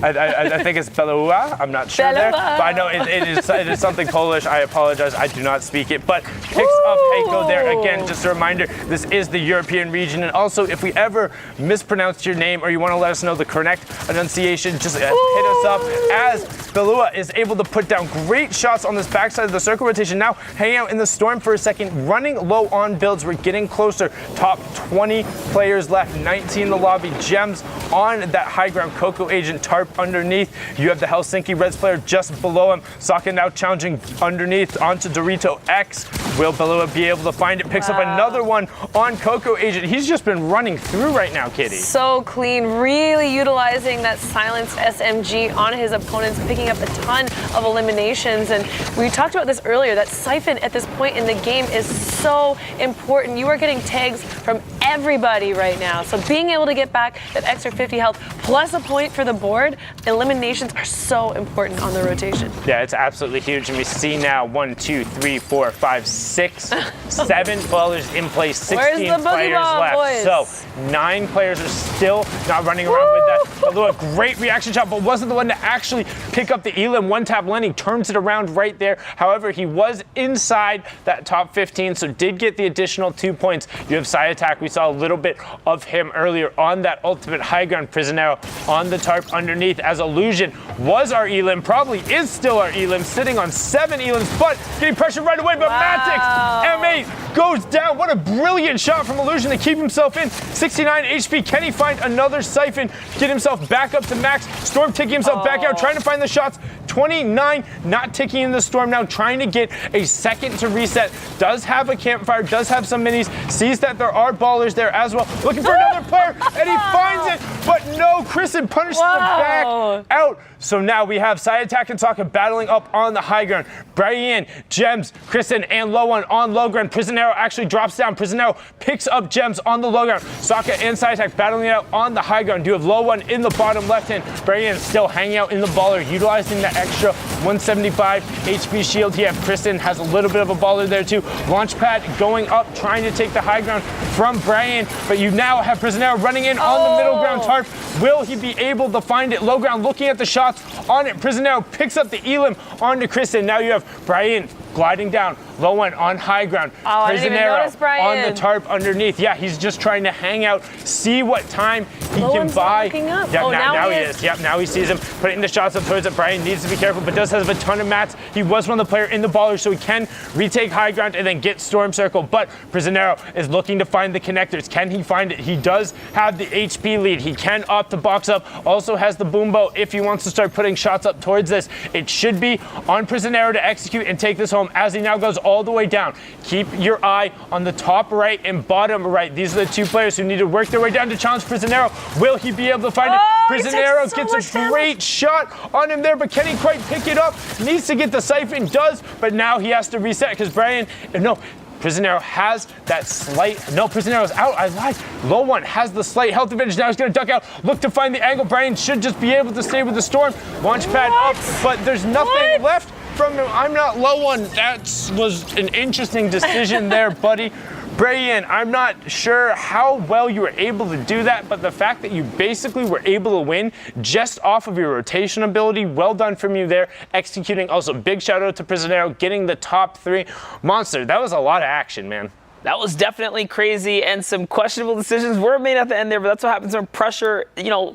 I think it's Belua. I'm not sure there, but I know it is something Polish. I apologize. I do not speak it, but picks up Heiko there again. Just a reminder, this is the European region, and also if we ever mispronounced your name or you want to let us know the correct enunciation, just hit us up. As Belua is able to put down great shots on this backside of the circle rotation. Now hanging out in the storm for a second, running low on builds. We're getting closer. Top 20 players left. 19 in the lobby. Gems on that high ground. Coco Agent Tarp underneath. You have the Helsinki Reds player just below him. Sokka now challenging underneath onto Dorito X. Will Belua be able to find it? Picks up another one on Coco Agent. He's just been running through right now, Kitty. So clean, really utilizing that silenced SMG on his opponents, picking up a ton of eliminations. And we talked about this earlier, that Siphon at this point in the game is so important. You are getting tags from everybody right now. So being able to get back that extra 50 health plus a point for the board, eliminations are so important on the rotation. Yeah, it's absolutely huge. And we see now 1, 2, 3, 4, 5, 6, 7 ballers in play, 16 players left. Boys? So 9 players are still not running around with that. Although a great reaction shot, but wasn't the one to actually pick up the Elim. One tap landing, turns it around right there. However, he was inside that top 15, so did get the additional 2 points. You have Sai Attack. We saw a little bit of him earlier on that ultimate high ground. Prisionero on the tarp underneath, as Illusion was our Elim, probably is still our Elim, sitting on 7 Elims, but getting pressure right away. But Matix, M8 goes down. What a brilliant shot from Illusion to keep himself in. 69 HP. Can he find another Siphon? Get himself back up to max. Storm taking himself back out, trying to find the shots. 29, not ticking in the storm now, trying to get a second to reset. Does have a campfire, does have some minis, sees that there are ballers there as well. Looking for another player, and he finds it, but no, Kristen punishes him back out. So now we have Sai Attack and Sokka battling up on the high ground. Brian, Gems, Kristen, and Low One on low ground. Prisionero actually drops down. Prisionero picks up Gems on the low ground. Sokka and Sai Attack battling it out on the high ground. You have Low One in the bottom left hand. Brian still hanging out in the baller, utilizing that extra 175 HP shield. You have Kristen, has a little bit of a baller there too. Launchpad going up, trying to take the high ground from Brian, but you now have Prisionero running in on the middle ground tarp. Will he be able to find it? Low ground looking at the shots on it. Prisionero picks up the Elim onto Kristen. Now you have Brian gliding down. Low One on high ground. Prisionero on the tarp underneath. Yeah, he's just trying to hang out, see what time he can buy. Up. Yeah, now he is. Yep, now he sees him putting the shots up towards it. Brian needs to be careful, but does have a ton of mats. He was one of the player in the baller, so he can retake high ground and then get Storm Circle. But Prisionero is looking to find the connectors. Can he find it? He does have the HP lead. He can opt to box up. Also has the boom bow if he wants to start putting shots up towards this. It should be on Prisionero to execute and take this home as he now goes all the way down. Keep your eye on the top right and bottom right. These are the 2 players who need to work their way down to challenge Prisionero. Will he be able to find it? Prisionero gets a great shot on him there, but can he quite pick it up? Needs to get the Siphon, does, but now he has to reset because Brian, no, Prisionero has that slight, no, Prisionero's out, I lied. Low One has the slight health advantage, now he's gonna duck out, look to find the angle. Brian should just be able to stay with the storm. Launchpad up, but there's nothing left. from him. I'm not low on. That was an interesting decision there, buddy. Brayan, I'm not sure how well you were able to do that, but the fact that you basically were able to win just off of your rotation ability, well done from you there, executing. Also, big shout out to Prisionero, getting the top 3. Monster, that was a lot of action, man. That was definitely crazy, and some questionable decisions were made at the end there, but that's what happens when pressure,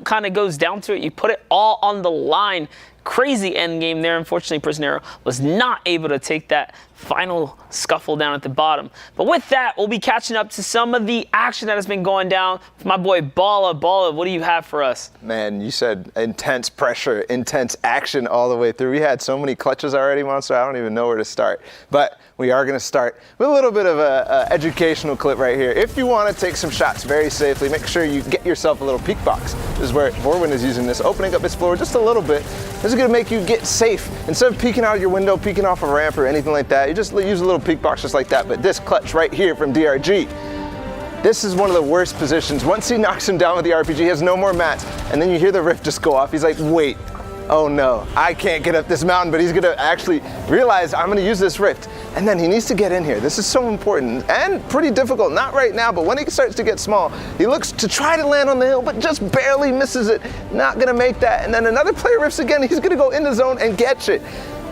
kind of goes down to it. You put it all on the line. Crazy end game there. Unfortunately, Prisionero was not able to take that final scuffle down at the bottom. But with that, we'll be catching up to some of the action that has been going down. My boy Balla, what do you have for us? Man, you said intense pressure, intense action all the way through. We had so many clutches already, Monster, I don't even know where to start. But we are going to start with a little bit of a educational clip right here. If you want to take some shots very safely, make sure you get yourself a little peek box. This is where Vorwin is using this, opening up his floor just a little bit. This is going to make you get safe. Instead of peeking out your window, peeking off a ramp or anything like that, you just use a little peek box just like that. But this clutch right here from DRG, this is one of the worst positions. Once he knocks him down with the RPG, he has no more mats, and then you hear the rift just go off. He's like, wait, oh no, I can't get up this mountain, but he's gonna actually realize I'm gonna use this rift. And then he needs to get in here. This is so important and pretty difficult, not right now, but when he starts to get small, he looks to try to land on the hill, but just barely misses it. Not gonna make that. And then another player rifts again, he's gonna go in the zone and catch it.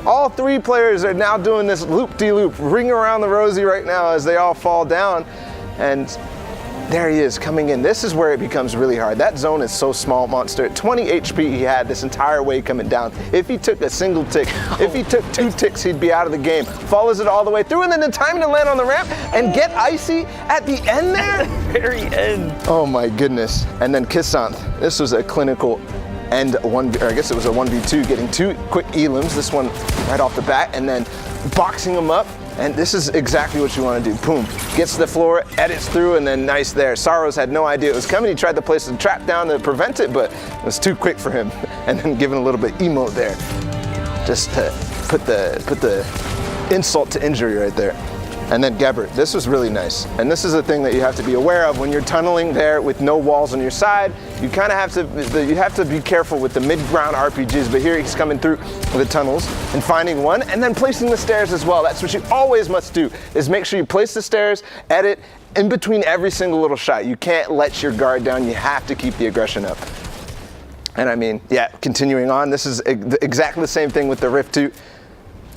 All 3 players are now doing this loop-de-loop, ring around the rosy right now as they all fall down. And there he is coming in. This is where it becomes really hard. That zone is so small, Monster. 20 HP he had this entire way coming down. If he took a single tick, if he took 2 ticks, he'd be out of the game. Follows it all the way through, and then the time to land on the ramp and get Icy at the end there. At the very end. Oh my goodness. And then Kissanth. This was a clinical end I guess it was a 1v2, getting 2 quick elims, this one right off the bat, and then boxing him up. And this is exactly what you want to do. Boom, gets to the floor, edits through, and then nice there. Sorrows had no idea it was coming. He tried to place the trap down to prevent it, but it was too quick for him. And then giving a little bit emote there, just to put the insult to injury right there. And then Gebert, this was really nice. And this is a thing that you have to be aware of when you're tunneling there with no walls on your side. You kind of have to be careful with the mid-ground RPGs, but here he's coming through the tunnels and finding one and then placing the stairs as well. That's what you always must do, is make sure you place the stairs, edit in between every single little shot. You can't let your guard down. You have to keep the aggression up. And I mean, yeah, continuing on, this is exactly the same thing with the Rift 2.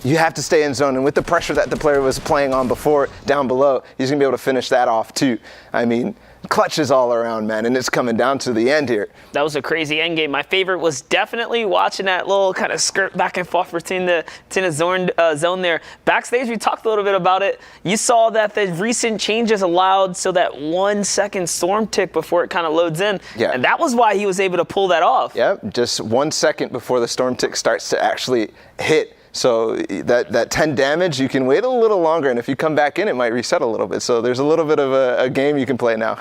You have to stay in zone, and with the pressure that the player was playing on before, down below, he's gonna be able to finish that off too. I mean, clutches all around, man, and it's coming down to the end here. That was a crazy end game. My favorite was definitely watching that little kind of skirt back and forth between the zone there. Backstage, we talked a little bit about it. You saw that the recent changes allowed so that 1 second storm tick before it kind of loads in. Yeah. And that was why he was able to pull that off. Yep, just 1 second before the storm tick starts to actually hit. So that 10 damage, you can wait a little longer, and if you come back in, it might reset a little bit. So there's a little bit of a game you can play now.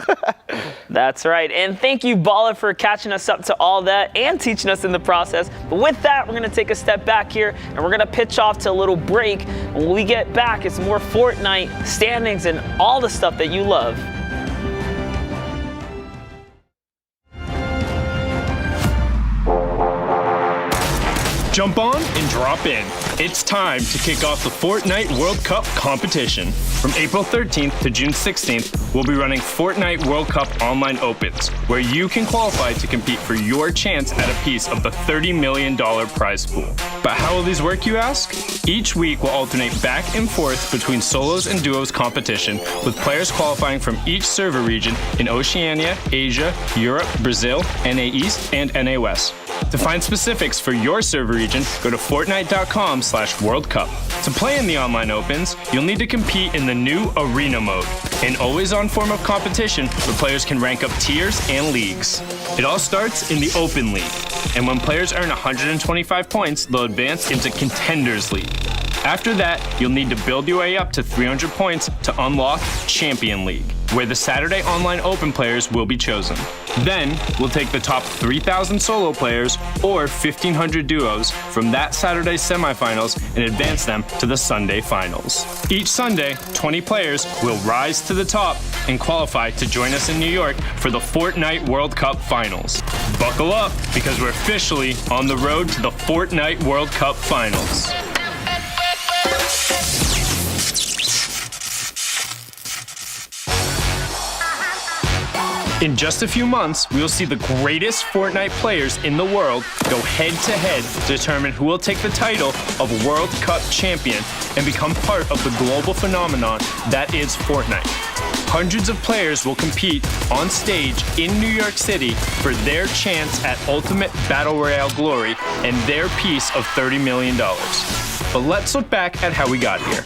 That's right. And thank you, Balla, for catching us up to all that and teaching us in the process. But with that, we're going to take a step back here, and we're going to pitch off to a little break. When we get back, it's more Fortnite standings and all the stuff that you love. Jump on and drop in. It's time to kick off the Fortnite World Cup competition. From April 13th to June 16th, we'll be running Fortnite World Cup Online Opens, where you can qualify to compete for your chance at a piece of the $30 million prize pool. But how will these work, you ask? Each week will alternate back and forth between solos and duos competition, with players qualifying from each server region in Oceania, Asia, Europe, Brazil, NA East, and NA West. To find specifics for your server region, go to Fortnite.com/World Cup. To play in the online opens, you'll need to compete in the new Arena mode, an always-on form of competition where players can rank up tiers and leagues. It all starts in the Open League, and when players earn 125 points, they'll advance into Contenders League. After that, you'll need to build your way up to 300 points to unlock Champion League, where the Saturday Online Open players will be chosen. Then, we'll take the top 3,000 solo players or 1,500 duos from that Saturday's semifinals and advance them to the Sunday finals. Each Sunday, 20 players will rise to the top and qualify to join us in New York for the Fortnite World Cup Finals. Buckle up, because we're officially on the road to the Fortnite World Cup Finals. In just a few months, we will see the greatest Fortnite players in the world go head-to-head to determine who will take the title of World Cup champion and become part of the global phenomenon that is Fortnite. Hundreds of players will compete on stage in New York City for their chance at ultimate battle royale glory and their piece of $30 million. But let's look back at how we got here.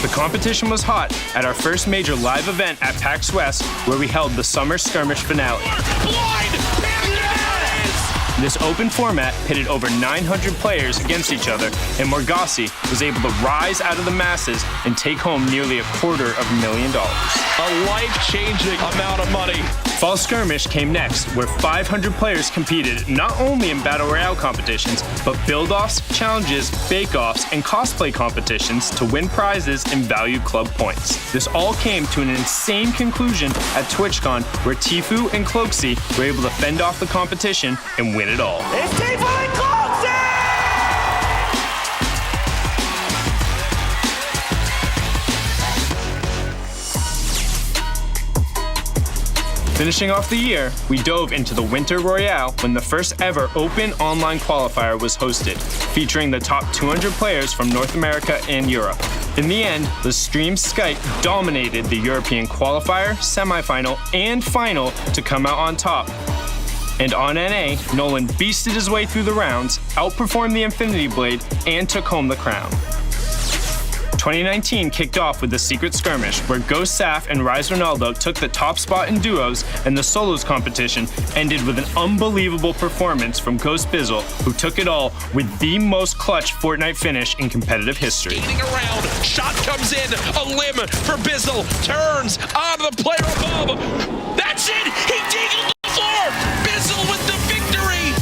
The competition was hot at our first major live event at PAX West, where we held the Summer Skirmish finale. This open format pitted over 900 players against each other, and Morgasi was able to rise out of the masses and take home nearly $250,000. A life-changing amount of money. Fall Skirmish came next, where 500 players competed not only in Battle Royale competitions, but build-offs, challenges, bake-offs, and cosplay competitions to win prizes and valued club points. This all came to an insane conclusion at TwitchCon, where Tfue and Cloakzy were able to fend off the competition and win it all. It's Tfue and Cloakzy! Finishing off the year, we dove into the Winter Royale when the first ever open online qualifier was hosted, featuring the top 200 players from North America and Europe. In the end, the stream Skype dominated the European qualifier, semifinal, and final to come out on top. And on NA, Nolan beasted his way through the rounds, outperformed the Infinity Blade, and took home the crown. 2019 kicked off with the Secret Skirmish, where Ghost Saf and Rise Ronaldo took the top spot in duos, and the solos competition ended with an unbelievable performance from Ghost Bizzle, who took it all with the most clutch Fortnite finish in competitive history. Skating around, shot comes in, a limb for Bizzle, turns on the player above. That's it! He deagled the floor! Bizzle with the victory!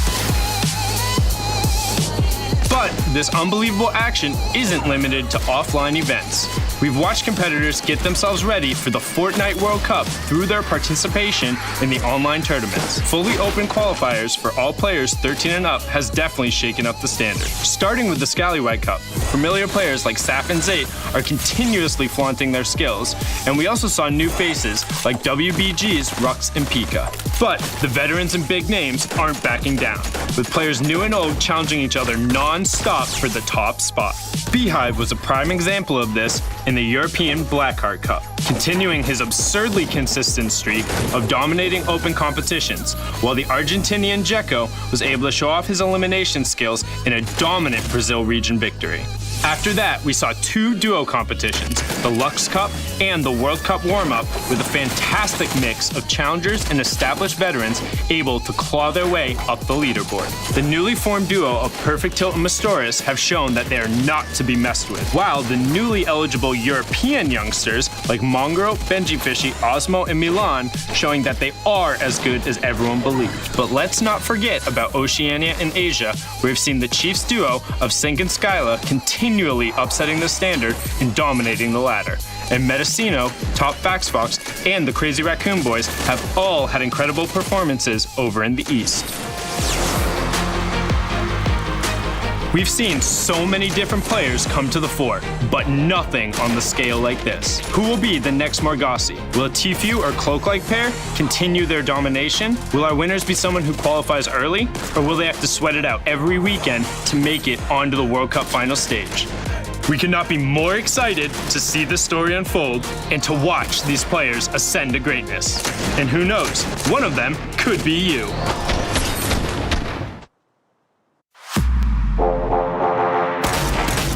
But this unbelievable action isn't limited to offline events. We've watched competitors get themselves ready for the Fortnite World Cup through their participation in the online tournaments. Fully open qualifiers for all players 13 and up has definitely shaken up the standard. Starting with the Scallywag Cup, familiar players like Saf and Zayt are continuously flaunting their skills, and we also saw new faces like WBG's Rux and Pika. But the veterans and big names aren't backing down, with players new and old challenging each other non-stop for the top spot. Beehive was a prime example of this in the European Blackheart Cup, continuing his absurdly consistent streak of dominating open competitions, while the Argentinian Dzeko was able to show off his elimination skills in a dominant Brazil region victory. After that, we saw two duo competitions, the Lux Cup and the World Cup warm-up, with a fantastic mix of challengers and established veterans able to claw their way up the leaderboard. The newly formed duo of Perfect Tilt and Mastoris have shown that they are not to be messed with, while the newly eligible European youngsters like Mongro, Benji Fishy, Osmo, and Milan showing that they are as good as everyone believed. But let's not forget about Oceania and Asia, where we've seen the Chiefs duo of Sync and Skyla continually upsetting the standard and dominating the ladder. And Medicino, Top Faxfox, and the Crazy Raccoon Boys have all had incredible performances over in the East. We've seen so many different players come to the fore, but nothing on the scale like this. Who will be the next Morgasi? Will a Tfue or Cloak-like pair continue their domination? Will our winners be someone who qualifies early? Or will they have to sweat it out every weekend to make it onto the World Cup final stage? We could not be more excited to see this story unfold and to watch these players ascend to greatness. And who knows, one of them could be you.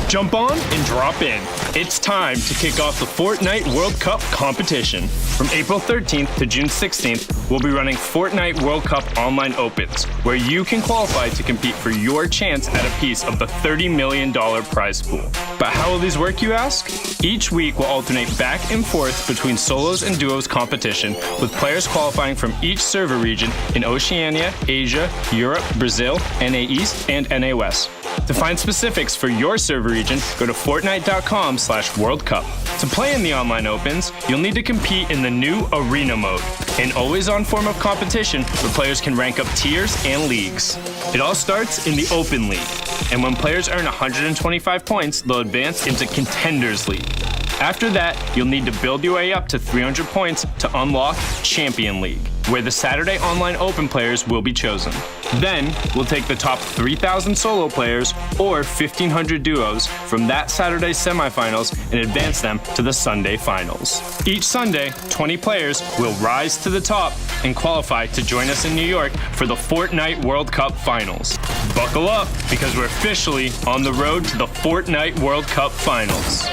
Jump on and drop in. It's time to kick off the Fortnite World Cup competition. From April 13th to June 16th, we'll be running Fortnite World Cup Online Opens, where you can qualify to compete for your chance at a piece of the $30 million prize pool. But how will these work, you ask? Each week will alternate back and forth between solos and duos competition, with players qualifying from each server region in Oceania, Asia, Europe, Brazil, NA East, and NA West. To find specifics for your server region, go to Fortnite.com/World Cup. To play in the online opens, you'll need to compete in the new Arena mode, an always-on form of competition where players can rank up tiers and leagues. It all starts in the Open League, and when players earn 125 points, they'll advance into Contenders League. After that, you'll need to build your way up to 300 points to unlock Champion League, where the Saturday Online Open players will be chosen. Then, we'll take the top 3,000 solo players or 1,500 duos from that Saturday's semifinals and advance them to the Sunday finals. Each Sunday, 20 players will rise to the top and qualify to join us in New York for the Fortnite World Cup Finals. Buckle up, because we're officially on the road to the Fortnite World Cup Finals.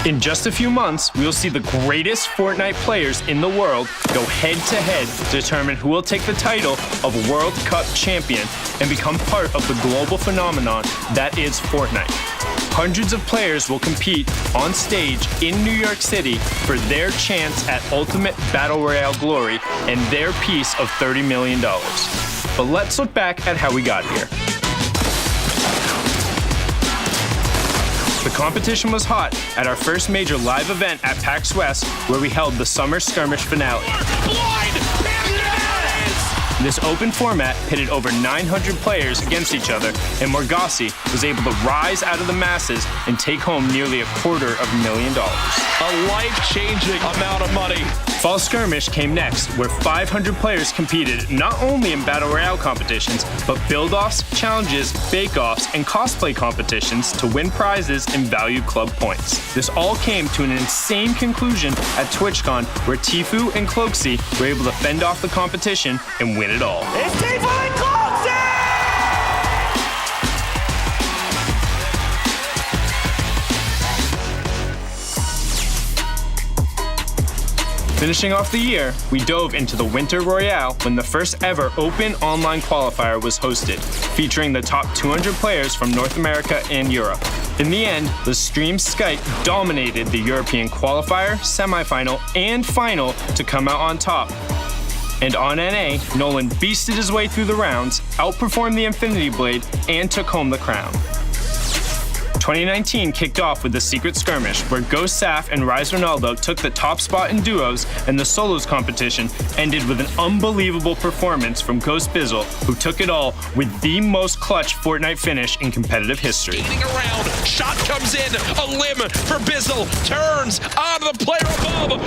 In just a few months, we'll see the greatest Fortnite players in the world go head-to-head to determine who will take the title of World Cup champion and become part of the global phenomenon that is Fortnite. Hundreds of players will compete on stage in New York City for their chance at ultimate battle royale glory and their piece of $30 million. But let's look back at how we got here. The competition was hot at our first major live event at PAX West, where we held the Summer Skirmish finale. This open format pitted over 900 players against each other, and Morgassi was able to rise out of the masses and take home nearly $250,000. A life-changing amount of money. Fall Skirmish came next, where 500 players competed not only in Battle Royale competitions, but build-offs, challenges, bake-offs, and cosplay competitions to win prizes and valued club points. This all came to an insane conclusion at TwitchCon, where Tfue and Cloakzy were able to fend off the competition and win it all. It's Tfue and Cloakzy! Finishing off the year, we dove into the Winter Royale when the first ever open online qualifier was hosted, featuring the top 200 players from North America and Europe. In the end, the stream Skype dominated the European qualifier, semifinal, and final to come out on top. And on NA, Nolan beasted his way through the rounds, outperformed the Infinity Blade, and took home the crown. 2019 kicked off with the Secret Skirmish, where Ghost Saf and Rise Ronaldo took the top spot in duos, and the solos competition ended with an unbelievable performance from Ghost Bizzle, who took it all with the most clutch Fortnite finish in competitive history. Around, shot comes in, a limb for Bizzle, turns on the player above.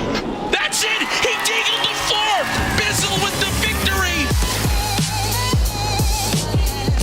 That's it, he deagled the floor. Bizzle with the victory.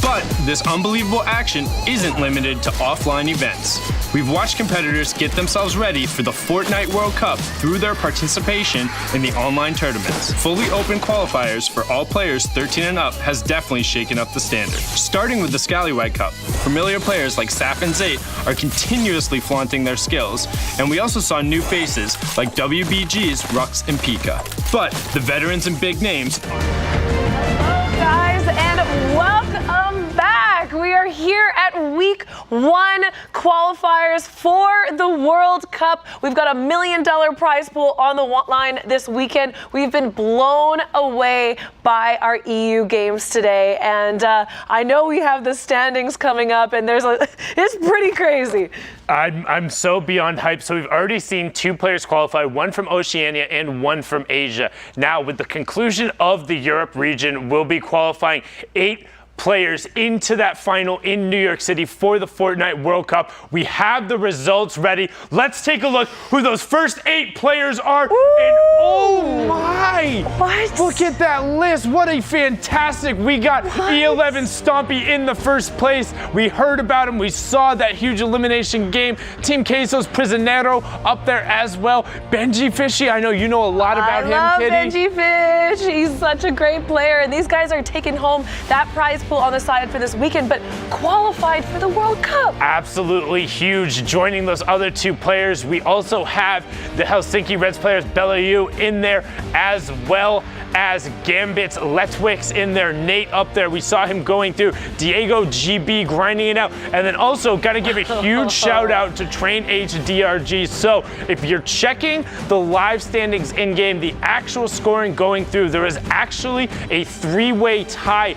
But this unbelievable action isn't limited to offline events. We've watched competitors get themselves ready for the Fortnite World Cup through their participation in the online tournaments. Fully open qualifiers for all players 13 and up has definitely shaken up the standard. Starting with the Scallywag Cup, familiar players like Saf and Zayt are continuously flaunting their skills, and we also saw new faces like WBG's Rux and Pika. But the veterans and big names. Hello guys, and welcome back. We are here at week 1 qualifiers for the World Cup. We've got $1 million prize pool on the line this weekend. We've been blown away by our EU games today, and I know we have the standings coming up, and it's pretty crazy. I'm so beyond hyped. So we've already seen 2 players qualify, one from Oceania and one from Asia. Now, with the conclusion of the Europe region, we'll be qualifying 8 players into that final in New York City for the Fortnite World Cup. We have the results ready. Let's take a look who those first 8 players are. And oh my! What? Look at that list. What a fantastic. We got E11 Stompy in the first place. We heard about him. We saw that huge elimination game. Team Queso's Prisionero up there as well. Benji Fishy, I know you know a lot about him, Kitty. I love Benji Fish. He's such a great player. And these guys are taking home that prize pool on the side for this weekend, but qualified for the World Cup. Absolutely huge. Joining those other 2 players, we also have the Helsinki Reds players, Belayu in there, as well as Gambit's Letwix in there, Nate up there. We saw him going through, Diego GB grinding it out, and then also got to give a huge shout out to Train HDRG. So if you're checking the live standings in game, the actual scoring going through, there is actually a 3-way tie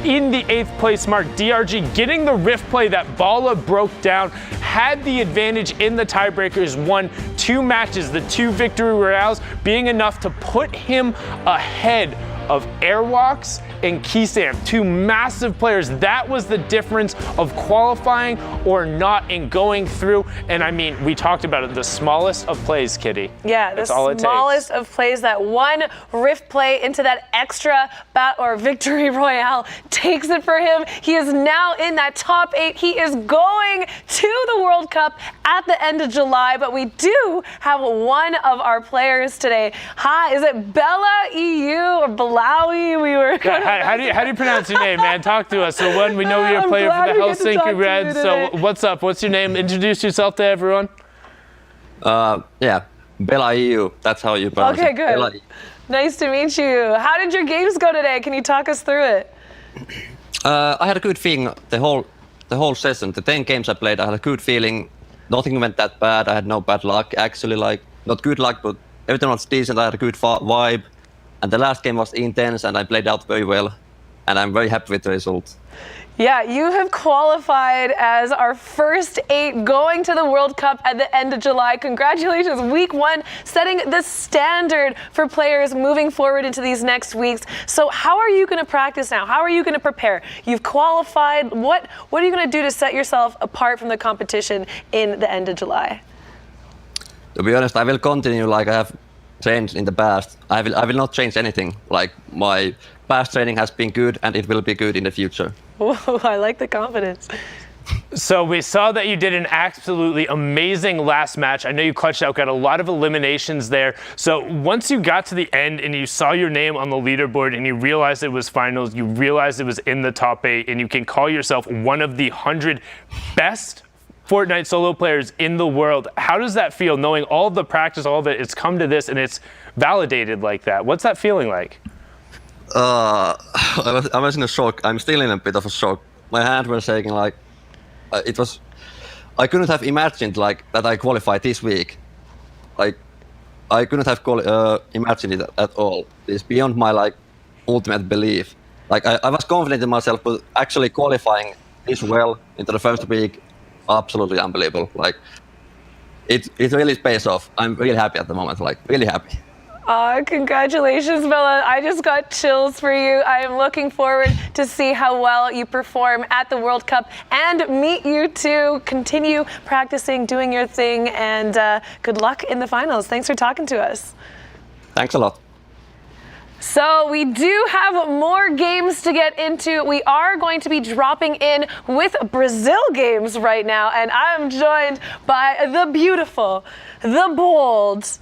in the 8th place mark. DRG getting the rift play that Bala broke down, had the advantage in the tiebreakers, won 2 matches, the 2 victory royales being enough to put him ahead of Airwalks and Keysam, 2 massive players. That was the difference of qualifying or not in going through. And I mean, we talked about it, the smallest of plays, Kitty. Yeah, that's the all it smallest takes. of plays, that one Rift play into that extra victory royale takes it for him. He is now in that top 8. He is going to the World Cup at the end of July, but we do have one of our players today. Hi, is it Bella EU or Balawi? We were. How do you pronounce your name, man? Talk to us. So one, we know you're a player for the Helsinki Reds. So what's up? What's your name? Introduce yourself to everyone. Yeah, Bella EU. That's how you pronounce Okay, it. good. Bella. Nice to meet you. How did your games go today? Can you talk us through it? I had a good feeling the whole session. The 10 games I played, I had a good feeling. Nothing went that bad. I had no bad luck. Actually, like, not good luck, but everything was decent. I had a good vibe. And the last game was intense, and I played out very well. And I'm very happy with the result. Yeah, you have qualified as our first 8 going to the World Cup at the end of July. Congratulations, week 1, setting the standard for players moving forward into these next weeks. So how are you going to practice now? How are you going to prepare? You've qualified. What are you going to do to set yourself apart from the competition in the end of July? To be honest, I will continue like I have trained in the past. I will not change anything. Like, my past training has been good, and it will be good in the future. Whoa, I like the confidence. So we saw that you did an absolutely amazing last match. I know you clutched out, got a lot of eliminations there. So once you got to the end and you saw your name on the leaderboard and you realized it was finals, you realized it was in the top 8, and you can call yourself one of the 100 best Fortnite solo players in the world. How does that feel, knowing all of the practice, all of it, it's come to this and it's validated like that? What's that feeling like? I was in a shock. I'm still in a bit of a shock. My hands were shaking like I couldn't have imagined like that I qualified this week. Like, I couldn't have imagined it at all. It's beyond my like ultimate belief. Like, I was confident in myself, but actually qualifying this well into the first week, absolutely unbelievable. Like, it really pays off. I'm really happy at the moment. Like, really happy. Congratulations, Bella. I just got chills for you. I am looking forward to see how well you perform at the World Cup and meet you to continue practicing, doing your thing, and good luck in the finals. Thanks for talking to us. Thanks a lot. So we do have more games to get into. We are going to be dropping in with Brazil games right now, and I'm joined by the beautiful, the bold,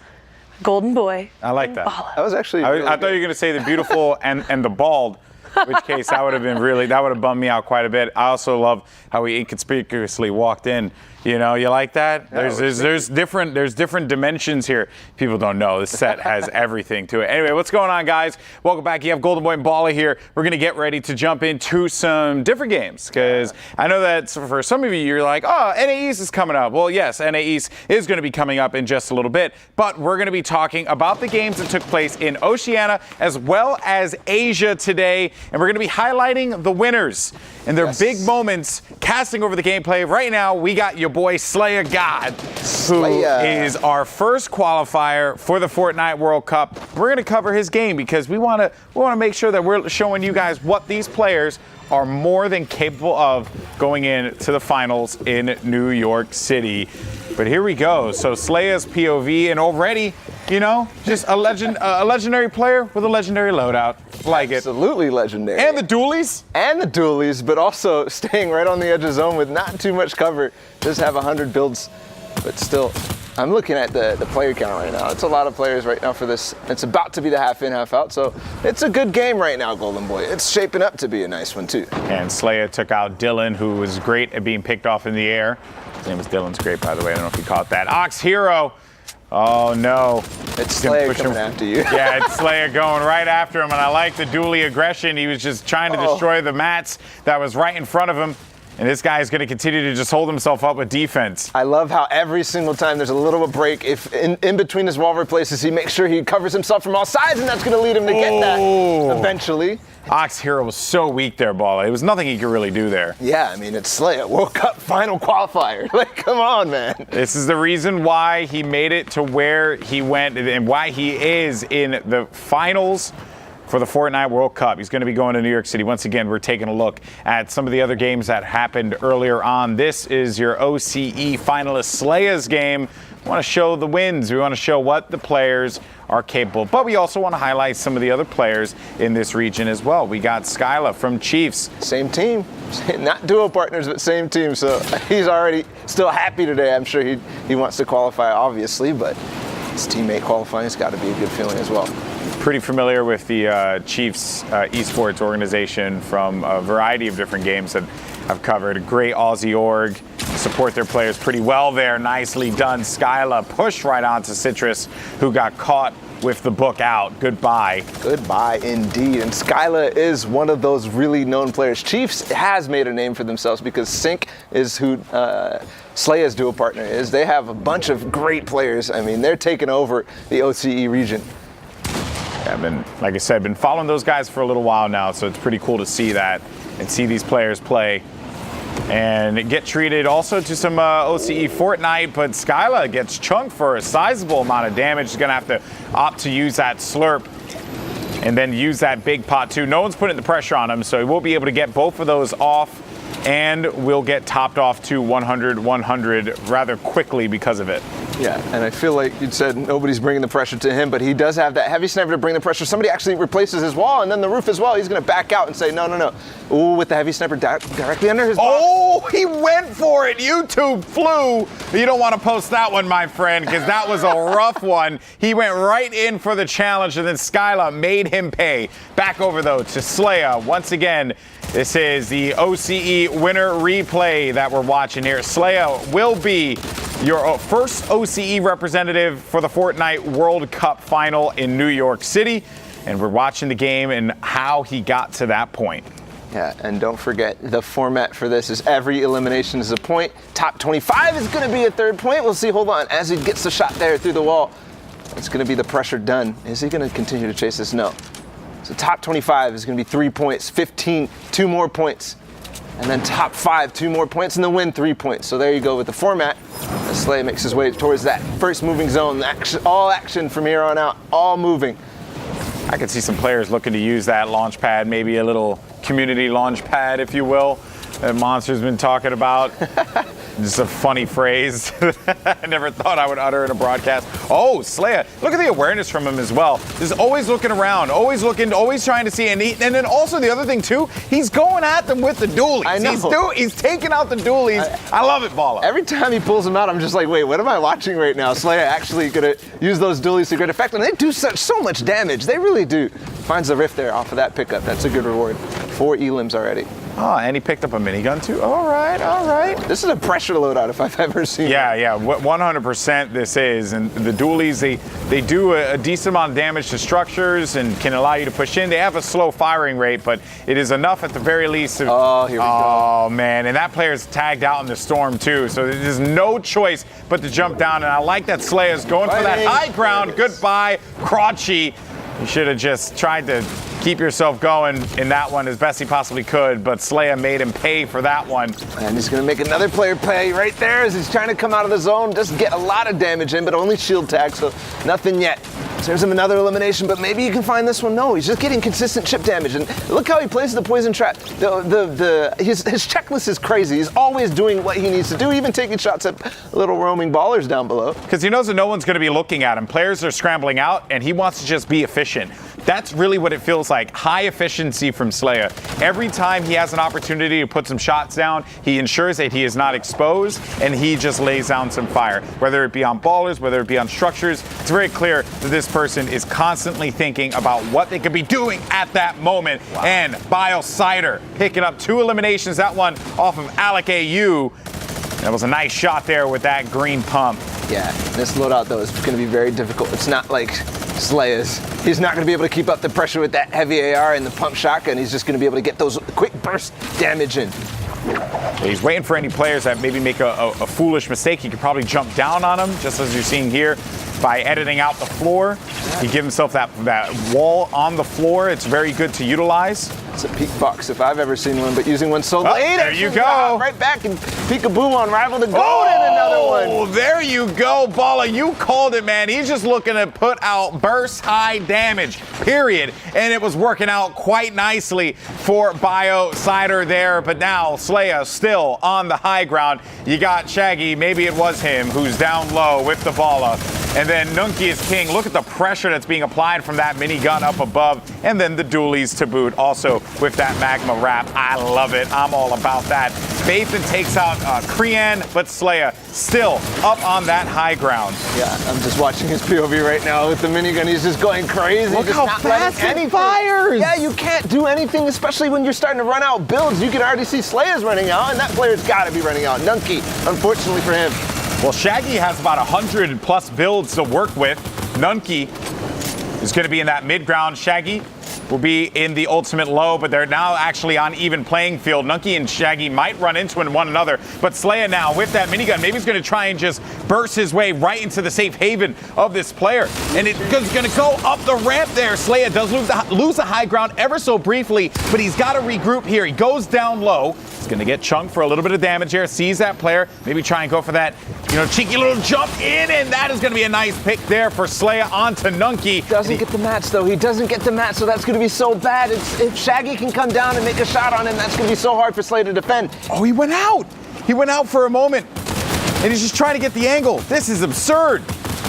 Golden Boy. I like that. That was actually. I thought you were going to say the beautiful and the bald, in which case that would have bummed me out quite a bit. I also love how he inconspicuously walked in. You know, you like that? Yeah, there's different dimensions here. People don't know. This set has everything to it. Anyway, what's going on, guys? Welcome back. You have Golden Boy and Bala here. We're going to get ready to jump into some different games, because I know that for some of you, you're like, oh, NA East is coming up. Well, yes, NA East is going to be coming up in just a little bit, but we're going to be talking about the games that took place in Oceana as well as Asia today, and we're going to be highlighting the winners and their big moments, casting over the gameplay. Right now, we got your boy Slayer God, who is our first qualifier for the Fortnite World Cup. We're going to cover his game because we want to make sure that we're showing you guys what these players are more than capable of going into the finals in New York City. But here we go. So Slayer's POV, and already, you know, just a legendary player with a legendary loadout. Like it. Absolutely legendary. And the dualies. And the dualies, but also staying right on the edge of zone with not too much cover. Just have 100 builds, but still, I'm looking at the player count right now. It's a lot of players right now for this. It's about to be the half in, half out, so it's a good game right now, Golden Boy. It's shaping up to be a nice one, too. And Slayer took out Dylan, who was great at being picked off in the air. His name is Dylan's great, by the way. I don't know if you caught that. Ox Hero. Oh, no. It's Slayer coming after you. Yeah, it's Slayer going right after him, and I like the dually aggression. He was just trying to destroy the mats that was right in front of him. And this guy is going to continue to just hold himself up with defense. I love how every single time there's a little bit of a break, if in between his wall replaces, he makes sure he covers himself from all sides, and that's going to lead him to get that eventually. Ox Hero was so weak there, Bala. It was nothing he could really do there. Yeah, I mean, it's Slayer, World Cup final qualifier. Like, come on, man. This is the reason why he made it to where he went and why he is in the finals. for the Fortnite World Cup. He's going to be going to New York City. Once again, we're taking a look at some of the other games that happened earlier on. This is your OCE finalist Slaya's game. We want to show the wins. We want to show what the players are capable. But we also want to highlight some of the other players in this region as well. We got Skyla from Chiefs. Same team. Not duo partners, but same team. So he's already still happy today. I'm sure he wants to qualify, obviously, but his teammate qualifying has got to be a good feeling as well. Pretty familiar with the Chiefs esports organization from a variety of different games that I've covered. A great Aussie org. Support their players pretty well there. Nicely done. Skyla pushed right onto Citrus, who got caught with the book out. Goodbye. Goodbye indeed. And Skyla is one of those really known players. Chiefs has made a name for themselves because Sync is who Slaya's duo partner is. They have a bunch of great players. I mean, they're taking over the OCE region. I've been, like I said, been following those guys for a little while now, so it's pretty cool to see that and see these players play and get treated also to some OCE Fortnite, but Skyla gets chunked for a sizable amount of damage. She's going to have to opt to use that slurp and then use that big pot too. No one's putting the pressure on him, so he will be able to get both of those off and will get topped off to 100-100 rather quickly because of it. Yeah, and I feel like you said nobody's bringing the pressure to him, but he does have that heavy sniper to bring the pressure. Somebody actually replaces his wall and then the roof as well. He's going to back out and say, no, no, no. Ooh, with the heavy sniper directly under his box. Oh, he went for it. YouTube flew. You don't want to post that one, my friend, because that was a rough one. He went right in for the challenge, and then Skyla made him pay. Back over, though, to Slaya. Once again, this is the OCE winner replay that we're watching here. Slaya will be your first OCE representative for the Fortnite World Cup final in New York City. And we're watching the game and how he got to that point. Yeah, and don't forget, the format for this is every elimination is a point. Top 25 is going to be a third point. We'll see. Hold on. As he gets the shot there through the wall, it's going to be the pressure done. Is he going to continue to chase this? No. So top 25 is going to be 3 points, 15, 2 more points. And then top 5, 2 more points, and the win 3 points. So there you go with the format. As Slaya makes his way towards that first moving zone. All action from here on out, all moving. I could see some players looking to use that launch pad, maybe a little community launch pad, if you will, that Monster's been talking about. Just a funny phrase. I never thought I would utter in a broadcast. Oh, Slaya, look at the awareness from him as well. Just always looking around, always looking, always trying to see. And then also the other thing too, he's going at them with the dualies. I know. He's taking out the dualies. I love it, Bala. Every time he pulls them out, I'm just like, wait, what am I watching right now? Slaya actually gonna use those dualies to great effect, and they do so much damage. They really do. Finds the rift there off of that pickup. That's a good reward. 4 elims already. Oh, and he picked up a minigun too. All right, all right. This is a pressure loadout if I've ever seen it. Yeah, 100% this is. And the dualies, they do a decent amount of damage to structures and can allow you to push in. They have a slow firing rate, but it is enough at the very least. Here we go. Oh, man. And that player's tagged out in the storm too. So there's no choice but to jump down. And I like that Slaya's going for that high ground. Goodbye, Crotchy. You should have just tried to keep yourself going in that one as best he possibly could, but Slaya made him pay for that one. And he's going to make another player pay right there as he's trying to come out of the zone. Doesn't get a lot of damage in, but only shield tag, so nothing yet. So there's him another elimination, but maybe you can find this one. No, he's just getting consistent chip damage. And look how he plays the poison trap. His checklist is crazy. He's always doing what he needs to do, even taking shots at little roaming ballers down below. Because he knows that no one's going to be looking at him. Players are scrambling out, and he wants to just be efficient. That's really what it feels like. High efficiency from Slaya. Every time he has an opportunity to put some shots down, he ensures that he is not exposed, and he just lays down some fire. Whether it be on ballers, whether it be on structures, it's very clear that this person is constantly thinking about what they could be doing at that moment. Wow. And Bile Cider picking up 2 eliminations. That one off of Alec AU. That was a nice shot there with that green pump. Yeah, this loadout though is going to be very difficult. It's not like Slaya's. He's not going to be able to keep up the pressure with that heavy AR and the pump shotgun. He's just going to be able to get those quick burst damage in. He's waiting for any players that maybe make a foolish mistake. He could probably jump down on them, just as you're seeing here, by editing out the floor. He gives himself that wall on the floor. It's very good to utilize. It's a peak box if I've ever seen one, but using one so late. There you go. Right back and peekaboo on Rival to Gold and another one. Oh, there you go, Balla. You called it, man. He's just looking to put out burst high damage, period. And it was working out quite nicely for Bio Cider there. But now Slaya still on the high ground. You got Shaggy, maybe it was him, who's down low with the Balla. And then Nunki is king. Look at the pressure that's being applied from that minigun up above. And then the dualies to boot, also with that magma wrap. I love it. I'm all about that. Bathan takes out Krian, but Slaya still up on that high ground. Yeah, I'm just watching his POV right now with the minigun. He's just going crazy. Look just how not fast letting it fires. Yeah, you can't do anything, especially when you're starting to run out builds. You can already see Slaya's running out, and that player's got to be running out. Nunki, unfortunately for him. Well, Shaggy has about 100 plus builds to work with. Nunki is going to be in that mid ground. Shaggy will be in the ultimate low, but they're now actually on even playing field. Nunki and Shaggy might run into one another, but Slaya now with that minigun, maybe he's going to try and just burst his way right into the safe haven of this player. And it's going to go up the ramp there. Slaya does lose the high ground ever so briefly, but he's got to regroup here. He goes down low. He's going to get chunked for a little bit of damage here. Sees that player. Maybe try and go for that, cheeky little jump in, and that is going to be a nice pick there for Slaya onto Nunki. Doesn't get the match, though. He doesn't get the match, so that's going to be so bad. If Shaggy can come down and make a shot on him, that's going to be so hard for Slaya to defend. Oh, he went out. He went out for a moment, and he's just trying to get the angle. This is absurd.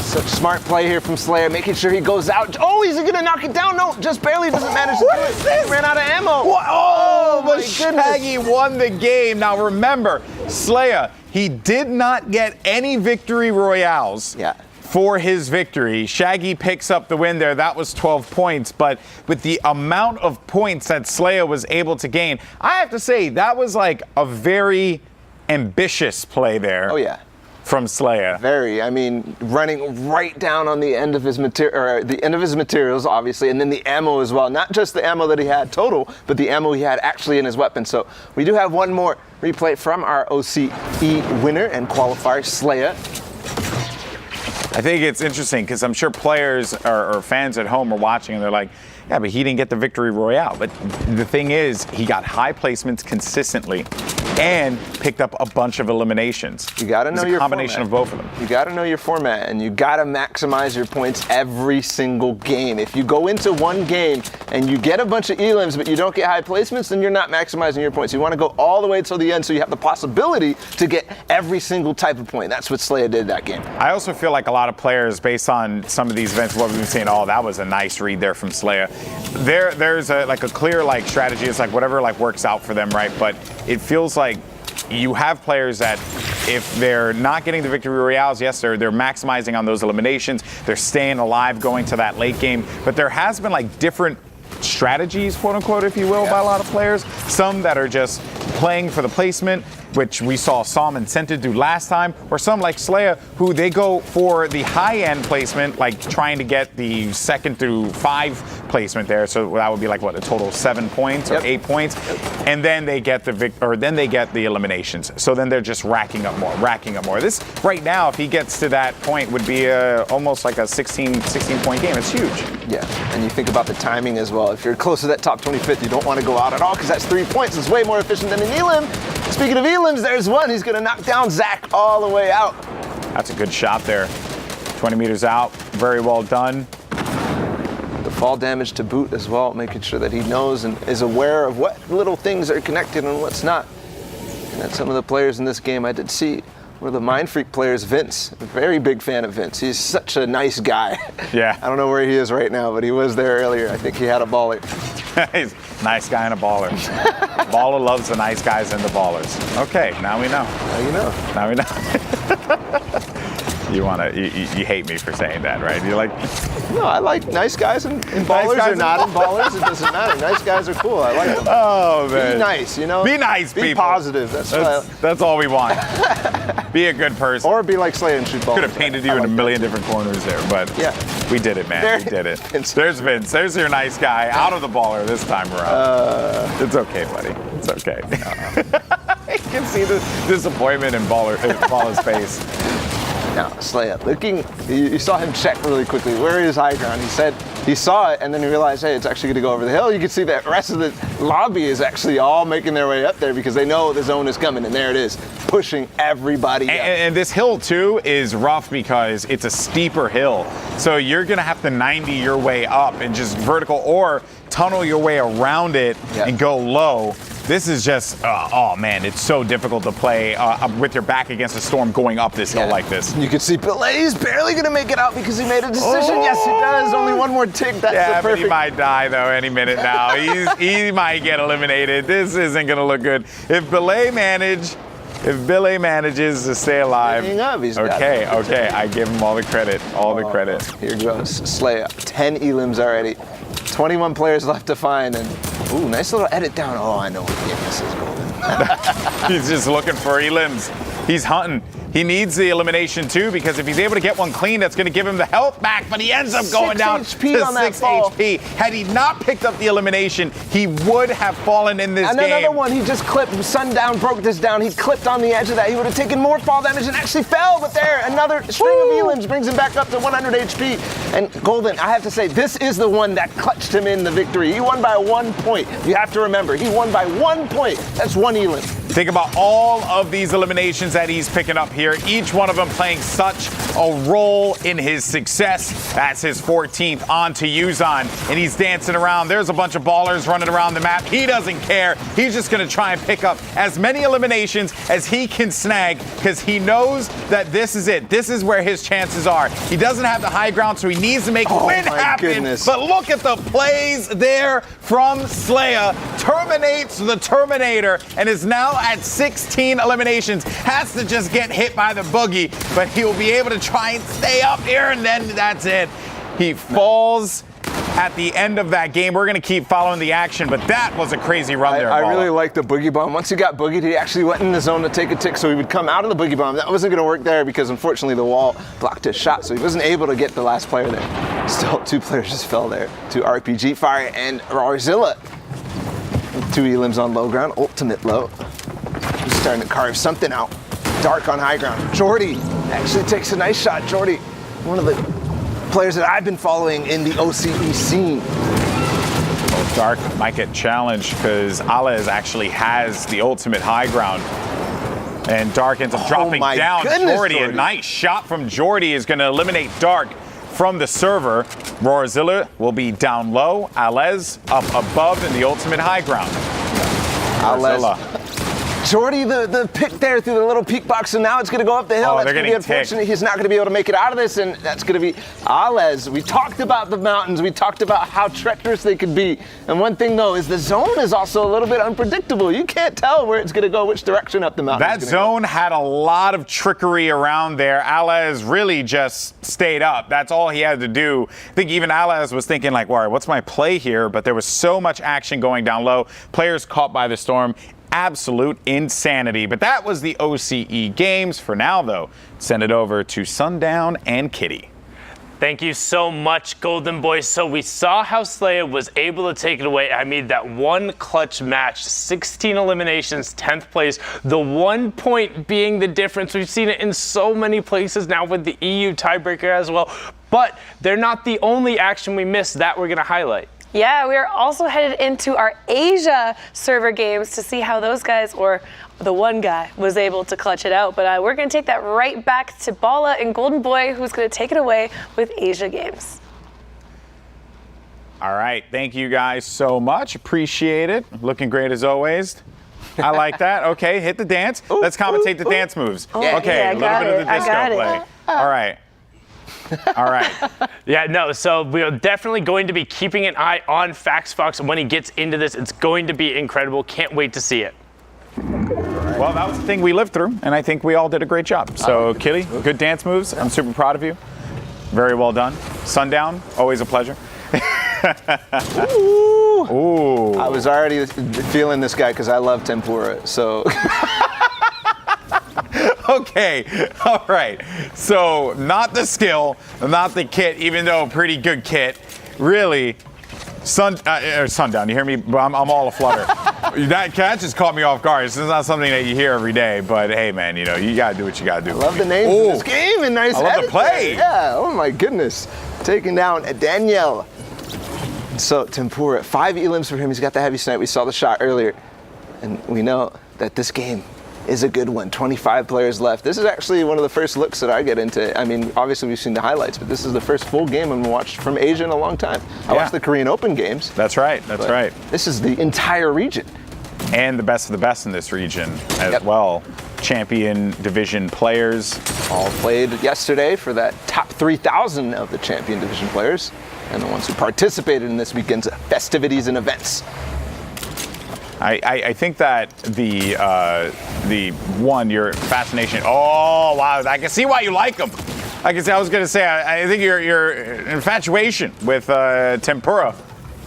Such smart play here from Slaya, making sure he goes out. Oh, he's going to knock it down. No, just barely doesn't manage to do it. What is this? He ran out of ammo. What? Oh, my but Shaggy won the game. Now remember, Slaya, he did not get any victory royales. Yeah. For his victory. Shaggy picks up the win there. That was 12 points. But with the amount of points that Slaya was able to gain, I have to say that was like a very ambitious play there. Oh, yeah. From Slaya. Very. I mean, running right down on the end of his materials, obviously, and then the ammo as well. Not just the ammo that he had total, but the ammo he had actually in his weapon. So we do have one more replay from our OCE winner and qualifier, Slaya. I think it's interesting because I'm sure players or fans at home are watching and they're like, yeah, but he didn't get the victory royale. But the thing is, he got high placements consistently and picked up a bunch of eliminations. You got to know your combination format. of both of them. You got to know your format, and you got to maximize your points every single game. If you go into one game and you get a bunch of elims, but you don't get high placements, then you're not maximizing your points. You want to go all the way till the end so you have the possibility to get every single type of point. That's what Slaya did that game. I also feel like a lot of players, based on some of these events, what we've been saying, oh, that was a nice read there from Slaya. There's a clear strategy. It's whatever works out for them, right? But it feels like you have players that if they're not getting the victory royales, yes, they're maximizing on those eliminations. They're staying alive going to that late game. But there has been different strategies, quote unquote, if you will, by a lot of players. Some that are just playing for the placement, which we saw Som and Senta do last time, or some like Slaya, who they go for the high-end placement, trying to get the 2nd through 5 placement there. So that would be a total of 7 points or 8 points, and then they get the eliminations. So then they're just racking up more. This right now, if he gets to that point, would be almost like a 16 point game. It's huge. Yeah, and you think about the timing as well. If you're close to that top 25th, you don't want to go out at all because that's 3 points. It's way more efficient than an elim. Speaking of elims, there's one. He's going to knock down Zach all the way out. That's a good shot there. 20 meters out. Very well done. The fall damage to boot as well, making sure that he knows and is aware of what little things are connected and what's not. And that's some of the players in this game I did see. One of the Mind Freak players, Vince. A very big fan of Vince. He's such a nice guy. Yeah. I don't know where he is right now, but he was there earlier. I think he had a baller. He's a nice guy and a baller. Baller loves the nice guys and the ballers. Okay, now we know. Now you know. Now we know. You hate me for saying that, right? You're like, no, I like nice guys and ballers are not in ballers. It doesn't matter. Nice guys are cool. I like them. Oh, man. Be nice, Be nice, be people. Positive. That's all we want. Be a good person. Or be like Slaya and shoot balls. Could have painted you in a million different corners there, but we did it, man. We did it. There's Vince. There's your nice guy. Out of the baller this time around. It's okay, buddy. It's okay. You can see the disappointment in Baller's face. Now, Slaya, you saw him check really quickly. Where is high ground? He said He saw it and then he realized, hey, it's actually going to go over the hill. You can see that the rest of the lobby is actually all making their way up there because they know the zone is coming, and there it is, pushing everybody up. And this hill too is rough because it's a steeper hill. So you're gonna have to 90 your way up and just vertical or tunnel your way around it and go low. This is just, oh man, it's so difficult to play with your back against a storm going up this hill like this. You can see Belay's barely going to make it out because he made a decision. Yes, he does. Only one more tick. That's the perfect. But he might die though any minute now. He might get eliminated. This isn't going to look good. If Belay manages to stay alive. Okay, I give him all the credit. All the credit. Here goes Slaya. 10 elims already. 21 players left to find, and ooh, nice little edit down. Oh, I know what the this is golden. He's just looking for elims. He's hunting. He needs the elimination too, because if he's able to get one clean, that's going to give him the health back, but he ends up going down to 6 HP. Had he not picked up the elimination, he would have fallen in this game. Another one, he just clipped. Sundown broke this down. He clipped on the edge of that. He would have taken more fall damage and actually fell, but there, another string of elims brings him back up to 100 HP. And Golden, I have to say, this is the one that clutched him in the victory. He won by 1 point. You have to remember, he won by 1 point. That's 1 elim. Think about all of these eliminations that he's picking up here. Each one of them playing such a role in his success. That's his 14th on to Yuzan, and he's dancing around. There's a bunch of ballers running around the map. He doesn't care. He's just going to try and pick up as many eliminations as he can snag because he knows that this is it. This is where his chances are. He doesn't have the high ground, so he needs to make a win happen. Goodness. But look at the plays there from Slaya. Terminates the Terminator and is now at 16 eliminations. Has to just get hit by the boogie, but he'll be able to try and stay up here, and then that's it. He falls at the end of that game. We're going to keep following the action, but that was a crazy run there. I really like the boogie bomb. Once he got boogied, he actually went in the zone to take a tick, so he would come out of the boogie bomb. That wasn't going to work there because unfortunately the wall blocked his shot, so he wasn't able to get the last player there. Still, 2 players just fell there to RPG Fire and Rarzilla. 2 elims on low ground, ultimate low. He's starting to carve something out. Dark on high ground. Jordy actually takes a nice shot. Jordy, one of the players that I've been following in the OCE scene. Well, Dark might get challenged because Alez actually has the ultimate high ground. And Dark ends up dropping down. Jordy, a nice shot from Jordy is going to eliminate Dark from the server. Roarzilla will be down low. Alez up above in the ultimate high ground. Alez. Jordy, the pick there through the little peak box, and now it's going to go up the hill. That's going to be unfortunate. He's not going to be able to make it out of this, and that's going to be Alez. We talked about the mountains. We talked about how treacherous they could be. And one thing, though, is the zone is also a little bit unpredictable. You can't tell where it's going to go, which direction up the mountain. That zone had a lot of trickery around there. Alez really just stayed up. That's all he had to do. I think even Alez was thinking, like, all right, what's my play here? But there was so much action going down low. Players caught by the storm. Absolute insanity. But that was the OCE games. For now, though, send it over to Sundown and Kitty. Thank you so much, Golden Boys. So we saw how Slaya was able to take it away. I mean, that one clutch match, 16 eliminations, 10th place, the 1 point being the difference. We've seen it in so many places now with the EU tiebreaker as well. But they're not the only action we missed that we're going to highlight. Yeah, we are also headed into our Asia server games to see how those guys, or the one guy, was able to clutch it out. But we're going to take that right back to Bala and Golden Boy, who's going to take it away with Asia games. All right, thank you guys so much. Appreciate it. Looking great as always. I like that. Okay, hit the dance. Let's commentate the dance moves. Okay, a little bit of the disco play. All right. All right. Yeah, no, so we're definitely going to be keeping an eye on FaxFox when he gets into this. It's going to be incredible. Can't wait to see it. Well, that was the thing we lived through, and I think we all did a great job. So, Kitty, good dance moves. I'm super proud of you. Very well done. Sundown, always a pleasure. Ooh. I was already feeling this guy because I love tempura, so... Okay, all right. So not the skill, not the kit, even though pretty good kit. Really, Sundown, you hear me? I'm all aflutter. that just caught me off guard. This is not something that you hear every day, but hey, man, you know, you got to do what you got to do. I love the names of this game and nice I love the play. Yeah, oh my goodness. Taking down Danielle. So Tempura, 5 elims for him. He's got the heavy snipe. We saw the shot earlier. And we know that this game is a good one. 25 players left. This is actually one of the first looks that I get into. I mean, obviously we've seen the highlights, but this is the first full game I've watched from Asia in a long time. I watched the Korean Open games. That's right. That's right. This is the entire region. And the best of the best in this region as well. Champion division players. All played yesterday for that top 3,000 of the champion division players and the ones who participated in this weekend's festivities and events. I think that your fascination. Oh wow! I can see why you like them. I was going to say I think your infatuation with Tempura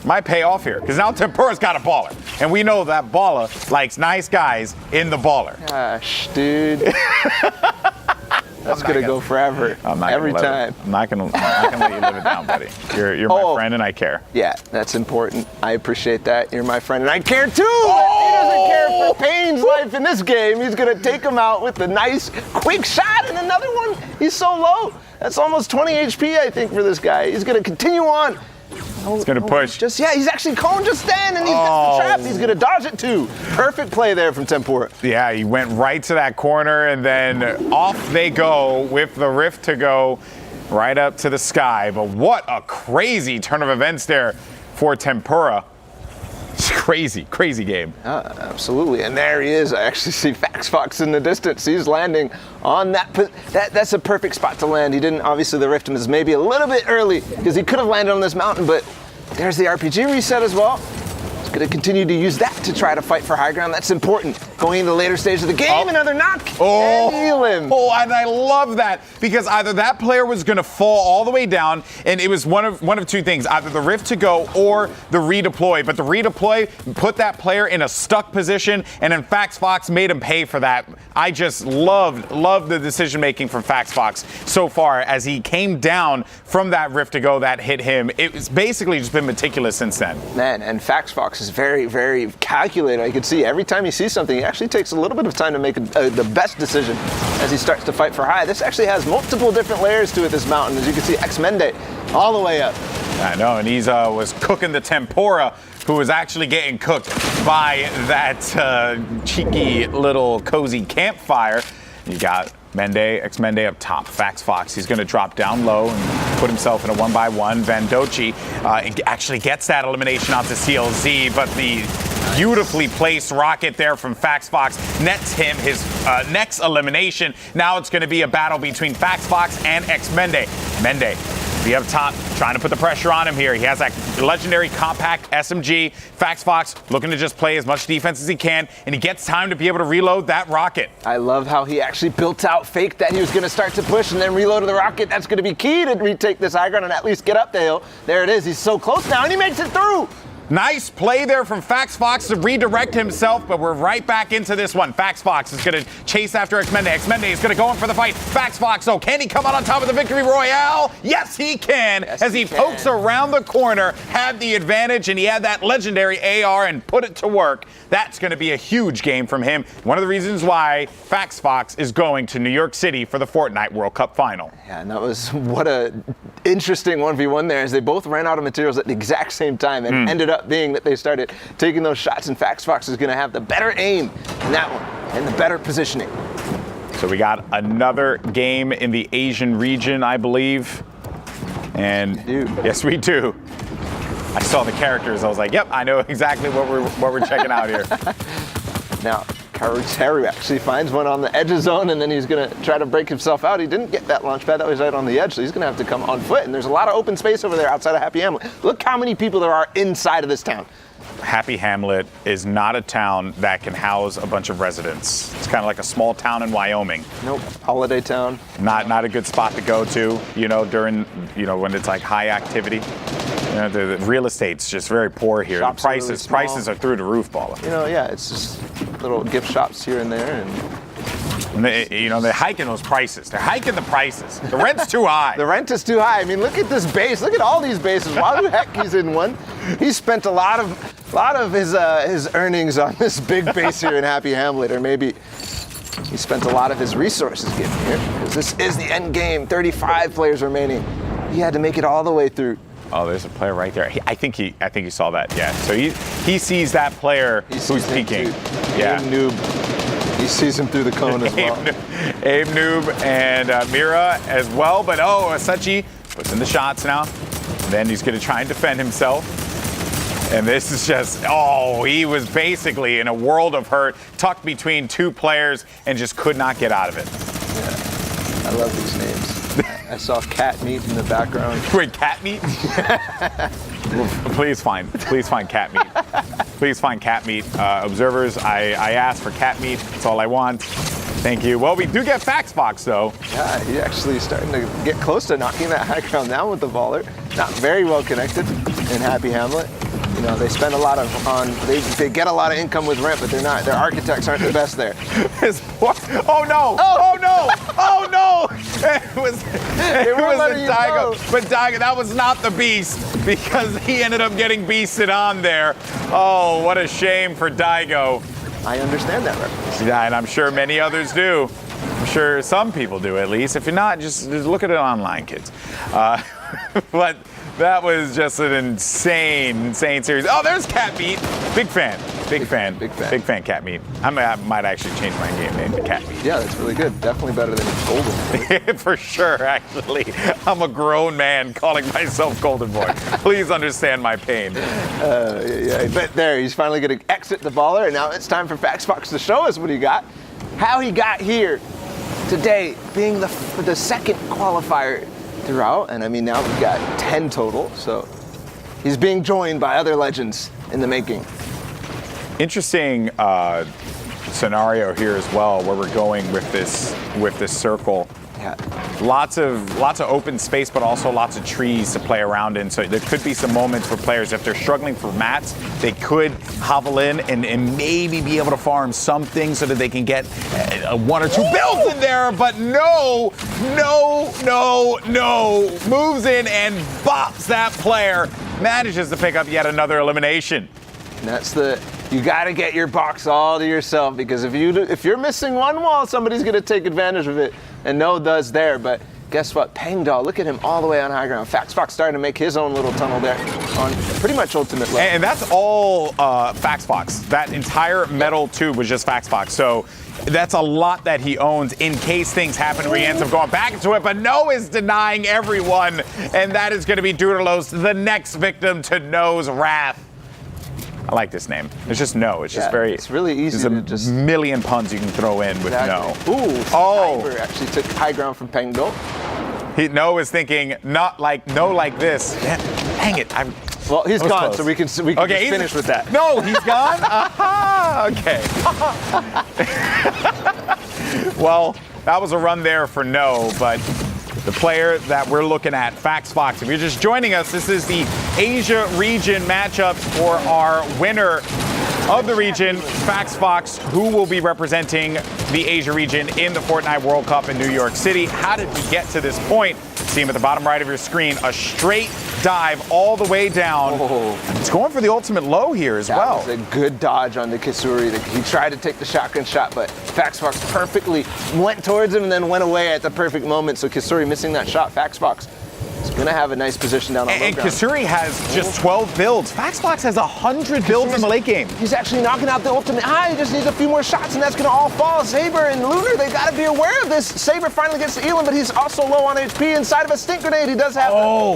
might pay off here because now Tempura's got a baller, and we know that baller likes nice guys in the baller. Gosh, dude. That's gonna go forever. Every time. I'm not gonna let you live it down, buddy. You're my friend, and I care. Yeah, that's important. I appreciate that. You're my friend, and I care too. He doesn't care for Payne's life in this game. He's gonna take him out with a nice, quick shot, and another one. He's so low. That's almost 20 HP, I think, for this guy. He's gonna continue on. He's gonna push. He's actually coned just then, and he's got the trap. He's gonna dodge it too. Perfect play there from Tempura. Yeah, he went right to that corner, and then off they go with the rift to go right up to the sky. But what a crazy turn of events there for Tempura. It's crazy, crazy game. Absolutely, and there he is. I actually see Fox in the distance. He's landing on that. That's a perfect spot to land. He didn't, obviously the rift is maybe a little bit early because he could have landed on this mountain, but there's the RPG reset as well. He's going to continue to use that to try to fight for high ground. That's important. Going into the later stage of the game, another knock, and heal him. Oh, and I love that because either that player was going to fall all the way down, and it was one of two things: either the rift to go or the redeploy. But the redeploy put that player in a stuck position, and in Fox made him pay for that. I just love the decision making from Fox so far as he came down from that rift to go that hit him. It's basically just been meticulous since then. Man, and Fox is very, very calculated. I could see every time he sees something, he actually takes a little bit of time to make the best decision as he starts to fight for high. This actually has multiple different layers to it, this mountain. As you can see, X-Mende all the way up. I know, and he's was cooking the Tempura, who was actually getting cooked by that cheeky little cozy campfire. You got X-Mende up top. Fox, he's going to drop down low and put himself in a 1-by-1. Vandochi actually gets that elimination onto CLZ, but the beautifully placed rocket there from Fox nets him his next elimination. Now it's going to be a battle between Fox and X-Mende. Mende be up top, trying to put the pressure on him here. He has that legendary compact SMG. Fox looking to just play as much defense as he can, and he gets time to be able to reload that rocket. I love how he actually built out, faked that he was going to start to push, and then reloaded the rocket. That's going to be key to retake this high ground and at least get up the hill. There it is. He's so close now, and he makes it through. Nice play there from Fox to redirect himself, but we're right back into this one. Fox is going to chase after X-Mende. X-Mende is going to go in for the fight. Fox, can he come out on top of the victory royale? Yes, he can. Yes, as he pokes around the corner, had the advantage, and he had that legendary AR and put it to work. That's going to be a huge game from him. One of the reasons why Fox is going to New York City for the Fortnite World Cup Final. Yeah, and that was what a interesting 1v1 there, as they both ran out of materials at the exact same time and ended up being that they started taking those shots, and Fox is going to have the better aim in that one and the better positioning. So we got another game in the Asian region, I believe. And yes, we do. I saw the characters. I was like, yep, I know exactly what we're checking out here. Now, Karuteru actually finds one on the edge of zone, and then he's going to try to break himself out. He didn't get that launch pad. That was right on the edge, so he's going to have to come on foot. And there's a lot of open space over there outside of Happy Hamlet. Look how many people there are inside of this town. Happy Hamlet is not a town that can house a bunch of residents. It's kind of like a small town in Wyoming. Nope, holiday town. Not a good spot to go to, during, when it's like high activity. The real estate's just very poor here. Shops the prices are through the roof, Baller. Yeah, it's just little gift shops here and there, and they're hiking those prices. They're hiking the prices. The rent's too high. The rent is too high. I mean, look at this base. Look at all these bases. Why the heck he's in one? He spent a lot of his earnings on this big base here in Happy Hamlet, or maybe he spent a lot of his resources getting here, because this is the end game. 35 players remaining. He had to make it all the way through. Oh, there's a player right there. I think he saw that. Yeah. So he sees that player who's peeking. Yeah. Abe Noob. He sees him through the cone as well. Abe Noob and Mira as well. But Asachi puts in the shots now. And then he's going to try and defend himself. And this is just, he was basically in a world of hurt, tucked between two players, and just could not get out of it. Yeah. I love these names. I saw cat meat in the background. Wait, cat meat? Please find cat meat. Please find cat meat. Observers, I asked for cat meat. That's all I want. Thank you. Well, we do get Faxbox, though. Yeah, he's actually starting to get close to knocking that high ground down with the baller. Not very well connected in Happy Hamlet. You know, they spend a lot they get a lot of income with rent, but they're not. Their architects aren't the best there. Oh no! Oh no! Oh no! It was a Daigo. But Daigo, that was not the beast, because he ended up getting beasted on there. Oh, what a shame for Daigo. I understand that reference. Yeah, and I'm sure many others do. I'm sure some people do, at least. If you're not, just look at it online, kids. But that was just an insane series. Oh, there's Cat Meat. Big fan, Cat Meat. I might actually change my game name to Cat Meat. Yeah, that's really good. Definitely better than Golden Boy. For sure, actually. I'm a grown man calling myself Golden Boy. Please understand my pain. Yeah, but there, he's finally going to exit the baller, and now it's time for Faxbox to show us what he got. How he got here today, being the second qualifier throughout, and I mean now we've got 10 total, so he's being joined by other legends in the making. Interesting scenario here as well, where we're going with this circle. Yeah. Lots of open space, but also lots of trees to play around in. So there could be some moments for players, if they're struggling for mats, they could hobble in and maybe be able to farm something so that they can get one or two builds in there. But no, moves in and bops that player. Manages to pick up yet another elimination. And that's you got to get your box all to yourself, because if you're missing one wall, somebody's going to take advantage of it. And No does there, but guess what? Pengdal, look at him all the way on high ground. Faxbox starting to make his own little tunnel there on pretty much ultimate level. And that's all Faxbox. That entire metal tube was just Faxbox. So that's a lot that he owns in case things happen where he ends up going back into it. But No is denying everyone, and that is going to be Doodlerlos, the next victim to No's wrath. I like this name. It's just No. It's just It's really easy to just million puns you can throw in with No. Ooh, Cyber actually took high ground from Pengdal. No is thinking not like No like this. Dang it! Well, he's gone, so we can just finish with that. No, he's gone. Aha! Okay. Well, that was a run there for No, but the player that we're looking at, Faxbox. If you're just joining us, this is the Asia region matchup for our winner of the region, Faxbox, who will be representing the Asia region in the Fortnite World Cup in New York City. How did we get to this point? See him at the bottom right of your screen. A straight dive all the way down. It's going for the ultimate low here as well. That was a good dodge on the Kisuri. He tried to take the shotgun shot, but Faxbox perfectly went towards him and then went away at the perfect moment. So Kisuri missing that shot. Faxbox is going to have a nice position down on low ground. And Kisuri has just 12 builds. Faxbox has 100 builds in the late game. He's actually knocking out the ultimate high. He just needs a few more shots, and that's going to all fall. Saber and Lunar, they got to be aware of this. Saber finally gets to Elam, but he's also low on HP inside of a stink grenade. He does have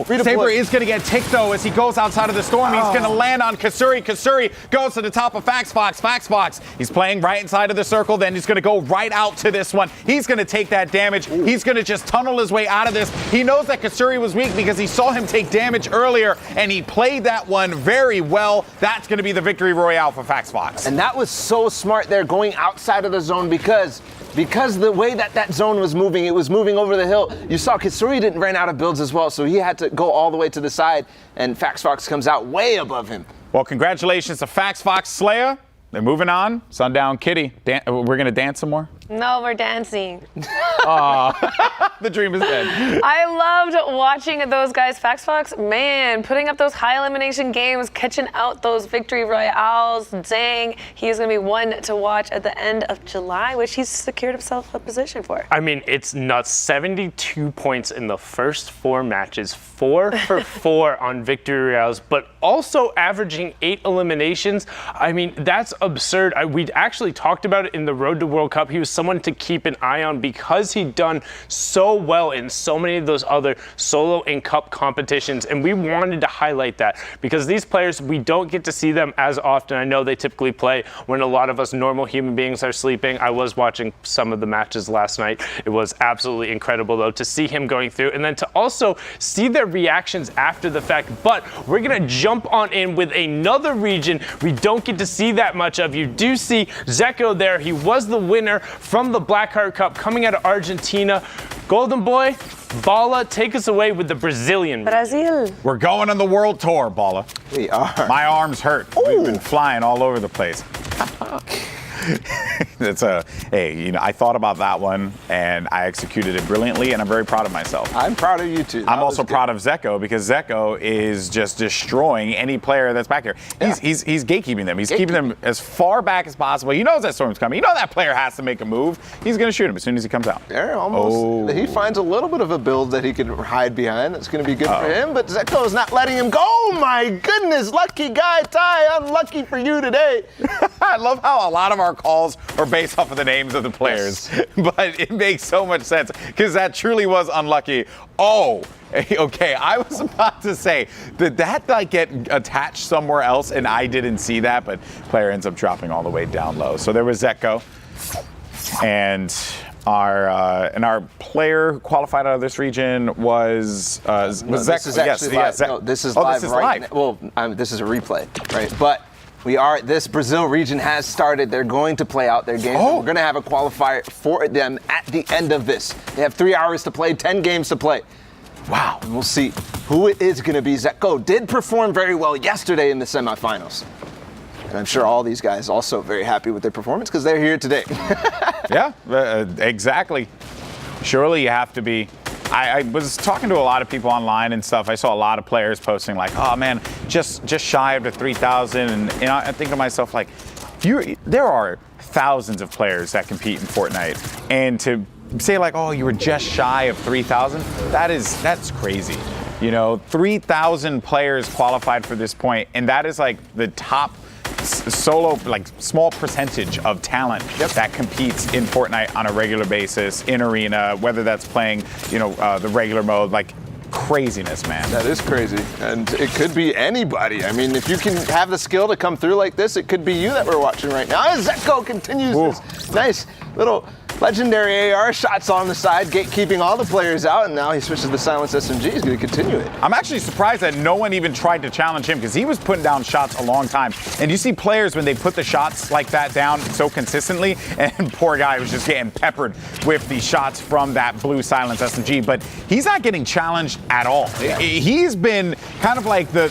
Saber is going to get ticked, though, as he goes outside of the storm. He's going to land on Kisuri. Kisuri goes to the top of Faxbox. Faxbox, he's playing right inside of the circle. Then he's going to go right out to this one. He's going to take that damage. He's going to just tunnel his way out of this. He knows that Kisuri was weak because he saw him take damage earlier, and he played that one very well. That's going to be the victory royale for Faxbox. And that was so smart there, going outside of the zone, because the way that zone was moving, it was moving over the hill. You saw Kisuri didn't run out of builds as well, so he had to go all the way to the side, and Faxbox comes out way above him. Well, congratulations to Faxbox Slayer. then moving on. Sundown Kitty. We're going to dance some more? No, we're dancing. The dream is dead. I loved watching those guys. Fox, man, putting up those high elimination games, catching out those victory royales. Dang, he's going to be one to watch at the end of July, which he's secured himself a position for. I mean, it's nuts. 72 points in the first 4 matches, 4 for 4 on victory royales, but also averaging 8 eliminations. I mean, that's absurd. We'd actually talked about it in the Road to World Cup. He was someone to keep an eye on because he'd done so well in so many of those other solo and cup competitions, and we wanted to highlight that because these players, we don't get to see them as often. I know they typically play when a lot of us normal human beings are sleeping. I was watching some of the matches last night. It was absolutely incredible, though, to see him going through and then to also see their reactions after the fact. But we're going to jump on in with another region we don't get to see that much of. You do see Zeko there. He was the winner from the Blackheart Cup coming out of Argentina. Golden Boy, Bala, take us away with the Brazilian. Brazil. We're going on the world tour, Bala. We are. My arms hurt. Ooh. We've been flying all over the place. Hey, you know, I thought about that one and I executed it brilliantly, and I'm very proud of myself. I'm proud of you too. I'm also proud of Zeko because Zeko is just destroying any player that's back here. He's gatekeeping them. He's keeping them as far back as possible. He knows that storm's coming. You know that player has to make a move. He's going to shoot him as soon as he comes out. There, almost. He finds a little bit of a build that he can hide behind. That's going to be good for him, but Zeko's not letting him go. Oh my goodness, lucky guy, Ty. Unlucky for you today. I love how a lot of our calls are based off of the names of the players, but it makes so much sense because that truly was unlucky. Oh, okay. I was about to say, did that like get attached somewhere else and I didn't see that, but player ends up dropping all the way down low. So there was Zeko, and our player who qualified out of this region was Zeko. This is actually live. Zeko. No, this is Oh, live this is right live. now. Well, this is a replay, right? But this Brazil region has started. They're going to play out their games. We're going to have a qualifier for them at the end of this. They have 3 hours to play, 10 games to play. Wow. And we'll see who it is going to be. Zeko did perform very well yesterday in the semifinals. And I'm sure all these guys also very happy with their performance because they're here today. Yeah, exactly. Surely you have to be. I was talking to a lot of people online and stuff. I saw a lot of players posting like, "Oh man, just shy of the 3,000." And you know, I think to myself like, there are thousands of players that compete in Fortnite, and to say like, "Oh, you were just shy of 3,000," that's crazy. You know, 3,000 players qualified for this point, and that is like the top solo, like small percentage of talent that competes in Fortnite on a regular basis in arena, whether that's playing, you know, the regular mode, like craziness, man. That is crazy, and it could be anybody. I mean, if you can have the skill to come through like this, it could be you that we're watching right now. As Zeko continues this nice little legendary AR shots on the side, gatekeeping all the players out, and now he switches to the silenced SMG. He's going to continue it. I'm actually surprised that no one even tried to challenge him because he was putting down shots a long time. And you see players when they put the shots like that down so consistently, and poor guy was just getting peppered with the shots from that blue silenced SMG, but he's not getting challenged at all. Yeah. He's been kind of like the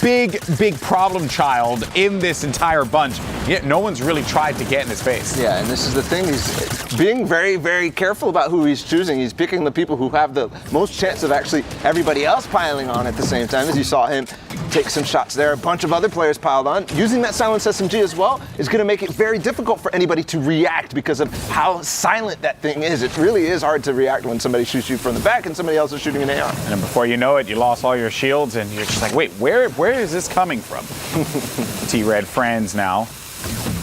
big problem child in this entire bunch. Yet no one's really tried to get in his face. Yeah, and this is the thing. He's being very, very careful about who he's choosing. He's picking the people who have the most chance of actually everybody else piling on at the same time. As you saw him take some shots there, a bunch of other players piled on. Using that silenced SMG as well is going to make it very difficult for anybody to react because of how silent that thing is. It really is hard to react when somebody shoots you from the back and somebody else is shooting an AR. And then before you know it, you lost all your shields and you're just like, wait, where is this coming from? T-Red Friends now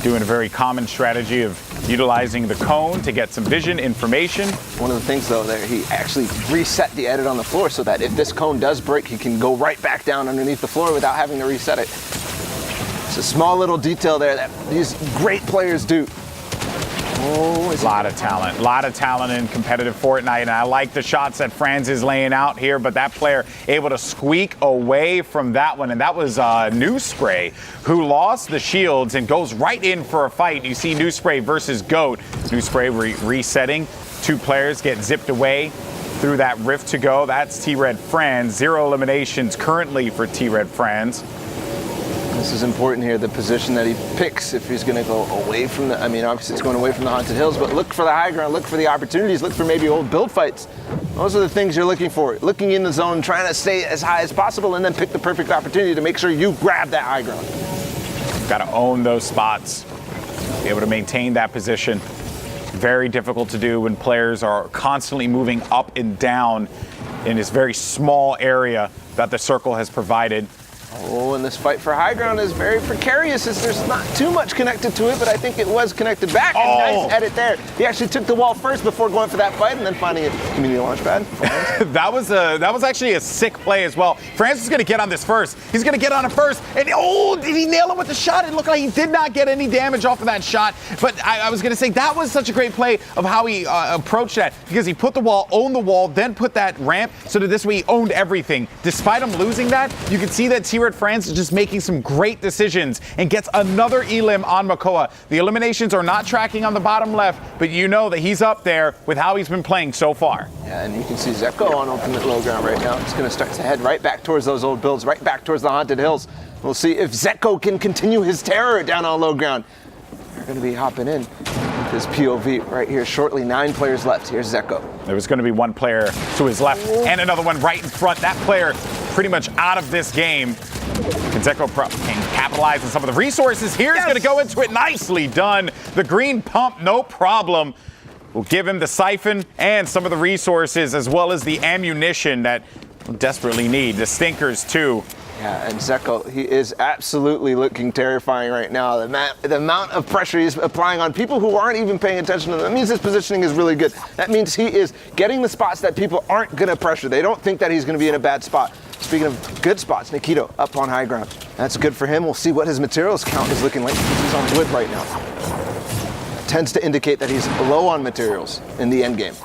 doing a very common strategy of utilizing the cone to get some vision information. One of the things though there, he actually reset the edit on the floor so that if this cone does break, he can go right back down underneath the floor without having to reset it. It's a small little detail there that these great players do. A lot of talent in competitive Fortnite, and I like the shots that Franz is laying out here, but that player able to squeak away from that one, and that was New Spray, who lost the shields and goes right in for a fight. You see New Spray versus Goat. New Spray resetting. 2 players get zipped away through that rift to go. That's T-Red Franz. 0 eliminations currently for T-Red Franz. This is important here, the position that he picks if he's going to go away from the, I mean, obviously it's going away from the Haunted Hills, but look for the high ground, look for the opportunities, look for maybe old build fights. Those are the things you're looking for. Looking in the zone, trying to stay as high as possible, and then pick the perfect opportunity to make sure you grab that high ground. Got to own those spots, be able to maintain that position. Very difficult to do when players are constantly moving up and down in this very small area that the circle has provided. Oh, and this fight for high ground is very precarious as there's not too much connected to it, but I think it was connected back. Oh. Nice edit there. He actually took the wall first before going for that fight and then finding a community launch pad. That was actually a sick play as well. France is going to get on this first. He's going to get on it first. And oh, did he nail him with the shot? It looked like he did not get any damage off of that shot. But I was going to say that was such a great play of how he approached that, because he put the wall, owned the wall, then put that ramp so that this way he owned everything. Despite him losing that, you can see that Tfue France is just making some great decisions and gets another elim on Makoa. The eliminations are not tracking on the bottom left, but you know that he's up there with how he's been playing so far. Yeah, and you can see Zeko on ultimate low ground right now. He's going to start to head right back towards those old builds, right back towards the Haunted Hills. We'll see if Zeko can continue his terror down on low ground. They're going to be hopping in with his POV right here shortly. 9 players left. Here's Zeko. There was going to be one player to his left and another one right in front. That player pretty much out of this game. Can Zeko can capitalize on some of the resources? Here's going to go into it. Nicely done. The green pump, no problem. We'll give him the siphon and some of the resources as well as the ammunition that we desperately need. The stinkers too. Yeah, and Zeko, he is absolutely looking terrifying right now. The amount of pressure he's applying on people who aren't even paying attention to him. That means his positioning is really good. That means he is getting the spots that people aren't going to pressure. They don't think that he's going to be in a bad spot. Speaking of good spots, Nikito up on high ground. That's good for him. We'll see what his materials count is looking like. He's on wood right now. That tends to indicate that he's low on materials in the end game.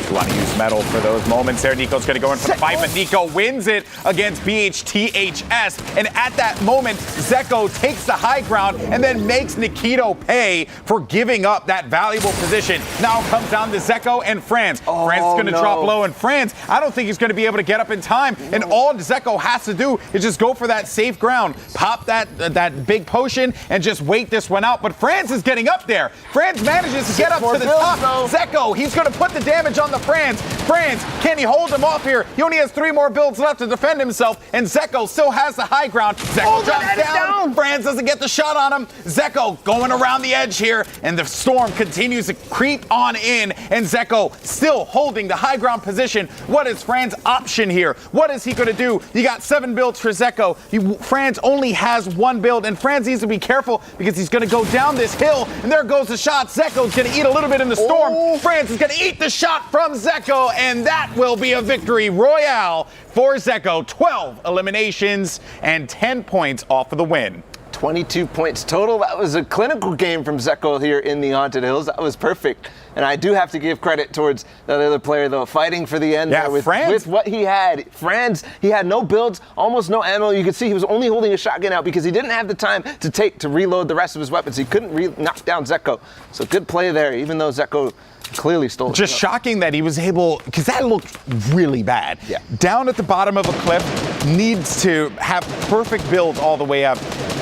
You want to use metal for those moments there. Nico's going to go in for the fight, but Nico wins it against BHTHS. And at that moment, Zeko takes the high ground and then makes Nikito pay for giving up that valuable position. Now it comes down to Zeko and Franz. Franz is going to drop low, and Franz, I don't think he's going to be able to get up in time. And all Zeko has to do is just go for that safe ground, pop that big potion, and just wait this one out. But Franz is getting up there. Franz manages to get up to the top. Zeko, he's going to put the damage on the Franz. Franz, can he hold him off here? He only has 3 more builds left to defend himself, and Zeko still has the high ground. Zeko drops down. Franz doesn't get the shot on him. Zeko going around the edge here, and the storm continues to creep on in, and Zeko still holding the high ground position. What is Franz's option here? What is he going to do? You got 7 builds for Zeko. Franz only has 1 build, and Franz needs to be careful because he's going to go down this hill, and there goes the shot. Zeko's going to eat a little bit in the storm. Franz is going to eat the shot from Zeko, and that will be a victory royale for Zeko. 12 eliminations and 10 points off of the win. 22 points total. That was a clinical game from Zeko here in the Haunted Hills. That was perfect. And I do have to give credit towards the other player, though, fighting for the end there with what he had. Franz, he had no builds, almost no ammo. You could see he was only holding a shotgun out because he didn't have the time to reload the rest of his weapons. He couldn't knock down Zeko. So good play there, even though Zeko clearly stole it. Just shocking that he was able, because that looked really bad. Yeah. Down at the bottom of a cliff, needs to have perfect build all the way up.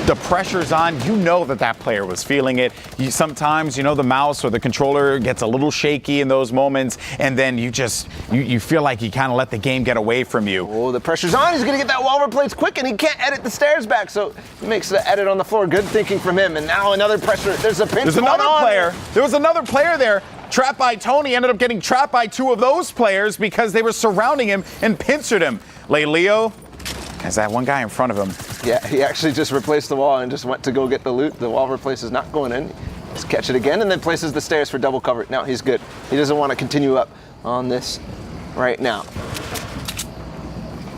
The pressure's on. You know that player was feeling it. Sometimes, the mouse or the controller gets a little shaky in those moments, and then you feel like you kind of let the game get away from you. Oh, the pressure's on. He's going to get that wall replace quick, and he can't edit the stairs back, so he makes the edit on the floor. Good thinking from him, and now another pressure. There's a pinch. There's another player. There was another player there. Trapped by Tony, ended up getting trapped by 2 of those players because they were surrounding him and pincered him. Leo has that one guy in front of him. Yeah, he actually just replaced the wall and just went to go get the loot. The wall replace is not going in. Let's catch it again and then places the stairs for double cover. Now he's good. He doesn't want to continue up on this right now.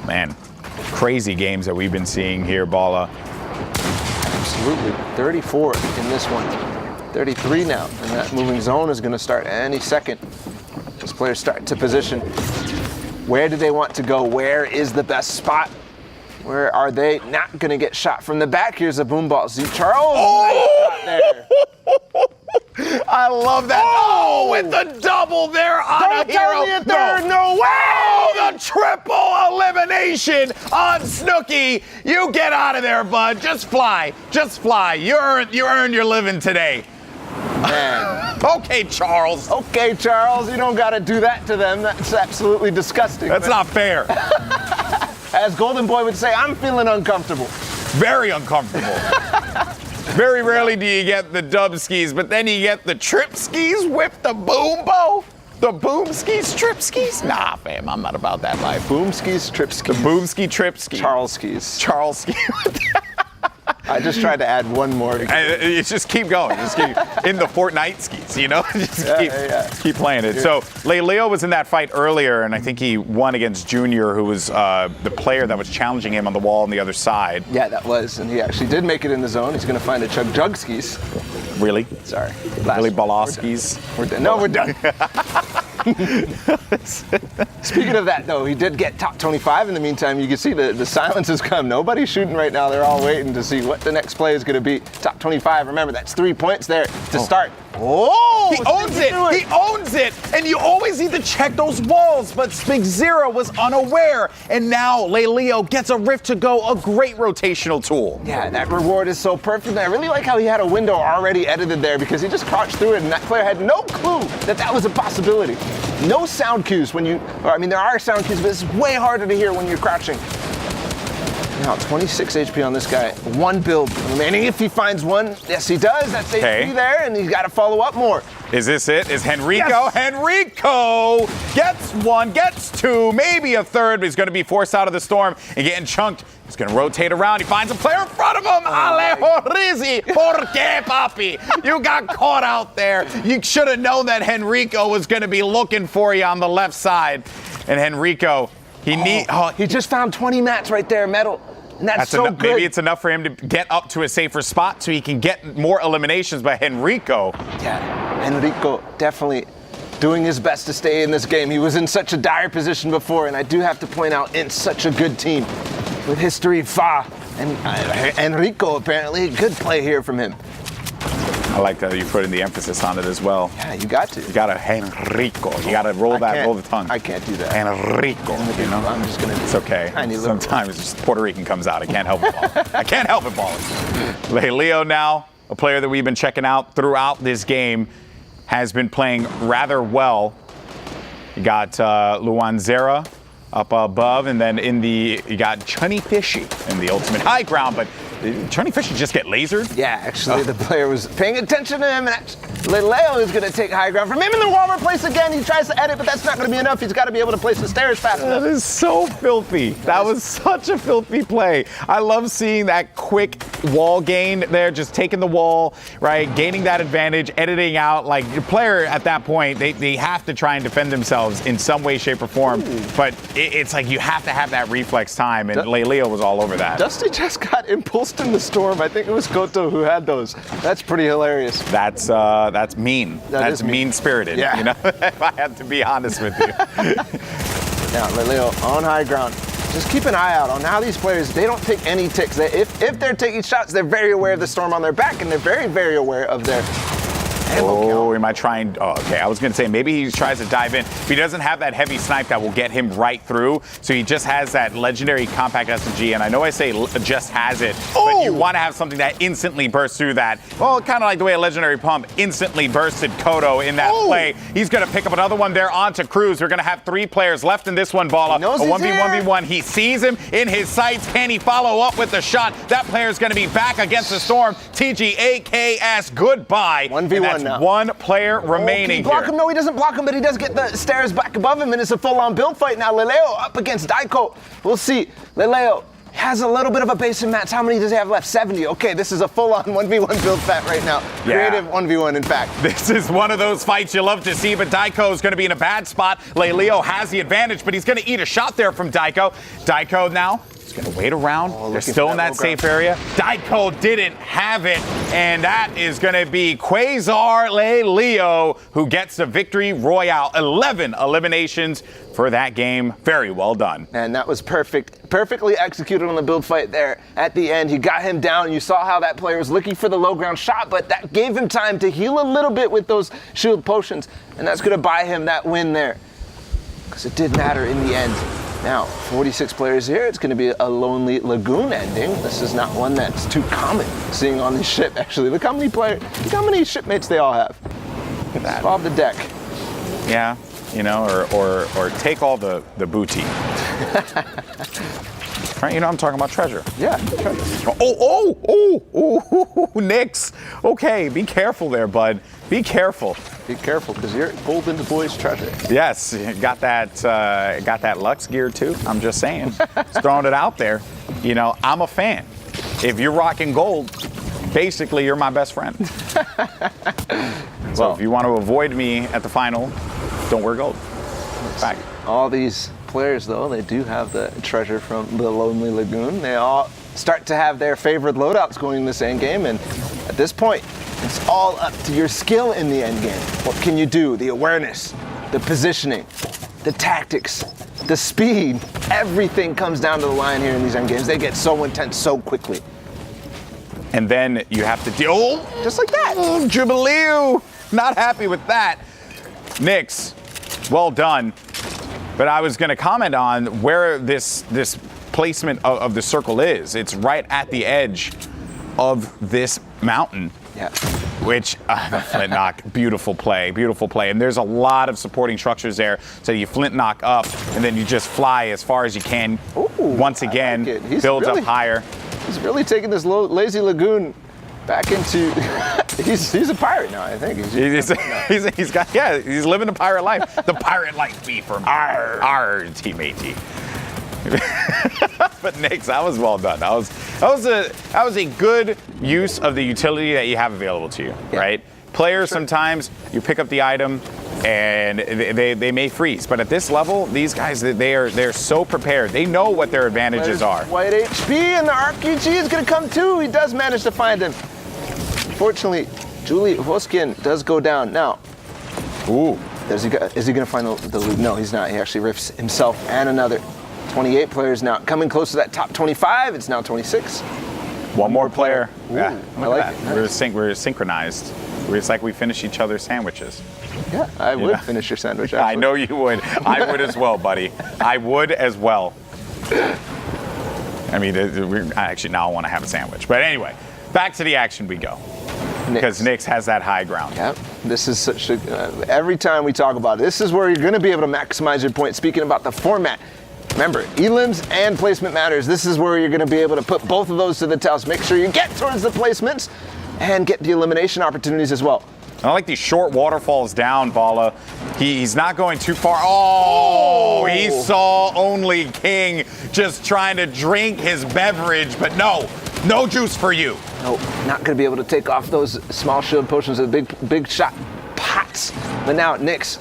Man, crazy games that we've been seeing here, Bala. Absolutely. 34 in this one. 33 now, and that moving zone is going to start any second. These players start to position. Where do they want to go? Where is the best spot? Where are they not going to get shot from the back? Here's a boom ball. Z Charles, nice shot there. I love that. Oh, with the double there on Don't a hero. Tell me if there's no way. Oh, the triple elimination on Snooki. You get out of there, bud. Just fly. Just fly. You earned your living today. Man. Okay, Charles. Okay, Charles, you don't got to do that to them. That's absolutely disgusting. That's not fair. As Golden Boy would say, I'm feeling uncomfortable. Very uncomfortable. Very rarely do you get the dub skis, but then you get the trip skis with the boom bow. The boom skis, trip skis? Nah, fam, I'm not about that life. Boom skis, trip skis. The boom ski, trip ski. Charles skis. Charles ski. I just tried to add one more. It's just keep going. Just keep in the Fortnite skis, you know? Just keep playing it. So Leo was in that fight earlier, and I think he won against Junior, who was the player that was challenging him on the wall on the other side. Yeah, that was, and he actually did make it in the zone. He's going to find a Chug Jug skis. Really? Sorry. Really, Baloskis? We're done. No, we're done. Speaking of that, though, he did get top 25 in the meantime. You can see the silence has come. Nobody's shooting right now. They're all waiting to see what the next play is going to be. Top 25. Remember, that's 3 points there to start. Oh! He owns it! He owns it! And you always need to check those walls, but Big Zero was unaware. And now Leo gets a Rift to Go, a great rotational tool. Yeah, that reward is so perfect. And I really like how he had a window already edited there because he just crouched through it and that player had no clue that that was a possibility. No sound cues when you, there are sound cues, but it's way harder to hear when you're crouching. Now, 26 HP on this guy. One build remaining. If he finds one, yes, he does. That's HP there, and he's got to follow up more. Is this it? Is Henrico? Yes. Henrico gets one, gets two, maybe a third, but he's going to be forced out of the storm and getting chunked. He's going to rotate around. He finds a player in front of him. Alejo Rizzi. ¿Por qué, papi? You got caught out there. You should have known that Henrico was going to be looking for you on the left side. And Henrico, he just found 20 mats right there, metal. And that's so good. Maybe it's enough for him to get up to a safer spot so he can get more eliminations by Henrico. Yeah, Henrico definitely doing his best to stay in this game. He was in such a dire position before, and I do have to point out, in such a good team with history, Fa and Henrico, apparently. Good play here from him. I like that you put in the emphasis on it as well. Yeah, you got to. You got to Henrico. You got to roll the tongue. I can't do that. Henrico, you know? I'm just going to. It's okay. Sometimes just Puerto Rican comes out. I can't help it, Paul. I can't help it, Paul. Leo now, a player that we've been checking out throughout this game, has been playing rather well. You got Luanzera up above, and then you got Chunny Fishy in the ultimate high ground, but Chunny Fishy just get lasered? Yeah, actually, the player was paying attention to him, and Leo is going to take high ground from him in the wall place again. He tries to edit, but that's not going to be enough. He's got to be able to place the stairs fast enough. That is so filthy. That was such a filthy play. I love seeing that quick wall gain there, just taking the wall, right, gaining that advantage, editing out. Like, your player at that point, they have to try and defend themselves in some way, shape, or form. Ooh. But it's like you have to have that reflex time, and Leo was all over that. Dusty just got impulsed in the storm. I think it was Koto who had those. That's pretty hilarious. That's mean. That's mean-spirited. Yeah. You know, if I had to be honest with you. Now, Leo on high ground. Just keep an eye out on how these players, they don't take any ticks. If they're taking shots, they're very aware of the storm on their back, and they're very, very aware of their Oh, he might try and, okay. I was going to say, maybe he tries to dive in. But he doesn't have that heavy snipe that will get him right through. So he just has that legendary compact SMG. And I know I say just has it, but you want to have something that instantly bursts through that. Well, kind of like the way a legendary pump instantly bursted Kodo in that play. He's going to pick up another one there onto Cruz. We're going to have 3 players left in this one, Balla. A 1v1v1. He sees him in his sights. Can he follow up with the shot? That player's going to be back against the storm. TGAKS, goodbye. 1v1. That's one player remaining. Block him? No, he doesn't block him, but he does get the stairs back above him, and it's a full-on build fight now. Leleo up against Daiko. We'll see. Leleo has a little bit of a base in mats. How many does he have left? 70. Okay, this is a full-on 1v1 build fight right now. Yeah. Creative 1v1, in fact. This is one of those fights you love to see, but Daiko is going to be in a bad spot. Leleo has the advantage, but he's going to eat a shot there from Daiko. Daiko now going to wait around. They're still in that safe area. Daiko didn't have it, and that is going to be Quasar Leo who gets the victory royale. 11 eliminations for that game. Very well done. And that was perfect. Perfectly executed on the build fight there at the end. You got him down. You saw how that player was looking for the low ground shot, but that gave him time to heal a little bit with those shield potions, and that's going to buy him that win there. Because it did matter in the end. Now, 46 players here. It's going to be a Lonely Lagoon ending. This is not one that's too common seeing on this ship, actually. Look how many shipmates they all have. Look at that. Bob the deck. Yeah, you know, or take all the booty. Right, you know, I'm talking about treasure. Yeah. Treasure. Oh, Nix. Okay, be careful there, bud. Be careful. Be careful, because you're Golden Boy's treasure. Yes, got that Lux gear too. I'm just saying, just throwing it out there. You know, I'm a fan. If you're rocking gold, basically you're my best friend. So if you want to avoid me at the final, don't wear gold. Fact. All these players, though, they do have the treasure from the Lonely Lagoon. They all start to have their favorite loadouts going in this end game, and at this point, it's all up to your skill in the end game. What can you do? The awareness, the positioning, the tactics, the speed. Everything comes down to the line here in these end games. They get so intense so quickly. And then you have to deal, just like that. Oh, Jubilee! Not happy with that. Nix, well done. But I was going to comment on where this placement of the circle is. It's right at the edge of this mountain. Yeah. Which, the flint knock, beautiful play. And there's a lot of supporting structures there. So you flint knock up, and then you just fly as far as you can. Ooh, once again, like builds up higher. He's really taking this lazy lagoon back into. he's a pirate now, I think. He's living the pirate life. The pirate life be from our teammate. But Nix, that was well done. That was a good use of the utility that you have available to you, right? Players, sometimes you pick up the item and they may freeze, but at this level, these guys, they're so prepared. They know what their advantages are. White HP, and the RPG is going to come too. He does manage to find him. Fortunately, Julie Hoskin does go down. Now, is he going to find the loot? No, he's not. He actually rips himself and another. 28 players now coming close to that top 25. It's now 26. One more player. Ooh, Yeah, I like it. We're synchronized. It's like we finish each other's sandwiches. Yeah, I would finish your sandwich. I know you would. I would as well, buddy. I would as well. I mean, actually now I want to have a sandwich. But anyway, back to the action we go. Because Nix has that high ground. Yep. This is such a. Every time we talk about it, this is where you're going to be able to maximize your points. Speaking about the format. Remember, elims and placement matters. This is where you're going to be able to put both of those to the test. Make sure you get towards the placements and get the elimination opportunities as well. I like these short waterfalls down, Bala. He's not going too far. Oh, he saw only King just trying to drink his beverage, but no juice for you. No, not going to be able to take off those small shield potions with big shot pots. But now, Nix,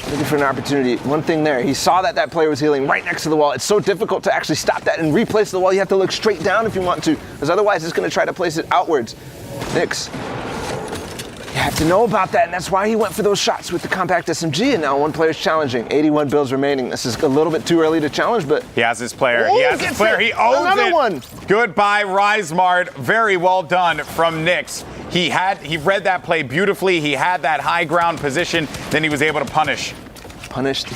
looking for an opportunity. One thing there, he saw that player was healing right next to the wall. It's so difficult to actually stop that and replace the wall. You have to look straight down if you want to, because otherwise it's going to try to place it outwards. Nix, you have to know about that, and that's why he went for those shots with the compact SMG, and now one player's challenging. 81 builds remaining. This is a little bit too early to challenge, but... He has his player. He owns Another it. One. Goodbye, Rismart. Very well done from Nix. He read that play beautifully. He had that high ground position. Then he was able to punish.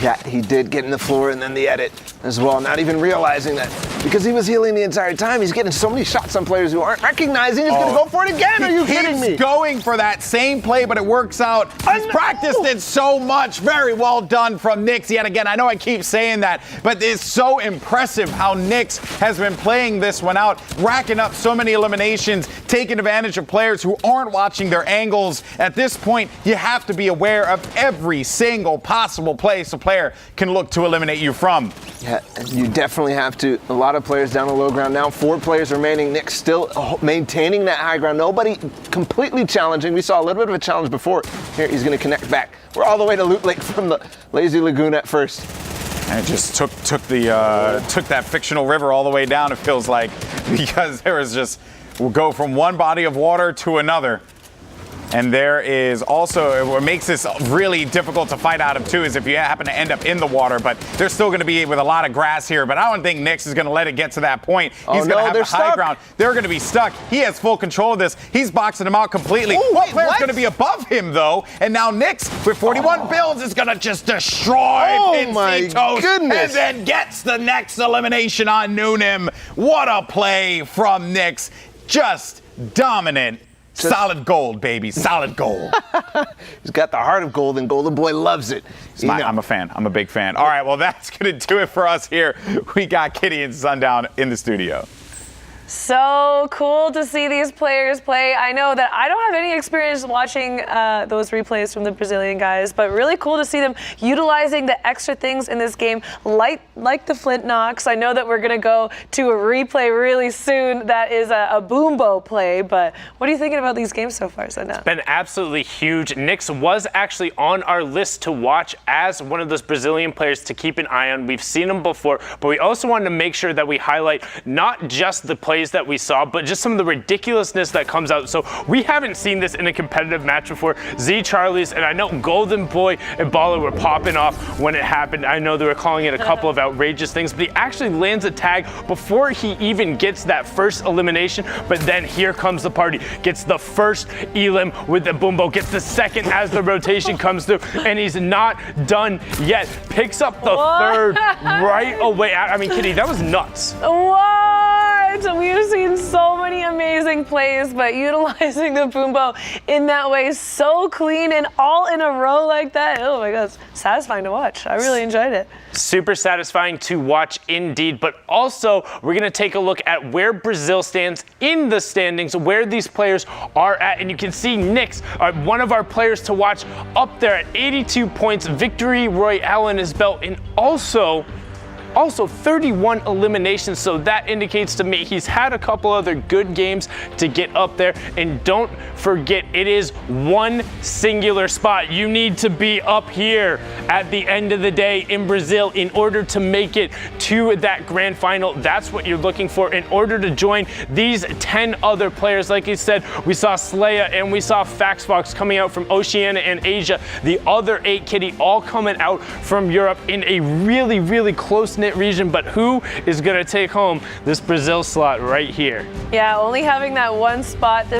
Yeah, he did get in the floor and then the edit as well, not even realizing that because he was healing the entire time, he's getting so many shots on players who aren't recognizing he's going to go for it again. Are you kidding me? He's going for that same play, but it works out. He's practiced it so much. Very well done from Nix yet again. I know I keep saying that, but it's so impressive how Nix has been playing this one out, racking up so many eliminations, taking advantage of players who aren't watching their angles. At this point, you have to be aware of every single possible place a player can look to eliminate you from. Yeah, you definitely have to. A lot of players down the low ground now. 4 players remaining. Nix still maintaining that high ground. Nobody completely challenging. We saw a little bit of a challenge before. Here, he's going to connect back. We're all the way to Loot Lake from the Lazy Lagoon at first. And it just took that fictional river all the way down, it feels like, because there was just, we'll go from one body of water to another. And there is also, what makes this really difficult to fight out of too is if you happen to end up in the water, but they're still going to be with a lot of grass here, but I don't think Nyx is going to let it get to that point. He's going to have the high ground. They're going to be stuck. He has full control of this. He's boxing them out completely. One player's going to be above him though, and now Nyx with 41 builds is going to just destroy Toast and then gets the next elimination on Noonim. What a play from Nyx. Just dominant. Solid gold, baby. Solid gold. He's got the heart of gold, and Golden Boy loves it. I'm a fan. I'm a big fan. All right, well, that's going to do it for us here. We got Kitty and Sundown in the studio. So cool to see these players play. I know that I don't have any experience watching those replays from the Brazilian guys, but really cool to see them utilizing the extra things in this game, like the Flint knocks. I know that we're going to go to a replay really soon that is a boombo play, but what are you thinking about these games so far, Sundown? It's been absolutely huge. Nyx was actually on our list to watch as one of those Brazilian players to keep an eye on. We've seen them before, but we also wanted to make sure that we highlight not just the plays that we saw, but just some of the ridiculousness that comes out. So we haven't seen this in a competitive match before. Z Charlie's, and I know Golden Boy and Baller were popping off when it happened. I know they were calling it a couple of outrageous things, but he actually lands a tag before he even gets that first elimination. But then here comes the party. Gets the first elim with the Boombo, gets the second as the rotation comes through, and he's not done yet. Picks up the third right away. I mean, Kitty, that was nuts. What? We've seen so many amazing plays, but utilizing the Boombo in that way, so clean and all in a row like that. Oh my God, it's satisfying to watch. I really enjoyed it. Super satisfying to watch indeed, but also we're going to take a look at where Brazil stands in the standings, where these players are at, and you can see Nyx, one of our players to watch, up there at 82 points, victory royale in his belt, and also 31 eliminations, so that indicates to me he's had a couple other good games to get up there. And don't forget, it is one singular spot. You need to be up here at the end of the day in Brazil in order to make it to that grand final. That's what you're looking for in order to join these 10 other players. Like I said, we saw Slaya and we saw Faxbox coming out from Oceana and Asia. The other 8, Kitty, all coming out from Europe in a really, really close-knit region, but who is going to take home this Brazil slot right here? Yeah, only having that one spot